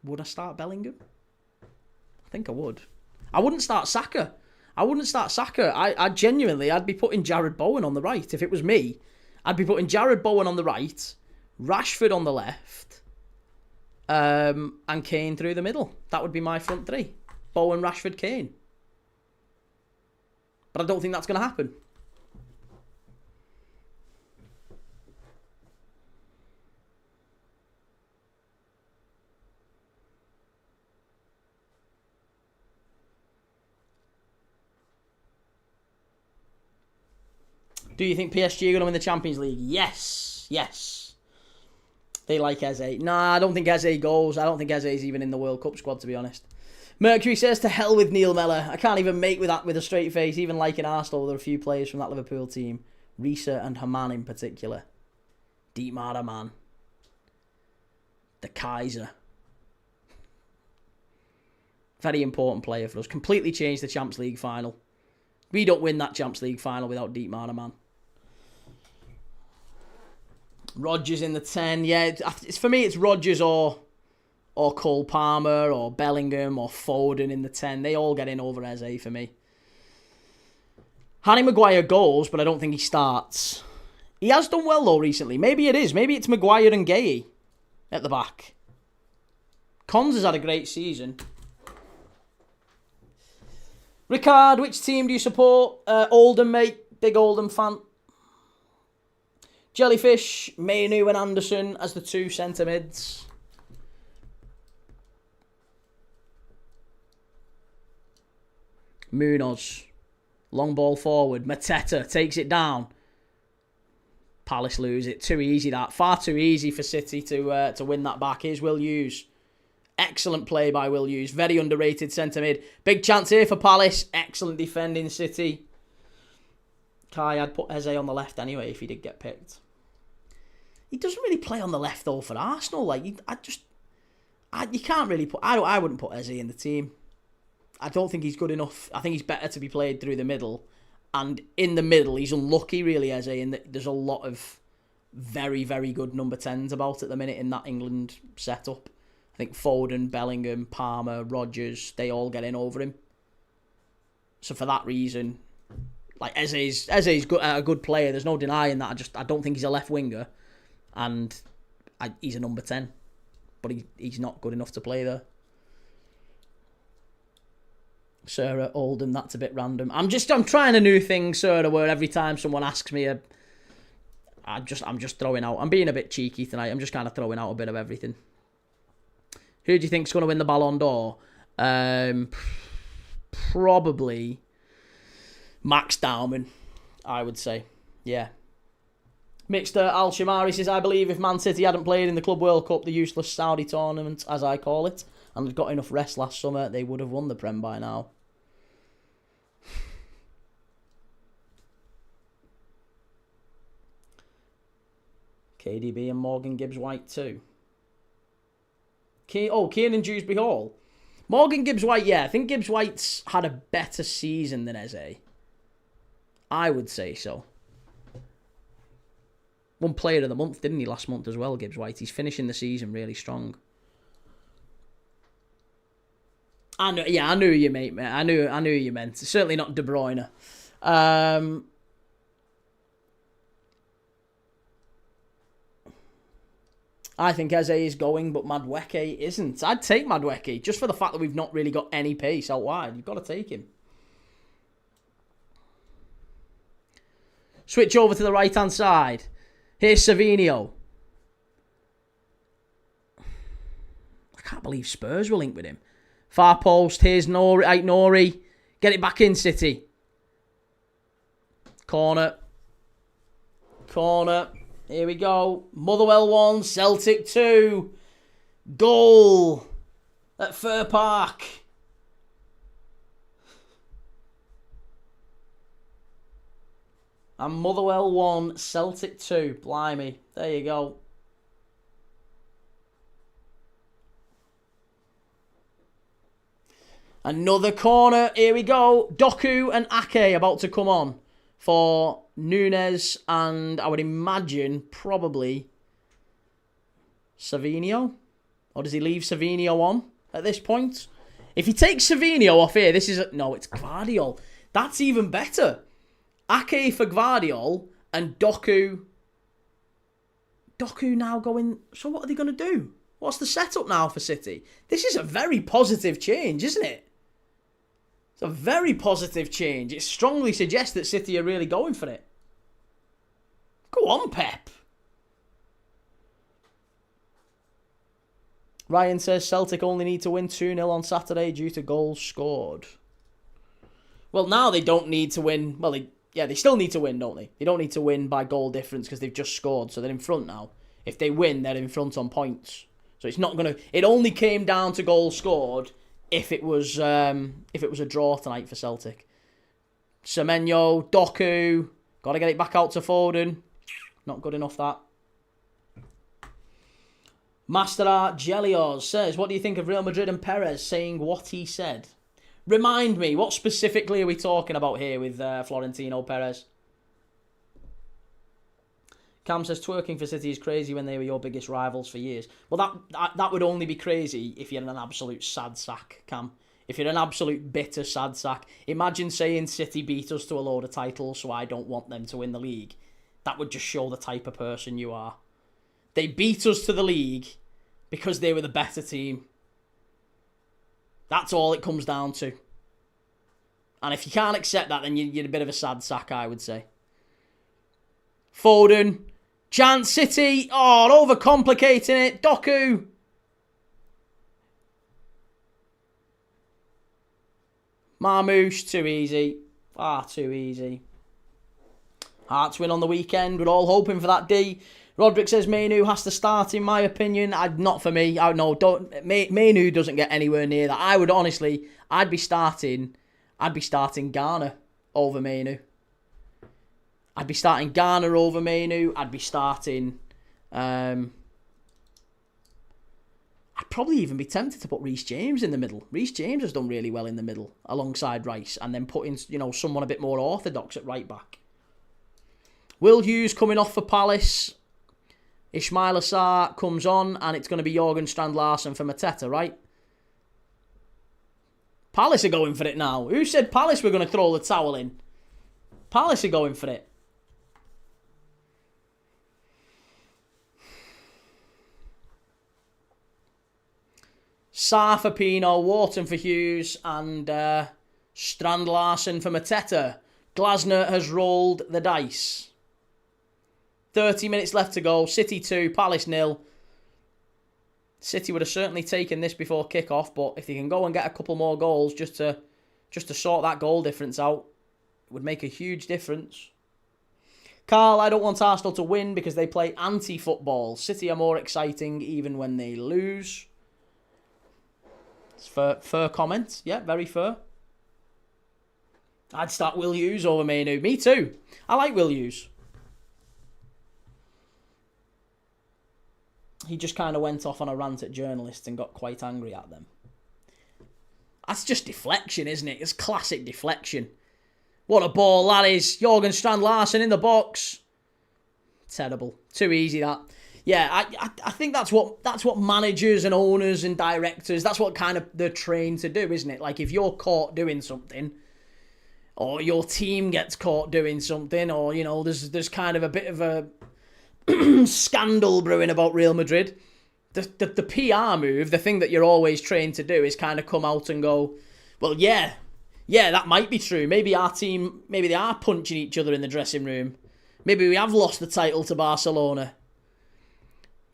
would I start Bellingham? I think I would. I wouldn't start Saka. I genuinely, I'd be putting Jared Bowen on the right. If it was me, I'd be putting Jared Bowen on the right, Rashford on the left, and Kane through the middle. That would be my front 3. Bowen, Rashford, Kane. But I don't think that's going to happen. Do you think PSG are going to win the Champions League? Yes. They like Eze. Nah, I don't think Eze goes. I don't think Eze is even in the World Cup squad, to be honest. Mercury says, to hell with Neil Mellor. I can't even make with that with a straight face, even like in Arsenal. There are a few players from that Liverpool team. Risa and Haman in particular. Dietmar Hamann. The Kaiser. Very important player for us. Completely changed the Champions League final. We don't win that Champions League final without Dietmar Hamann. Rodgers in the 10. Yeah, it's for me, it's Rodgers or Cole Palmer or Bellingham or Foden in the 10. They all get in over Eze for me. Harry Maguire goes, but I don't think he starts. He has done well, though, recently. Maybe it is. Maybe it's Maguire and Gay at the back. Cons has had a great season. Ricard, which team do you support? Oldham, mate. Big Oldham fan. Jellyfish, Mainu and Anderson as the 2 centre mids. Munoz. Long ball forward. Mateta takes it down. Palace lose it. Too easy that. Far too easy for City to win that back. Here's Will Hughes. Excellent play by Will Hughes. Very underrated centre mid. Big chance here for Palace. Excellent defending City. Kai, I'd put Eze on the left anyway if he did get picked. He doesn't really play on the left though for Arsenal. Like you can't really put. I wouldn't put Eze in the team. I don't think he's good enough. I think he's better to be played through the middle. And in the middle, he's unlucky, really, Eze, in that there's a lot of very, very good number 10s about at the minute in that England setup. I think Foden, Bellingham, Palmer, Rodgers, they all get in over him. So for that reason, like Eze's good, a good player. There's no denying that. I don't think he's a left winger. And he's a number 10. But he's not good enough to play there. Sarah, Oldham, that's a bit random. I'm trying a new thing, Sarah, where every time someone asks me, I'm just throwing out. I'm being a bit cheeky tonight. I'm just kind of throwing out a bit of everything. Who do you think's going to win the Ballon d'Or? Probably Max Dowman, I would say. Yeah. Mixter Al Shamari says, I believe if Man City hadn't played in the Club World Cup, the useless Saudi tournament, as I call it, and had got enough rest last summer, they would have won the Prem by now. KDB and Morgan Gibbs-White too. Kiernan Dewsbury Hall. Morgan Gibbs-White, yeah. I think Gibbs-White's had a better season than Eze. I would say so. Won Player of the Month, didn't he, last month as well, Gibbs-White? He's finishing the season really strong. I knew you, mate. I knew you meant. Certainly not De Bruyne. I think Eze is going, but Madueke isn't. I'd take Madueke, just for the fact that we've not really got any pace out wide. You've got to take him. Switch over to the right-hand side. Here's Savinho. I can't believe Spurs were linked with him. Far post. Here's Nori. Get it back in, City. Corner. Here we go. Motherwell 1, Celtic 2. Goal at Fir Park. And Motherwell 1, Celtic 2. Blimey. There you go. Another corner. Here we go. Doku and Ake about to come on for Nunes and I would imagine probably Savinho. Or does he leave Savinho on at this point? If he takes Savinho off here, it's Gvardiol. That's even better. Ake for Gvardiol and Doku. Doku now going... So what are they going to do? What's the setup now for City? This is a very positive change, isn't it? It's a very positive change. It strongly suggests that City are really going for it. Go on, Pep. Ryan says Celtic only need to win 2-0 on Saturday due to goals scored. Well, now they don't need to win. Well, they still need to win, don't they? They don't need to win by goal difference because they've just scored, so they're in front now. If they win, they're in front on points. So it's not going to... It only came down to goals scored if it was a draw tonight for Celtic. Semenyo, Doku, got to get it back out to Foden. Not good enough, that. Master Art Gelios says, what do you think of Real Madrid and Perez saying what he said? Remind me, what specifically are we talking about here with Florentino Perez? Cam says, twerking for City is crazy when they were your biggest rivals for years. Well, that would only be crazy if you're an absolute sad sack, Cam. If you're an absolute bitter sad sack. Imagine saying City beat us to a load of titles, so I don't want them to win the league. That would just show the type of person you are. They beat us to the league because they were the better team. That's all it comes down to. And if you can't accept that, then you're a bit of a sad sack, I would say. Foden. Chance City. Oh, overcomplicating it. Doku. Marmouche. Too easy. Far too easy. Hearts win on the weekend. We're all hoping for that D. Roderick says Mainu has to start, in my opinion. Not for me. Mainu doesn't get anywhere near that. I would honestly, I'd be starting Garner over Mainu. I'd be starting Garner over Mainu. I'd be starting... I'd probably even be tempted to put Reece James in the middle. Reece James has done really well in the middle alongside Rice, and then putting, someone a bit more orthodox at right back. Will Hughes coming off for Palace. Ismail Assar comes on, and it's going to be Jorgen Strand-Larsen for Mateta, right? Palace are going for it now. Who said Palace were going to throw the towel in? Palace are going for it. Sarr for Pino, Wharton for Hughes, and Strand-Larsen for Mateta. Glasner has rolled the dice. 30 minutes left to go. City 2, Palace 0. City would have certainly taken this before kick-off, but if they can go and get a couple more goals just to sort that goal difference out, it would make a huge difference. Carl, I don't want Arsenal to win because they play anti-football. City are more exciting even when they lose. It's fair comment. Yeah, very fair. I'd start Will Hughes over Mainu. Me too. I like Will Hughes. He just kind of went off on a rant at journalists and got quite angry at them. That's just deflection, isn't it? It's classic deflection. What a ball that is. Jorgen Strand-Larsen in the box. Terrible. Too easy, that. Yeah, I think that's what managers and owners and directors, that's what kind of they're trained to do, isn't it? Like, if you're caught doing something, or your team gets caught doing something, or, there's kind of a bit of a scandal brewing about Real Madrid, the PR move, the thing that you're always trained to do, is kind of come out and go, well, yeah, that might be true. Maybe our team, maybe they are punching each other in the dressing room. Maybe we have lost the title to Barcelona.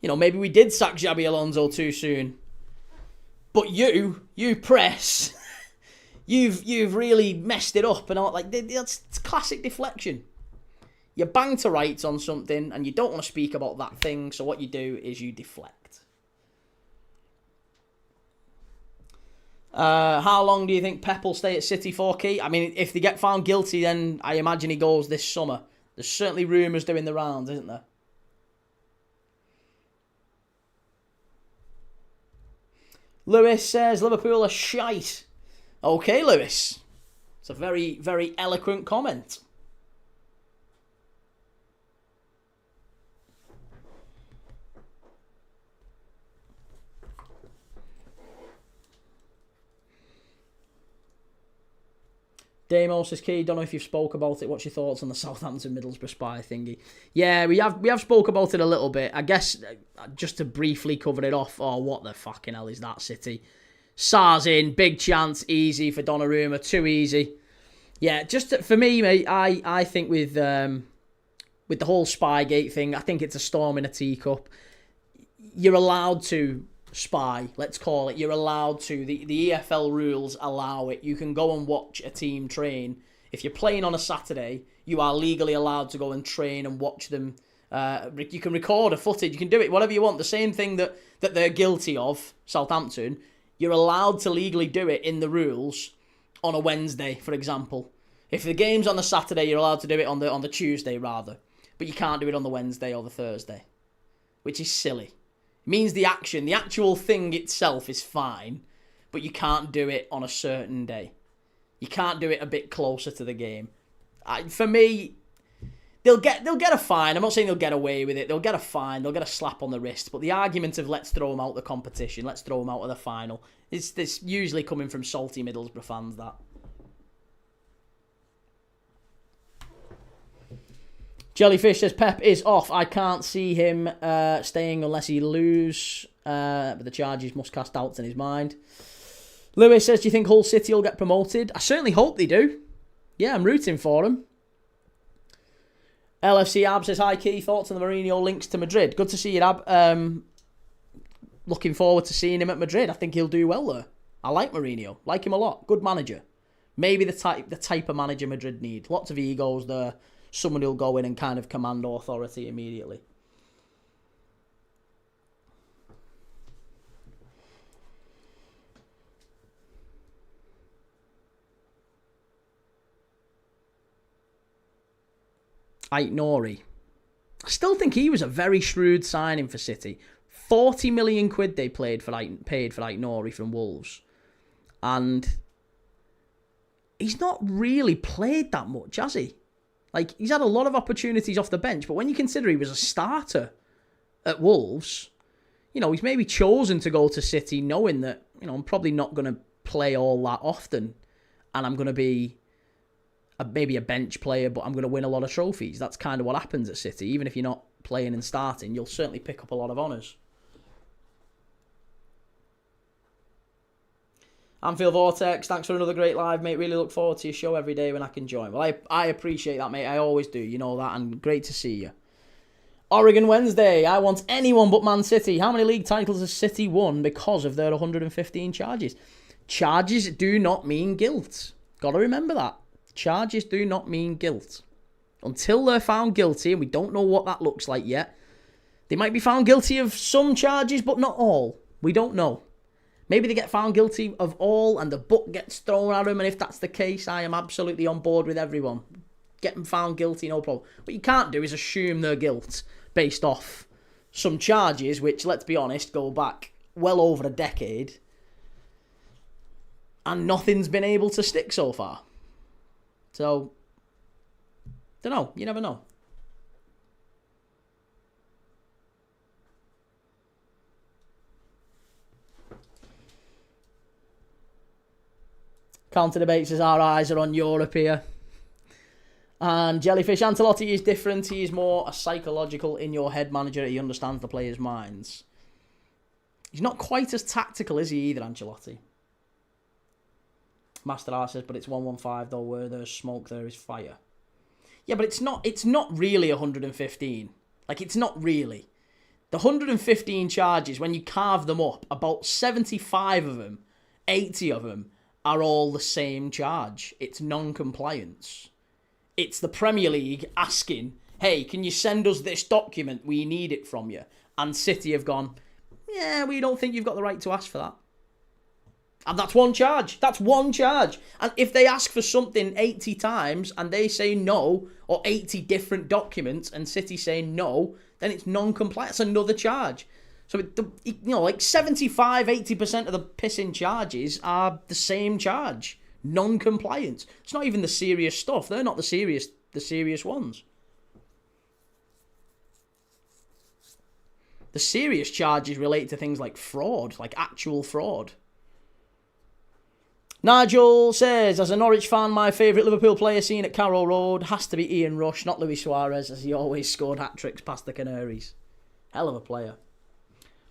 Maybe we did sack Xabi Alonso too soon. But you press, you've really messed it up, and all, like, that's classic deflection. You bang to rights on something, and you don't want to speak about that thing, so what you do is you deflect. How long do you think Pep will stay at City for, Key? I mean, if they get found guilty, then I imagine he goes this summer. There's certainly rumours doing the rounds, isn't there? Lewis says Liverpool are shite. Okay, Lewis. It's a very, very eloquent comment. Damos is key. Don't know if you've spoke about it. What's your thoughts on the Southampton Middlesbrough spy thingy? Yeah, we have spoke about it a little bit. I guess just to briefly cover it off. Oh, what the fucking hell is that, City? Sarr's in, big chance, easy for Donnarumma, too easy. Yeah, just for me, mate. I think with the whole Spygate thing, I think it's a storm in a teacup. You're allowed to spy, let's call it. You're allowed to. The EFL rules allow it. You can go and watch a team train. If you're playing on a Saturday, you are legally allowed to go and train and watch them. You can record a footage. You can do it, whatever you want. The same thing that they're guilty of, Southampton, you're allowed to legally do it in the rules on a Wednesday, for example. If the game's on the Saturday, you're allowed to do it on the Tuesday, rather. But you can't do it on the Wednesday or the Thursday, which is silly. It means the actual thing itself is fine, but you can't do it on a certain day. You can't do it a bit closer to the game. For me, they'll get a fine. I'm not saying they'll get away with it. They'll get a fine. They'll get a slap on the wrist. But the argument of let's throw them out of the competition, let's throw them out of the final, it's usually coming from salty Middlesbrough fans, that. Jellyfish says Pep is off. I can't see him staying unless he lose. But the charges must cast doubts in his mind. Lewis says, do you think Hull City will get promoted? I certainly hope they do. Yeah, I'm rooting for them. LFC Ab says, hi Keith, thoughts on the Mourinho links to Madrid? Good to see you, Ab. Looking forward to seeing him at Madrid. I think he'll do well there. I like Mourinho. Like him a lot. Good manager. Maybe the type of manager Madrid need. Lots of egos there. Someone who'll go in and kind of command authority immediately. Aït-Nouri. I still think he was a very shrewd signing for City. 40 million quid they paid for Aït-Nouri from Wolves. And he's not really played that much, has he? Like, he's had a lot of opportunities off the bench, but when you consider he was a starter at Wolves, he's maybe chosen to go to City knowing that, I'm probably not going to play all that often, and I'm going to be maybe a bench player, but I'm going to win a lot of trophies. That's kind of what happens at City. Even if you're not playing and starting, you'll certainly pick up a lot of honours. Anfield Vortex, thanks for another great live, mate. Really look forward to your show every day when I can join. Well, I appreciate that, mate. I always do. You know that, and great to see you. Oregon Wednesday, I want anyone but Man City. How many league titles has City won because of their 115 charges? Charges do not mean guilt. Got to remember that. Charges do not mean guilt. Until they're found guilty, and we don't know what that looks like yet. They might be found guilty of some charges, but not all. We don't know. Maybe they get found guilty of all and the book gets thrown at them, and if that's the case, I am absolutely on board with everyone. Get them found guilty, no problem. What you can't do is assume their guilt based off some charges, which, let's be honest, go back well over a decade, and nothing's been able to stick so far. So, don't know. You never know. Counter Debate says our eyes are on Europe here. And Jellyfish, Ancelotti is different. He is more a psychological in-your-head manager. He understands the players' minds. He's not quite as tactical, is he, either, Ancelotti? Master Art says, but it's 115 though, where there's smoke, there is fire. Yeah, but it's not really 115. Like, it's not really. The 115 charges, when you carve them up, about 75 of them, 80 of them, are all the same charge. It's non-compliance. It's the Premier League asking, hey, can you send us this document? We need it from you. And City have gone, yeah, we don't think you've got the right to ask for that. And that's one charge. That's one charge. And if they ask for something 80 times and they say no, or 80 different documents and City say no, then it's non-compliant. It's another charge. So, like 75, 80% of the pissing charges are the same charge. Non-compliance. It's not even the serious stuff. They're not the serious ones. The serious charges relate to things like fraud, like actual fraud. Nigel says, as a Norwich fan, my favourite Liverpool player seen at Carrow Road has to be Ian Rush, not Luis Suarez, as he always scored hat-tricks past the Canaries. Hell of a player.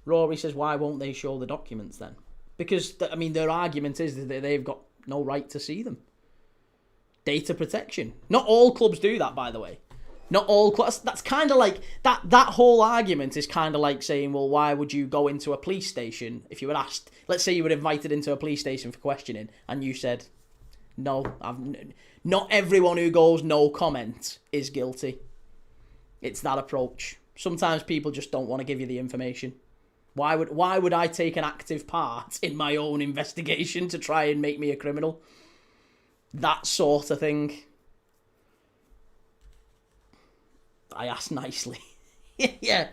Rory says, why won't they show the documents then? Because, their argument is that they've got no right to see them. Data protection. Not all clubs do that, by the way. Not all clubs. That's kind of like, that whole argument is kind of like saying, well, why would you go into a police station if you were asked, let's say you were invited into a police station for questioning, and you said, no, not everyone who goes no comment is guilty. It's that approach. Sometimes people just don't want to give you the information. Why would I take an active part in my own investigation to try and make me a criminal? That sort of thing. I asked nicely. Yeah.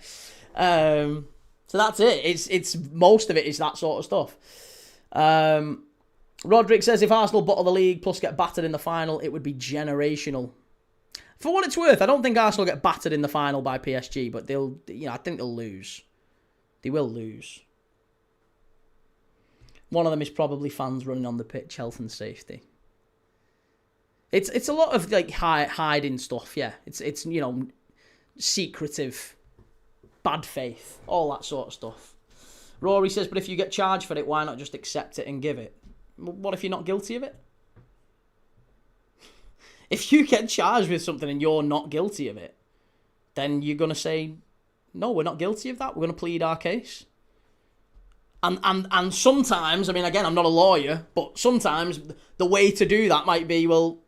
So that's it. It's most of it is that sort of stuff. Roderick says if Arsenal bottle the league plus get battered in the final, it would be generational. For what it's worth, I don't think Arsenal get battered in the final by PSG, but I think they'll lose. They will lose. One of them is probably fans running on the pitch, health and safety. It's a lot of like hiding stuff, yeah. It's secretive, bad faith, all that sort of stuff. Rory says, but if you get charged for it, why not just accept it and give it? What if you're not guilty of it? If you get charged with something and you're not guilty of it, then you're going to say, no, we're not guilty of that. We're going to plead our case. And sometimes, I mean, again, I'm not a lawyer, but sometimes the way to do that might be, well,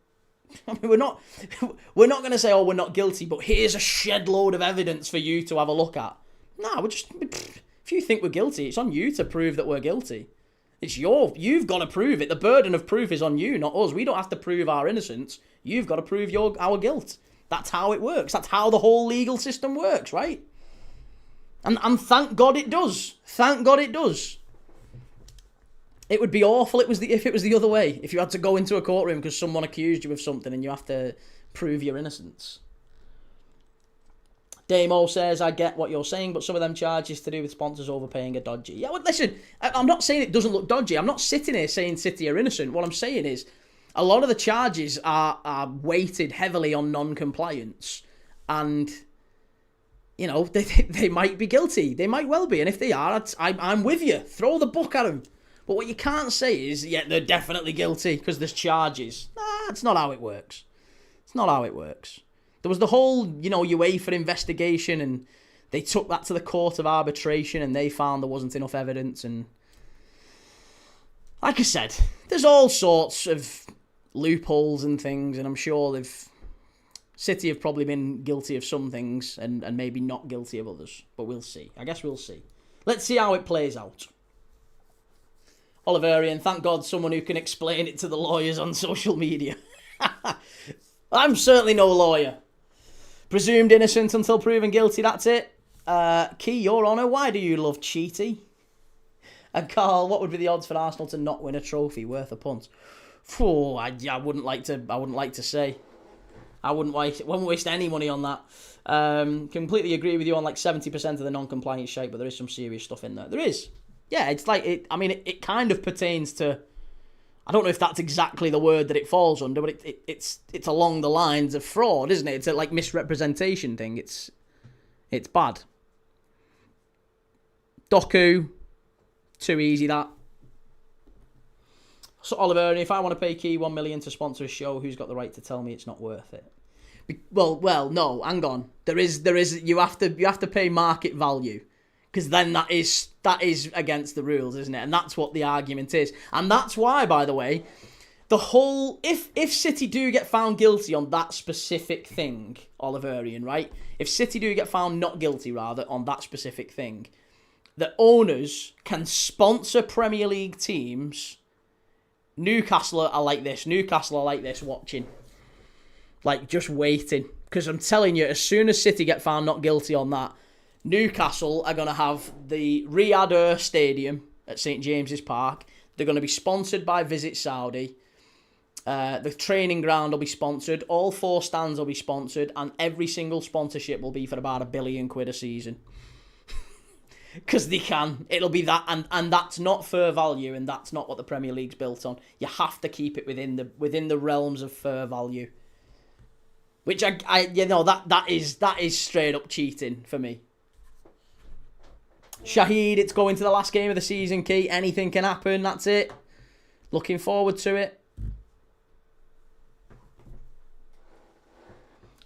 I mean, we're not going to say, oh, we're not guilty, but here's a shed load of evidence for you to have a look at. No, if you think we're guilty, it's on you to prove that we're guilty. You've got to prove it. The burden of proof is on you, not us. We don't have to prove our innocence. You've got to prove our guilt. That's how it works. That's how the whole legal system works, right? And thank God it does. Thank God it does. It would be awful if it was the other way. If you had to go into a courtroom because someone accused you of something and you have to prove your innocence. Damo says, I get what you're saying, but some of them charges to do with sponsors overpaying are dodgy. Yeah, well, listen, I'm not saying it doesn't look dodgy. I'm not sitting here saying City are innocent. What I'm saying is a lot of the charges are weighted heavily on non-compliance. And, you know, they might be guilty. They might well be. And if they are, I'm with you. Throw the book at them. But what you can't say is, yeah, they're definitely guilty because there's charges. Nah, it's not how it works. It's not how it works. There was the whole, UEFA investigation, and they took that to the court of arbitration, and they found there wasn't enough evidence. And like I said, there's all sorts of loopholes and things, and I'm sure City have probably been guilty of some things and maybe not guilty of others. But we'll see. I guess we'll see. Let's see how it plays out. Oliverian, thank God someone who can explain it to the lawyers on social media. I'm certainly no lawyer. Presumed innocent until proven guilty, that's it. Key, Your Honour, why do you love Cheaty? And Carl, what would be the odds for Arsenal to not win a trophy worth a punt? I wouldn't like to say. I wouldn't waste any money on that. Completely agree with you on like 70% of the non-compliant shite, but there is some serious stuff in there. There is. Yeah, it's like it kind of pertains to, I don't know if that's exactly the word that it falls under, but it's along the lines of fraud, isn't it? It's a like misrepresentation thing. It's bad. Doku, too easy that. So Oliver, if I want to pay Key 1 million to sponsor a show, who's got the right to tell me it's not worth it? Well, no, hang on. There is. You have to pay market value, because then that is against the rules, isn't it? And that's what the argument is. And that's why, by the way, the whole if City do get found guilty on that specific thing, Oliverian, right? If City do get found not guilty, rather, on that specific thing, the owners can sponsor Premier League teams. Newcastle are like this. Newcastle are like this, watching. Like, just waiting. Because I'm telling you, as soon as City get found not guilty on that, Newcastle are going to have the Etihad Stadium at St James's Park. They're going to be sponsored by Visit Saudi. The training ground will be sponsored. All 4 stands will be sponsored. And every single sponsorship will be for about £1 billion a season. Because they can. It'll be that. And that's not fair value. And that's not what the Premier League's built on. You have to keep it within the realms of fair value. Which, that is straight up cheating for me. Shahid, it's going to the last game of the season, Key. Anything can happen, that's it. Looking forward to it.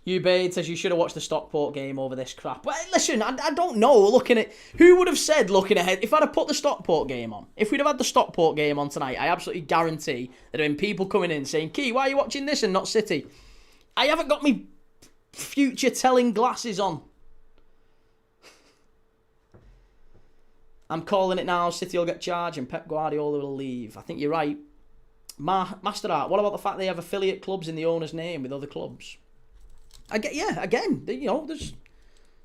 Ubaid says you should have watched the Stockport game over this crap. Well, listen, I don't know. Who would have said looking ahead? If I'd have put the Stockport game on, if we'd have had the Stockport game on tonight, I absolutely guarantee there'd have been people coming in saying, Key, why are you watching this and not City? I haven't got me future telling glasses on. I'm calling it now. City will get charged and Pep Guardiola will leave. I think you're right. Master Art, what about the fact they have affiliate clubs in the owner's name with other clubs? There's...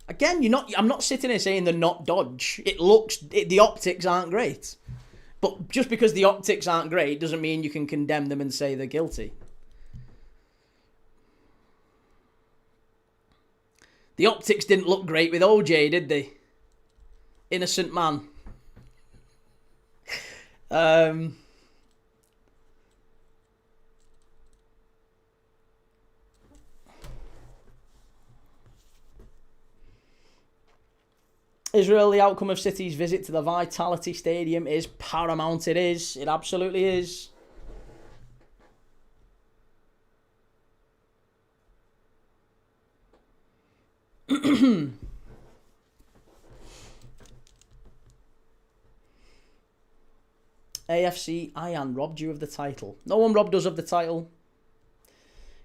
Again, I'm not sitting here saying they're not dodge. The optics aren't great. But just because the optics aren't great doesn't mean you can condemn them and say they're guilty. The optics didn't look great with OJ, did they? Innocent man. Israel, the outcome of City's visit to the Vitality Stadium is paramount. It is. It absolutely is. AFC Ayan robbed you of the title. No one robbed us of the title.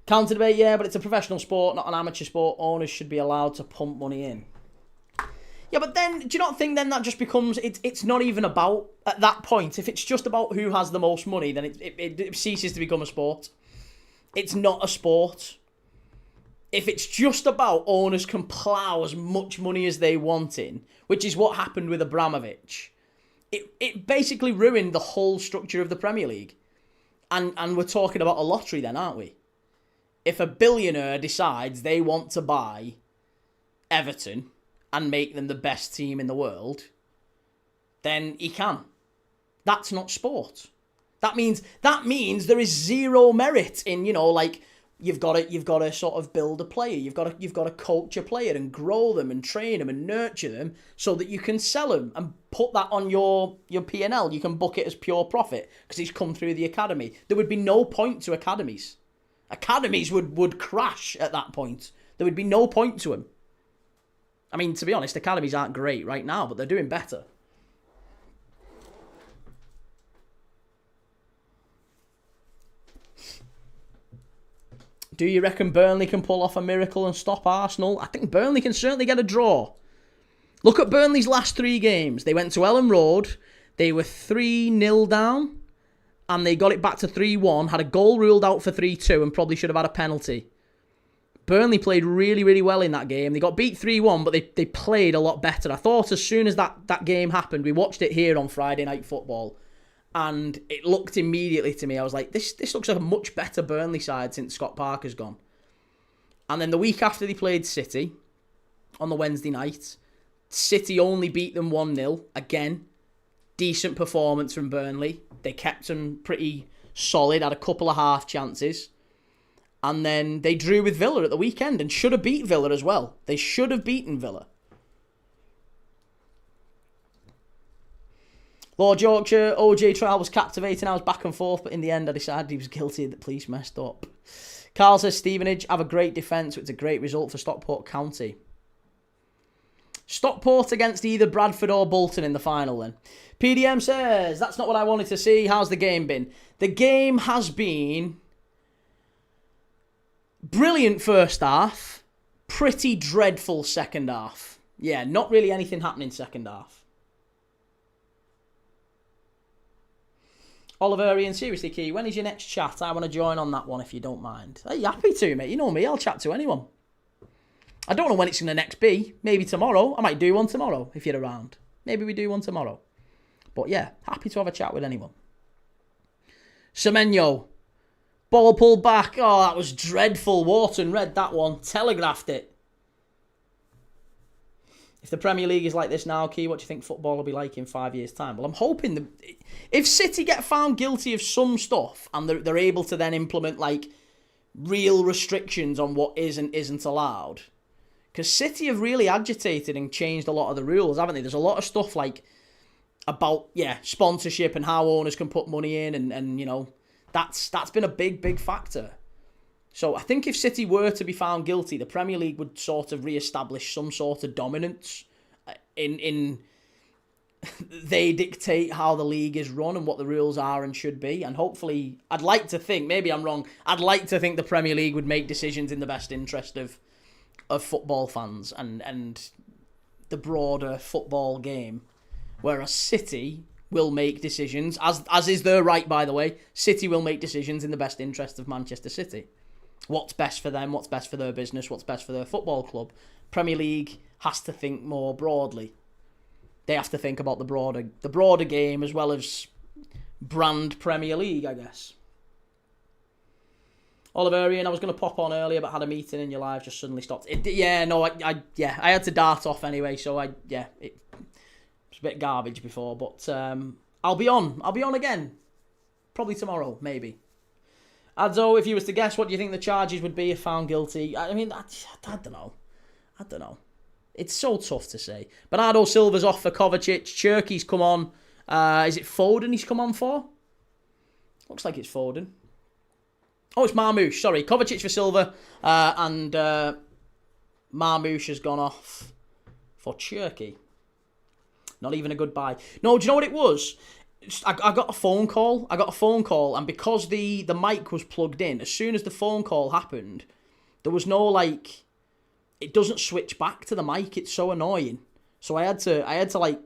Counter debate, yeah, but it's a professional sport, not an amateur sport. Owners should be allowed to pump money in. Yeah, but then, do you not think then that just becomes, it's not even about, at that point, if it's just about who has the most money, then it ceases to become a sport. It's not a sport. If it's just about owners can plough as much money as they want in, which is what happened with Abramovich, it basically ruined the whole structure of the Premier League. And we're talking about a lottery then, aren't we? If a billionaire decides they want to buy Everton and make them the best team in the world, then he can. That's not sport. That means there is zero merit in, like, you've got to sort of build a player. You've got to coach a player and grow them and train them and nurture them so that you can sell them and put that on your P&L. You can book it as pure profit because he's come through the academy. There would be no point to academies. Academies would crash at that point. There would be no point to them. I mean, to be honest, academies aren't great right now, but they're doing better. Do you reckon Burnley can pull off a miracle and stop Arsenal? I think Burnley can certainly get a draw. Look at Burnley's last 3 games. They went to Elland Road. They were 3-0 down. And they got it back to 3-1. Had a goal ruled out for 3-2 and probably should have had a penalty. Burnley played really, really well in that game. They got beat 3-1, but they played a lot better. I thought as soon as that game happened, we watched it here on Friday Night Football, and it looked immediately to me, I was like, this looks like a much better Burnley side since Scott Parker's gone. And then the week after they played City, on the Wednesday night, City only beat them 1-0. Again, decent performance from Burnley. They kept them pretty solid, had a couple of half chances. And then they drew with Villa at the weekend and should have beat Villa as well. They should have beaten Villa. Lord Yorkshire, OJ trial was captivating. I was back and forth, but in the end I decided he was guilty. The police messed up. Carl says, Stevenage have a great defence, which is a great result for Stockport County. Stockport against either Bradford or Bolton in the final then. PDM says, that's not what I wanted to see. How's the game been? The game has been brilliant first half. Pretty dreadful second half. Yeah, not really anything happening second half. Oliverian, seriously, Key, when is your next chat? I want to join on that one if you don't mind. Are you happy to, mate? You know me, I'll chat to anyone. I don't know when it's going to next be. Maybe tomorrow. I might do one tomorrow if you're around. Maybe we do one tomorrow. But yeah, happy to have a chat with anyone. Semenyo. Ball pulled back. Oh, that was dreadful. Wharton read that one. Telegraphed it. If the Premier League is like this now, Key, what do you think football will be like in 5 years' time? Well, I'm hoping if City get found guilty of some stuff and they're able to then implement like real restrictions on what is and isn't allowed, because City have really agitated and changed a lot of the rules, haven't they? There's a lot of stuff like about sponsorship and how owners can put money in, and you know that's been a big factor. So I think if City were to be found guilty, the Premier League would sort of re-establish some sort of dominance in they dictate how the league is run and what the rules are and should be. And hopefully, I'd like to think, maybe I'm wrong, I'd like to think the Premier League would make decisions in the best interest of football fans and the broader football game. Whereas City will make decisions, as is their right, by the way, City will make decisions in the best interest of Manchester City. What's best for them, what's best for their business, what's best for their football club. Premier League has to think more broadly. They have to think about the broader game as well as brand Premier League, I guess. Oliverian, I was going to pop on earlier, but had a meeting and your live just suddenly stopped. I had to dart off anyway, so it was a bit garbage before, but I'll be on again. Probably tomorrow, maybe. Adzo, if you was to guess, what do you think the charges would be if found guilty? I mean, I don't know. It's so tough to say. Bernardo Silva's off for Kovacic. Cherki's come on. Is it Foden he's come on for? Looks like it's Foden. Oh, it's Marmoush. Sorry. Kovacic for Silva. And Marmoush has gone off for Cherki. Not even a good buy. No, do you know what it was? I got a phone call. And because the mic was plugged in, as soon as the phone call happened, there was no, like... It doesn't switch back to the mic. It's so annoying. So I had to like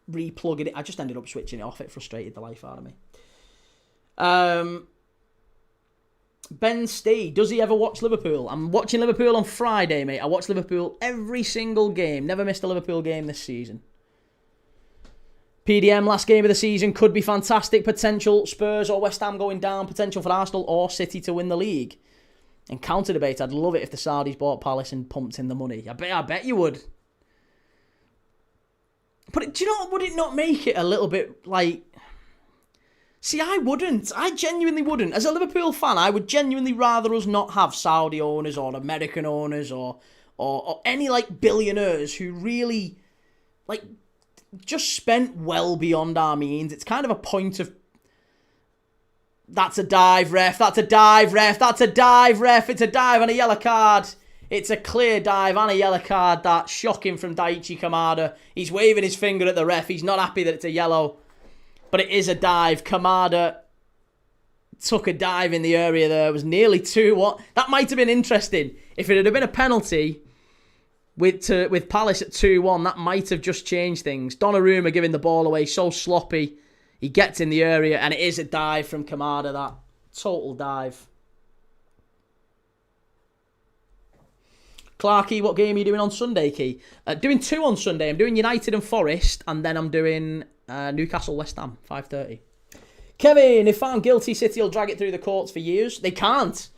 replug it. I just ended up switching it off. It frustrated the life out of me. Ben Stee, does he ever watch Liverpool? I'm watching Liverpool on Friday, mate. I watch Liverpool every single game. Never missed a Liverpool game this season. PDM, last game of the season, could be fantastic. Potential Spurs or West Ham going down. Potential for Arsenal or City to win the league. And counter debate, I'd love it if the Saudis bought Palace and pumped in the money. I bet you would. But do you know, would it not make it a little bit like... See, I wouldn't. I genuinely wouldn't. As a Liverpool fan, I would genuinely rather us not have Saudi owners or American owners or any, like, billionaires who really, like, just spent well beyond our means. It's kind of a point of... That's a dive, ref. That's a dive, ref. That's a dive, ref. It's a dive and a yellow card. It's a clear dive and a yellow card. That's shocking from Daichi Kamada. He's waving his finger at the ref. He's not happy that it's a yellow. But it is a dive. Kamada took a dive in the area there. It was nearly 2-1. That might have been interesting. If it had been a penalty with Palace at 2-1, that might have just changed things. Donnarumma giving the ball away so sloppy. He gets in the area, and it is a dive from Kamada, that total dive. Clarky, what game are you doing on Sunday, Key? Doing 2 on Sunday. I'm doing United and Forest, and then I'm doing Newcastle West Ham, 5:30. Kevin, if found guilty, City will drag it through the courts for years. They can't.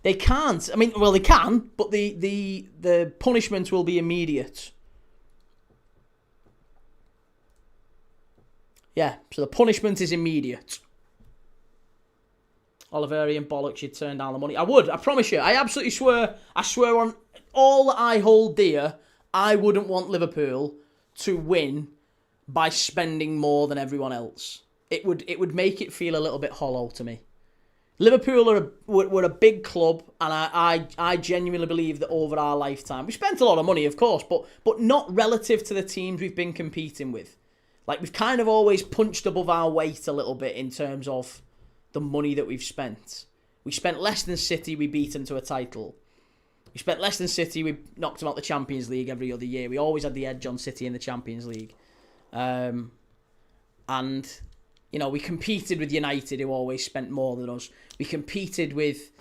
They can't. I mean, well, they can, but the punishment will be immediate. Yeah, so the punishment is immediate. Oliverian bollocks, you'd turn down the money. I would, I promise you. I absolutely swear. I swear on all that I hold dear, I wouldn't want Liverpool to win by spending more than everyone else. It would make it feel a little bit hollow to me. Liverpool were a big club, and I genuinely believe that over our lifetime, we spent a lot of money, of course, but not relative to the teams we've been competing with. Like, we've kind of always punched above our weight a little bit in terms of the money that we've spent. We spent less than City, we beat them to a title. We spent less than City, we knocked them out the Champions League every other year. We always had the edge on City in the Champions League. And, you know, we competed with United, who always spent more than us. We competed with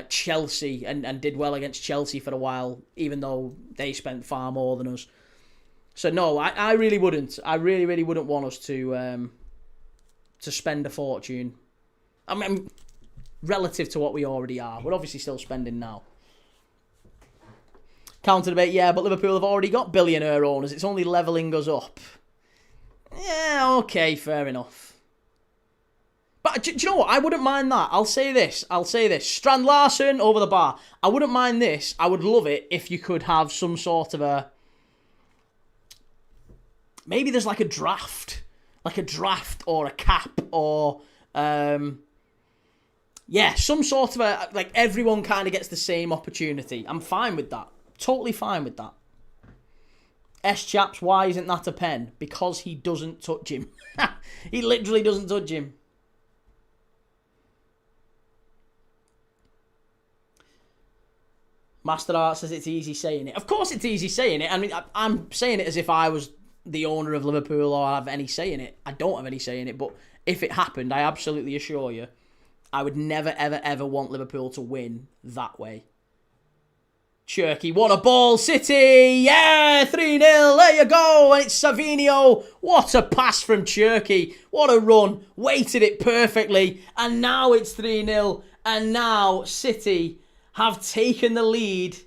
Chelsea and did well against Chelsea for a while, even though they spent far more than us. So no, I really wouldn't. I really wouldn't want us to spend a fortune. I mean, relative to what we already are. We're obviously still spending now. Counter debate, yeah, but Liverpool have already got billionaire owners. It's only levelling us up. Yeah, okay, fair enough. But do you know what? I wouldn't mind that. I'll say this. Strand Larsen over the bar. I wouldn't mind this. I would love it if you could have some sort of a... Maybe there's like a draft or a cap or, some sort of a, like, everyone kind of gets the same opportunity. I'm fine with that. Totally fine with that. S-Chaps, why isn't that a pen? Because he doesn't touch him. He literally doesn't touch him. Master Art says it's easy saying it. Of course it's easy saying it. I mean, I'm saying it as if I was the owner of Liverpool or have any say in it. I don't have any say in it, but if it happened, I absolutely assure you, I would never, ever, ever want Liverpool to win that way. Cherky, what a ball, City! Yeah, 3-0, there you go, and it's Savinho. What a pass from Cherky. What a run, weighted it perfectly, and now it's 3-0, and now City have taken the lead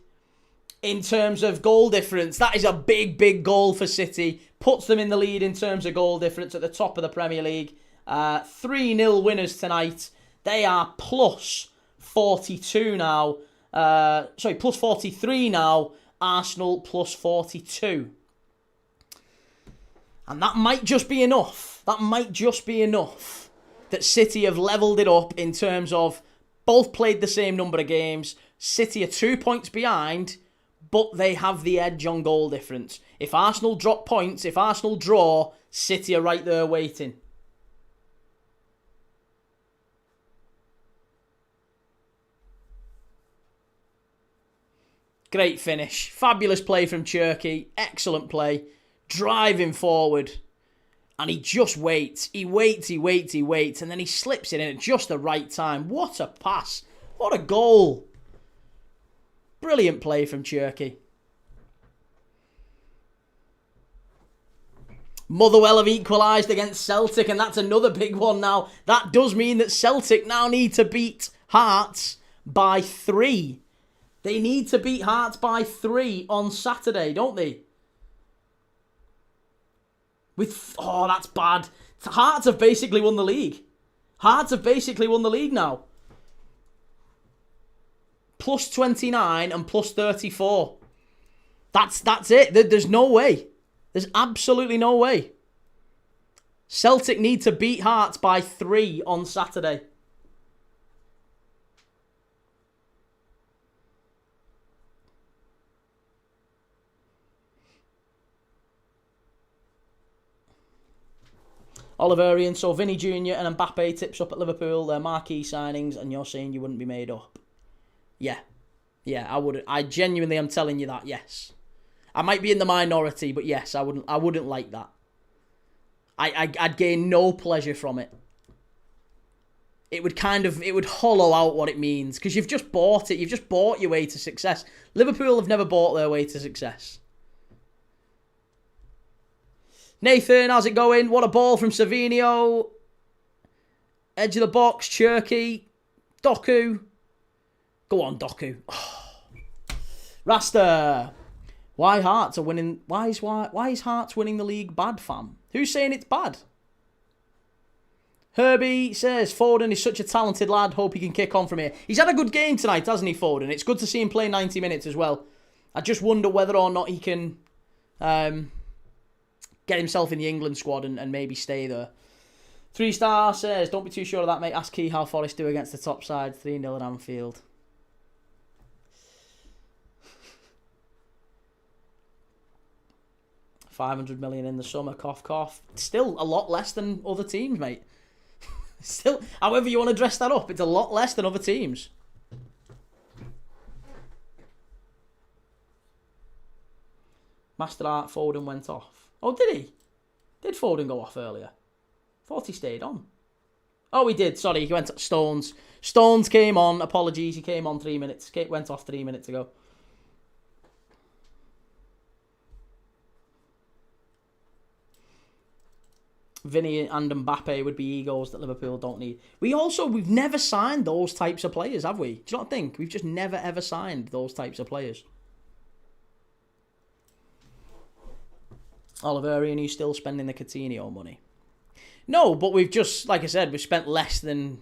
in terms of goal difference. That is a big, big goal for City. Puts them in the lead in terms of goal difference at the top of the Premier League. 3-0 winners tonight. They are plus 42 now. Plus 43 now. Arsenal plus 42. And that might just be enough. That might just be enough that City have levelled it up in terms of both played the same number of games. City are 2 points behind, but they have the edge on goal difference. If Arsenal drop points, if Arsenal draw, City are right there waiting. Great finish. Fabulous play from Cherki. Excellent play. Driving forward. And he just waits. He waits. And then he slips it in at just the right time. What a pass. What a goal. Brilliant play from Cherki. Motherwell have equalised against Celtic, and that's another big one now. That does mean that Celtic now need to beat Hearts by 3. They need to beat Hearts by 3 on Saturday, don't they? Oh, that's bad. Hearts have basically won the league. Hearts have basically won the league now. Plus 29 and plus 34. That's it. There's no way. There's absolutely no way. Celtic need to beat Hearts by 3 on Saturday. Oliverian, so Vinny Jr. and Mbappe tips up at Liverpool, their marquee signings, and you're saying you wouldn't be made up. Yeah, I would. I genuinely am telling you that, yes. I might be in the minority, but yes, I wouldn't like that. I'd gain no pleasure from it. It would hollow out what it means, because you've just bought it. You've just bought your way to success. Liverpool have never bought their way to success. Nathan, how's it going? What a ball from Savinio. Edge of the box, Cherki. Doku. Go on, Doku. Oh. Rasta. Why Hearts are winning? Why is Hearts winning the league bad, fam? Who's saying it's bad? Herbie says, Foden is such a talented lad. Hope he can kick on from here. He's had a good game tonight, hasn't he, Foden? It's good to see him play 90 minutes as well. I just wonder whether or not he can get himself in the England squad and maybe stay there. 3-star says, don't be too sure of that, mate. Ask Key how Forest do against the top side. 3-0 at Anfield. $500 million in the summer, cough, cough. Still a lot less than other teams, mate. Still, however you want to dress that up, it's a lot less than other teams. Master Art, Foden went off. Oh, did he? Did Foden go off earlier? Thought he stayed on. Oh, he did. Sorry, he went to Stones. Stones came on. Apologies, he came on 3 minutes. Went off 3 minutes ago. Vinny and Mbappe would be egos that Liverpool don't need. We've never signed those types of players, have we? Do you not think? We've just never ever signed those types of players. Oliverian, you still spending the Coutinho money? No, but we've just, like I said, we've spent less than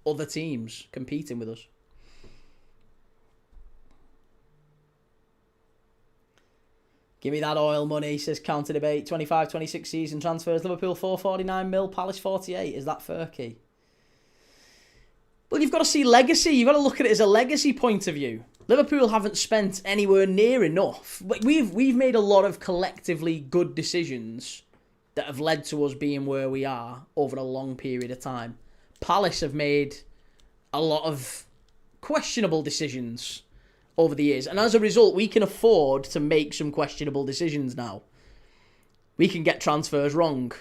other teams competing with us. Give me that oil money, says Counter Debate. 25-26 season transfers. Liverpool 449 mil, Palace 48. Is that Furky? Well, you've got to see legacy. You've got to look at it as a legacy point of view. Liverpool haven't spent anywhere near enough. We've made a lot of collectively good decisions that have led to us being where we are over a long period of time. Palace have made a lot of questionable decisions over the years. And as a result, we can afford to make some questionable decisions now. We can get transfers wrong.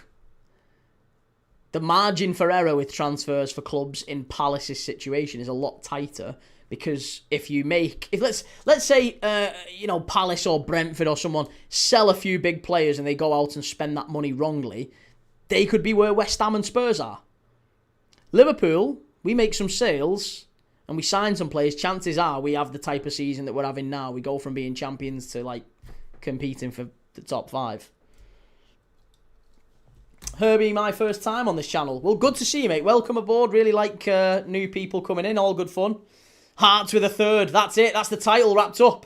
The margin for error with transfers for clubs in Palace's situation is a lot tighter, because let's say Palace or Brentford or someone sell a few big players and they go out and spend that money wrongly, they could be where West Ham and Spurs are. Liverpool, we make some sales and we sign some players, chances are we have the type of season that we're having now. We go from being champions to competing for the top 5. Herbie, my first time on this channel. Well, good to see you, mate. Welcome aboard. Really like new people coming in. All good fun. Hearts with a third. That's it. That's the title wrapped up.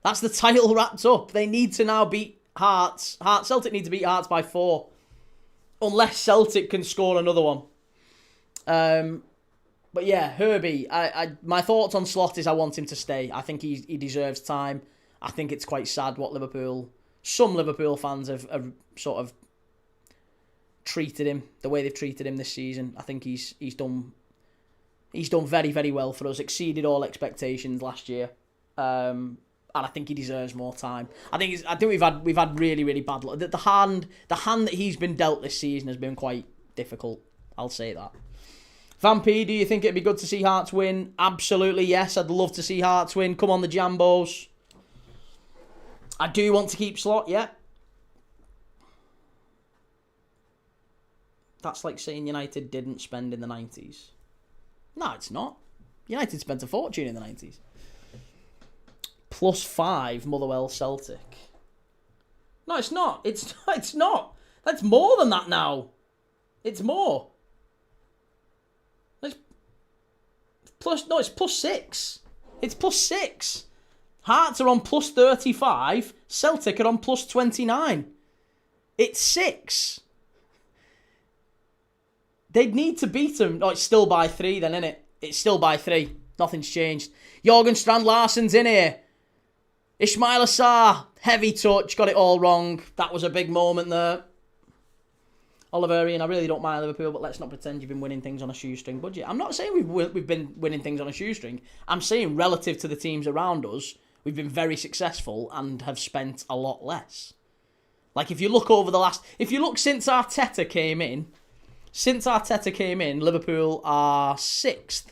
That's the title wrapped up. They need to now beat Hearts. Celtic need to beat Hearts by 4. Unless Celtic can score another one. But yeah, Herbie, my thoughts on Slot is I want him to stay. I think he deserves time. I think it's quite sad what some Liverpool fans have sort of treated him, the way they've treated him this season. I think he's done very, very well for us, exceeded all expectations last year. And I think he deserves more time. I think we've had really, really bad luck. The hand that he's been dealt this season has been quite difficult. I'll say that. Vampy, do you think it'd be good to see Hearts win? Absolutely, yes. I'd love to see Hearts win. Come on, the Jambos. I do want to keep Slot, yeah. That's like saying United didn't spend in the 90s. No, it's not. United spent a fortune in the 90s. +5, Motherwell Celtic. No, it's not. It's not. That's more than that now. It's more. It's +6. It's +6. Hearts are on +35. Celtic are on +29. It's 6. They'd need to beat them. Oh, it's still by 3 then, isn't it? It's still by 3. Nothing's changed. Jorgen Strand Larsen's in here. Ismail Assar, heavy touch, got it all wrong. That was a big moment there. Oliverian, I really don't mind Liverpool, but let's not pretend you've been winning things on a shoestring budget. I'm not saying we've been winning things on a shoestring. I'm saying relative to the teams around us, we've been very successful and have spent a lot less. Like if you look since Arteta came in, Liverpool are 6th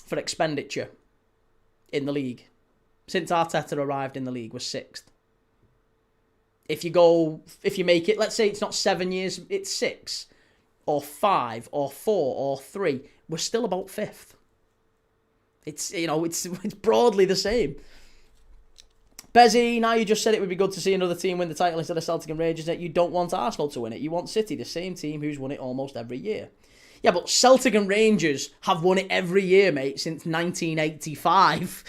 for expenditure in the league. Since Arteta arrived in the league, we're 6th. If you make it, let's say it's not 7 years, it's 6, or 5, or 4, or 3, we're still about 5th. It's broadly the same. Bezzy, now you just said it would be good to see another team win the title instead of Celtic and Rangers. That you don't want Arsenal to win it. You want City, the same team who's won it almost every year. Yeah, but Celtic and Rangers have won it every year, mate, since 1985.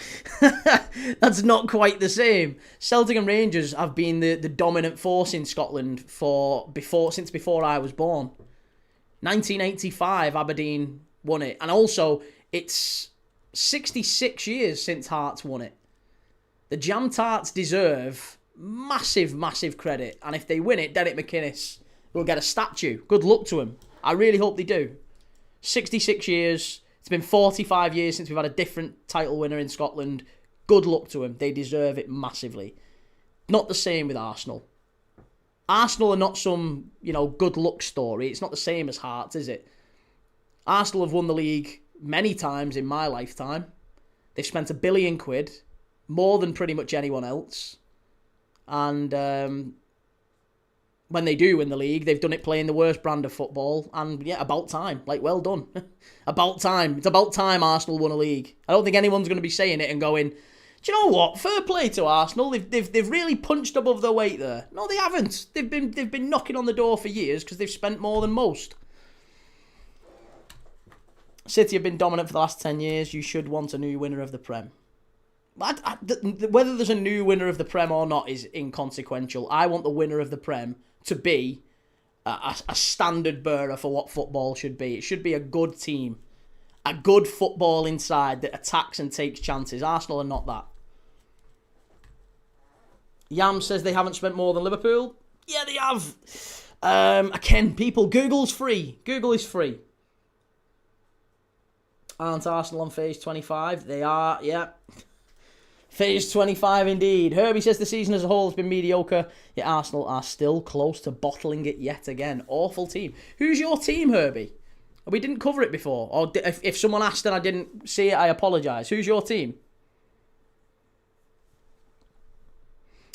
That's not quite the same. Celtic and Rangers have been the dominant force in Scotland since before I was born. 1985, Aberdeen won it. And also, it's 66 years since Hearts won it. The Jam Tarts deserve massive, massive credit. And if they win it, Derek McInnes will get a statue. Good luck to him. I really hope they do. 66 years. It's been 45 years since we've had a different title winner in Scotland. Good luck to them. They deserve it massively. Not the same with Arsenal. Arsenal are not some, good luck story. It's not the same as Hearts, is it? Arsenal have won the league many times in my lifetime. They've spent £1 billion, more than pretty much anyone else. And when they do win the league, they've done it playing the worst brand of football. And yeah, about time. Well done. About time. It's about time Arsenal won a league. I don't think anyone's going to be saying it and going, do you know what? Fair play to Arsenal. They've really punched above their weight there. No, they haven't. They've been knocking on the door for years because they've spent more than most. City have been dominant for the last 10 years. You should want a new winner of the Prem. Whether there's a new winner of the Prem or not is inconsequential. I want the winner of the Prem to be a standard bearer for what football should be. It should be a good team. A good football inside that attacks and takes chances. Arsenal are not that. Yam says they haven't spent more than Liverpool. Yeah, they have. Again, people, Google's free. Google is free. Aren't Arsenal on phase 25? They are, yeah. Phase 25 indeed. Herbie says the season as a whole has been mediocre, yet Arsenal are still close to bottling it yet again. Awful team. Who's your team, Herbie? We didn't cover it before. Or if someone asked and I didn't see it, I apologise. Who's your team?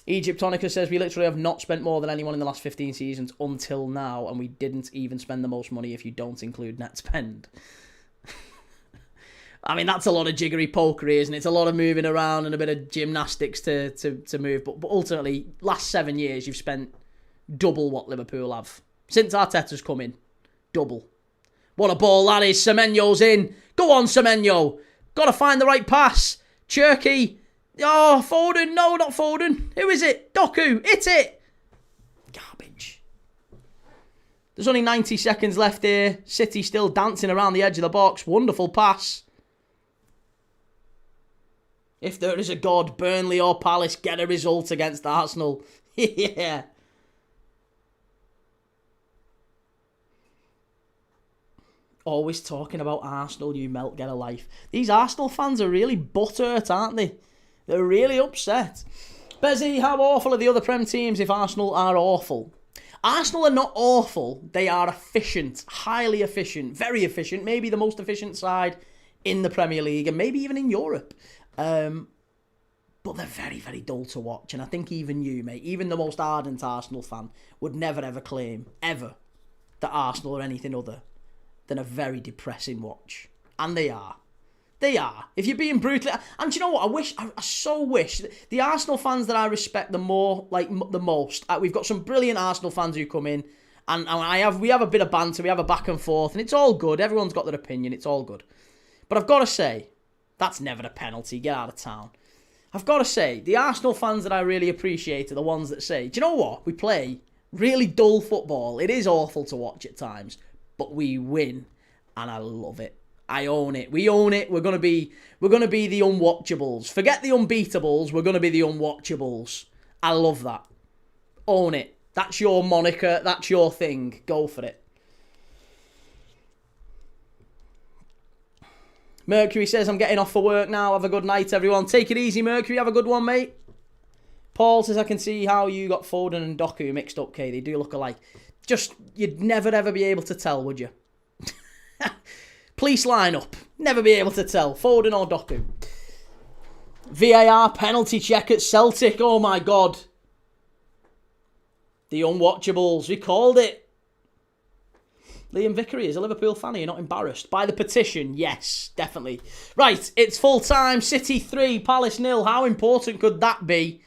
Egyptonica says we literally have not spent more than anyone in the last 15 seasons until now, and we didn't even spend the most money if you don't include net spend. I mean, that's a lot of jiggery pokery, isn't it? It's a lot of moving around and a bit of gymnastics to move. But ultimately, last 7 years, you've spent double what Liverpool have. Since Arteta's come in, double. What a ball that is. Semenyo's in. Go on, Semenyo. Got to find the right pass. Cherky. Oh, Foden. No, not Foden. Who is it? Doku. Hit it. Garbage. There's only 90 seconds left here. City still dancing around the edge of the box. Wonderful pass. If there is a God, Burnley or Palace get a result against Arsenal. Yeah. Always talking about Arsenal, you melt, get a life. These Arsenal fans are really butthurt, aren't they? They're really upset. Bezzy, how awful are the other Prem teams if Arsenal are awful? Arsenal are not awful. They are efficient, highly efficient, very efficient. Maybe the most efficient side in the Premier League and maybe even in Europe. But they're very, very dull to watch. And I think even you, mate, even the most ardent Arsenal fan would never, ever claim, ever, that Arsenal are anything other than a very depressing watch. And they are. They are. If you're being brutally... And do you know what? I so wish... The Arsenal fans that I respect the most... We've got some brilliant Arsenal fans who come in. And we have a bit of banter. We have a back and forth. And it's all good. Everyone's got their opinion. It's all good. But I've got to say... That's never a penalty. Get out of town. I've got to say... The Arsenal fans that I really appreciate are the ones that say... Do you know what? We play really dull football. It is awful to watch at times. But we win. And I love it. I own it. We own it. We're gonna be the unwatchables. Forget the unbeatables. We're gonna be the unwatchables. I love that. Own it. That's your moniker. That's your thing. Go for it. Mercury says, I'm getting off for work now. Have a good night, everyone. Take it easy, Mercury. Have a good one, mate. Paul says, I can see how you got Foden and Doku mixed up, Kay. They do look alike. Just, you'd never, ever be able to tell, would you? Police line up. Never be able to tell. Foden or Doku. VAR penalty check at Celtic. Oh my God. The unwatchables. We called it. Liam Vickery is a Liverpool fan. Are you not embarrassed? By the petition? Yes, definitely. Right, it's full time. City 3, Palace 0. How important could that be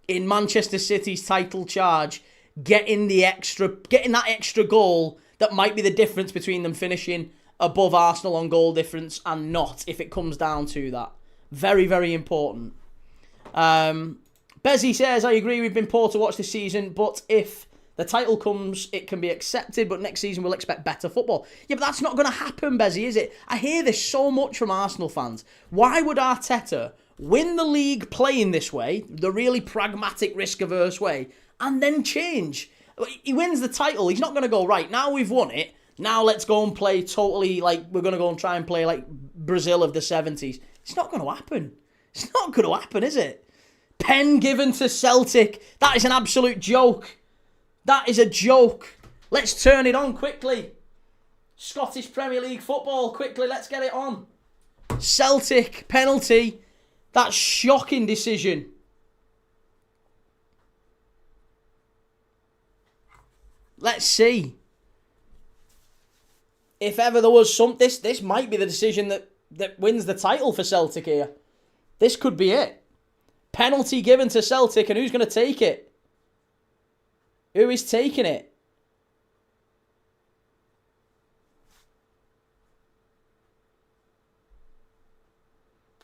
in Manchester City's title charge? Getting that extra goal that might be the difference between them finishing above Arsenal on goal difference and not, if it comes down to that. Very, very important. Bezzy says, I agree, we've been poor to watch this season, but if the title comes, it can be accepted, but next season we'll expect better football. Yeah, but that's not going to happen, Bezzy, is it? I hear this so much from Arsenal fans. Why would Arteta win the league playing this way, the really pragmatic, risk-averse way, and then change? He wins the title, he's not going to go, right, now we've won it, now let's go and play totally like we're going to go and try and play like Brazil of the 70s. It's not going to happen. It's not going to happen, is it? Pen given to Celtic. That is an absolute joke. That is a joke. Let's turn it on quickly. Scottish Premier League football, quickly, let's get it on. Celtic, penalty. That shocking decision. Let's see. If ever there was this might be the decision that wins the title for Celtic here. This could be it. Penalty given to Celtic, and who's going to take it? Who is taking it?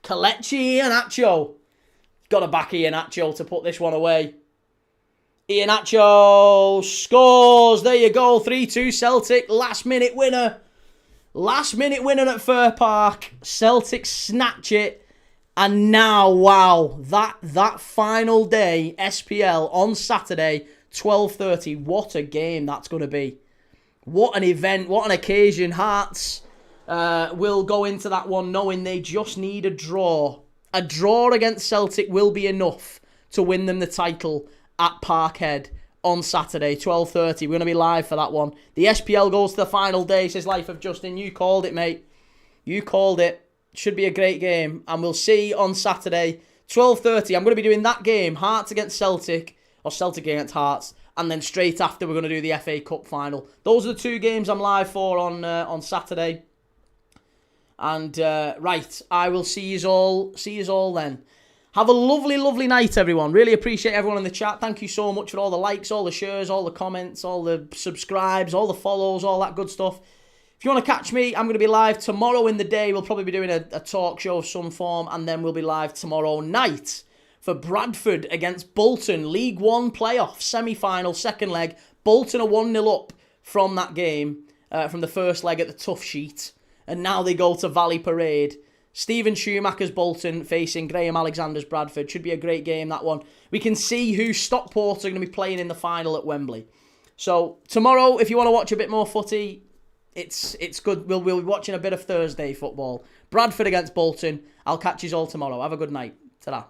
Kelechi Iheanacho. Got to back Iheanacho to put this one away. Iheanacho scores. There you go. 3-2 Celtic. Last minute winner. Last minute winner at Fir Park. Celtic snatch it. And now, wow, that final day, SPL on Saturday, 12:30. What a game that's going to be. What an event. What an occasion. Hearts will go into that one knowing they just need a draw. A draw against Celtic will be enough to win them the title at Parkhead on Saturday, 12:30. We're going to be live for that one. The SPL goes to the final day, says Life of Justin. You called it, mate. You called it. Should be a great game. And we'll see on Saturday, 12:30. I'm going to be doing that game, Hearts against Celtic, or Celtic against Hearts. And then straight after, we're going to do the FA Cup final. Those are the two games I'm live for on Saturday. And, right, I will see you all then. Have a lovely, lovely night, everyone. Really appreciate everyone in the chat. Thank you so much for all the likes, all the shares, all the comments, all the subscribes, all the follows, all that good stuff. If you want to catch me, I'm going to be live tomorrow in the day. We'll probably be doing a talk show of some form, and then we'll be live tomorrow night for Bradford against Bolton. League One playoff, semi-final, second leg. Bolton are 1-0 up from that game, from the first leg at the Tough Sheet. And now they go to Valley Parade. Stephen Schumacher's Bolton facing Graham Alexander's Bradford. Should be a great game, that one. We can see who Stockport are going to be playing in the final at Wembley. So tomorrow, if you want to watch a bit more footy, it's good. We'll be watching a bit of Thursday football. Bradford against Bolton. I'll catch you all tomorrow. Have a good night. Ta-da.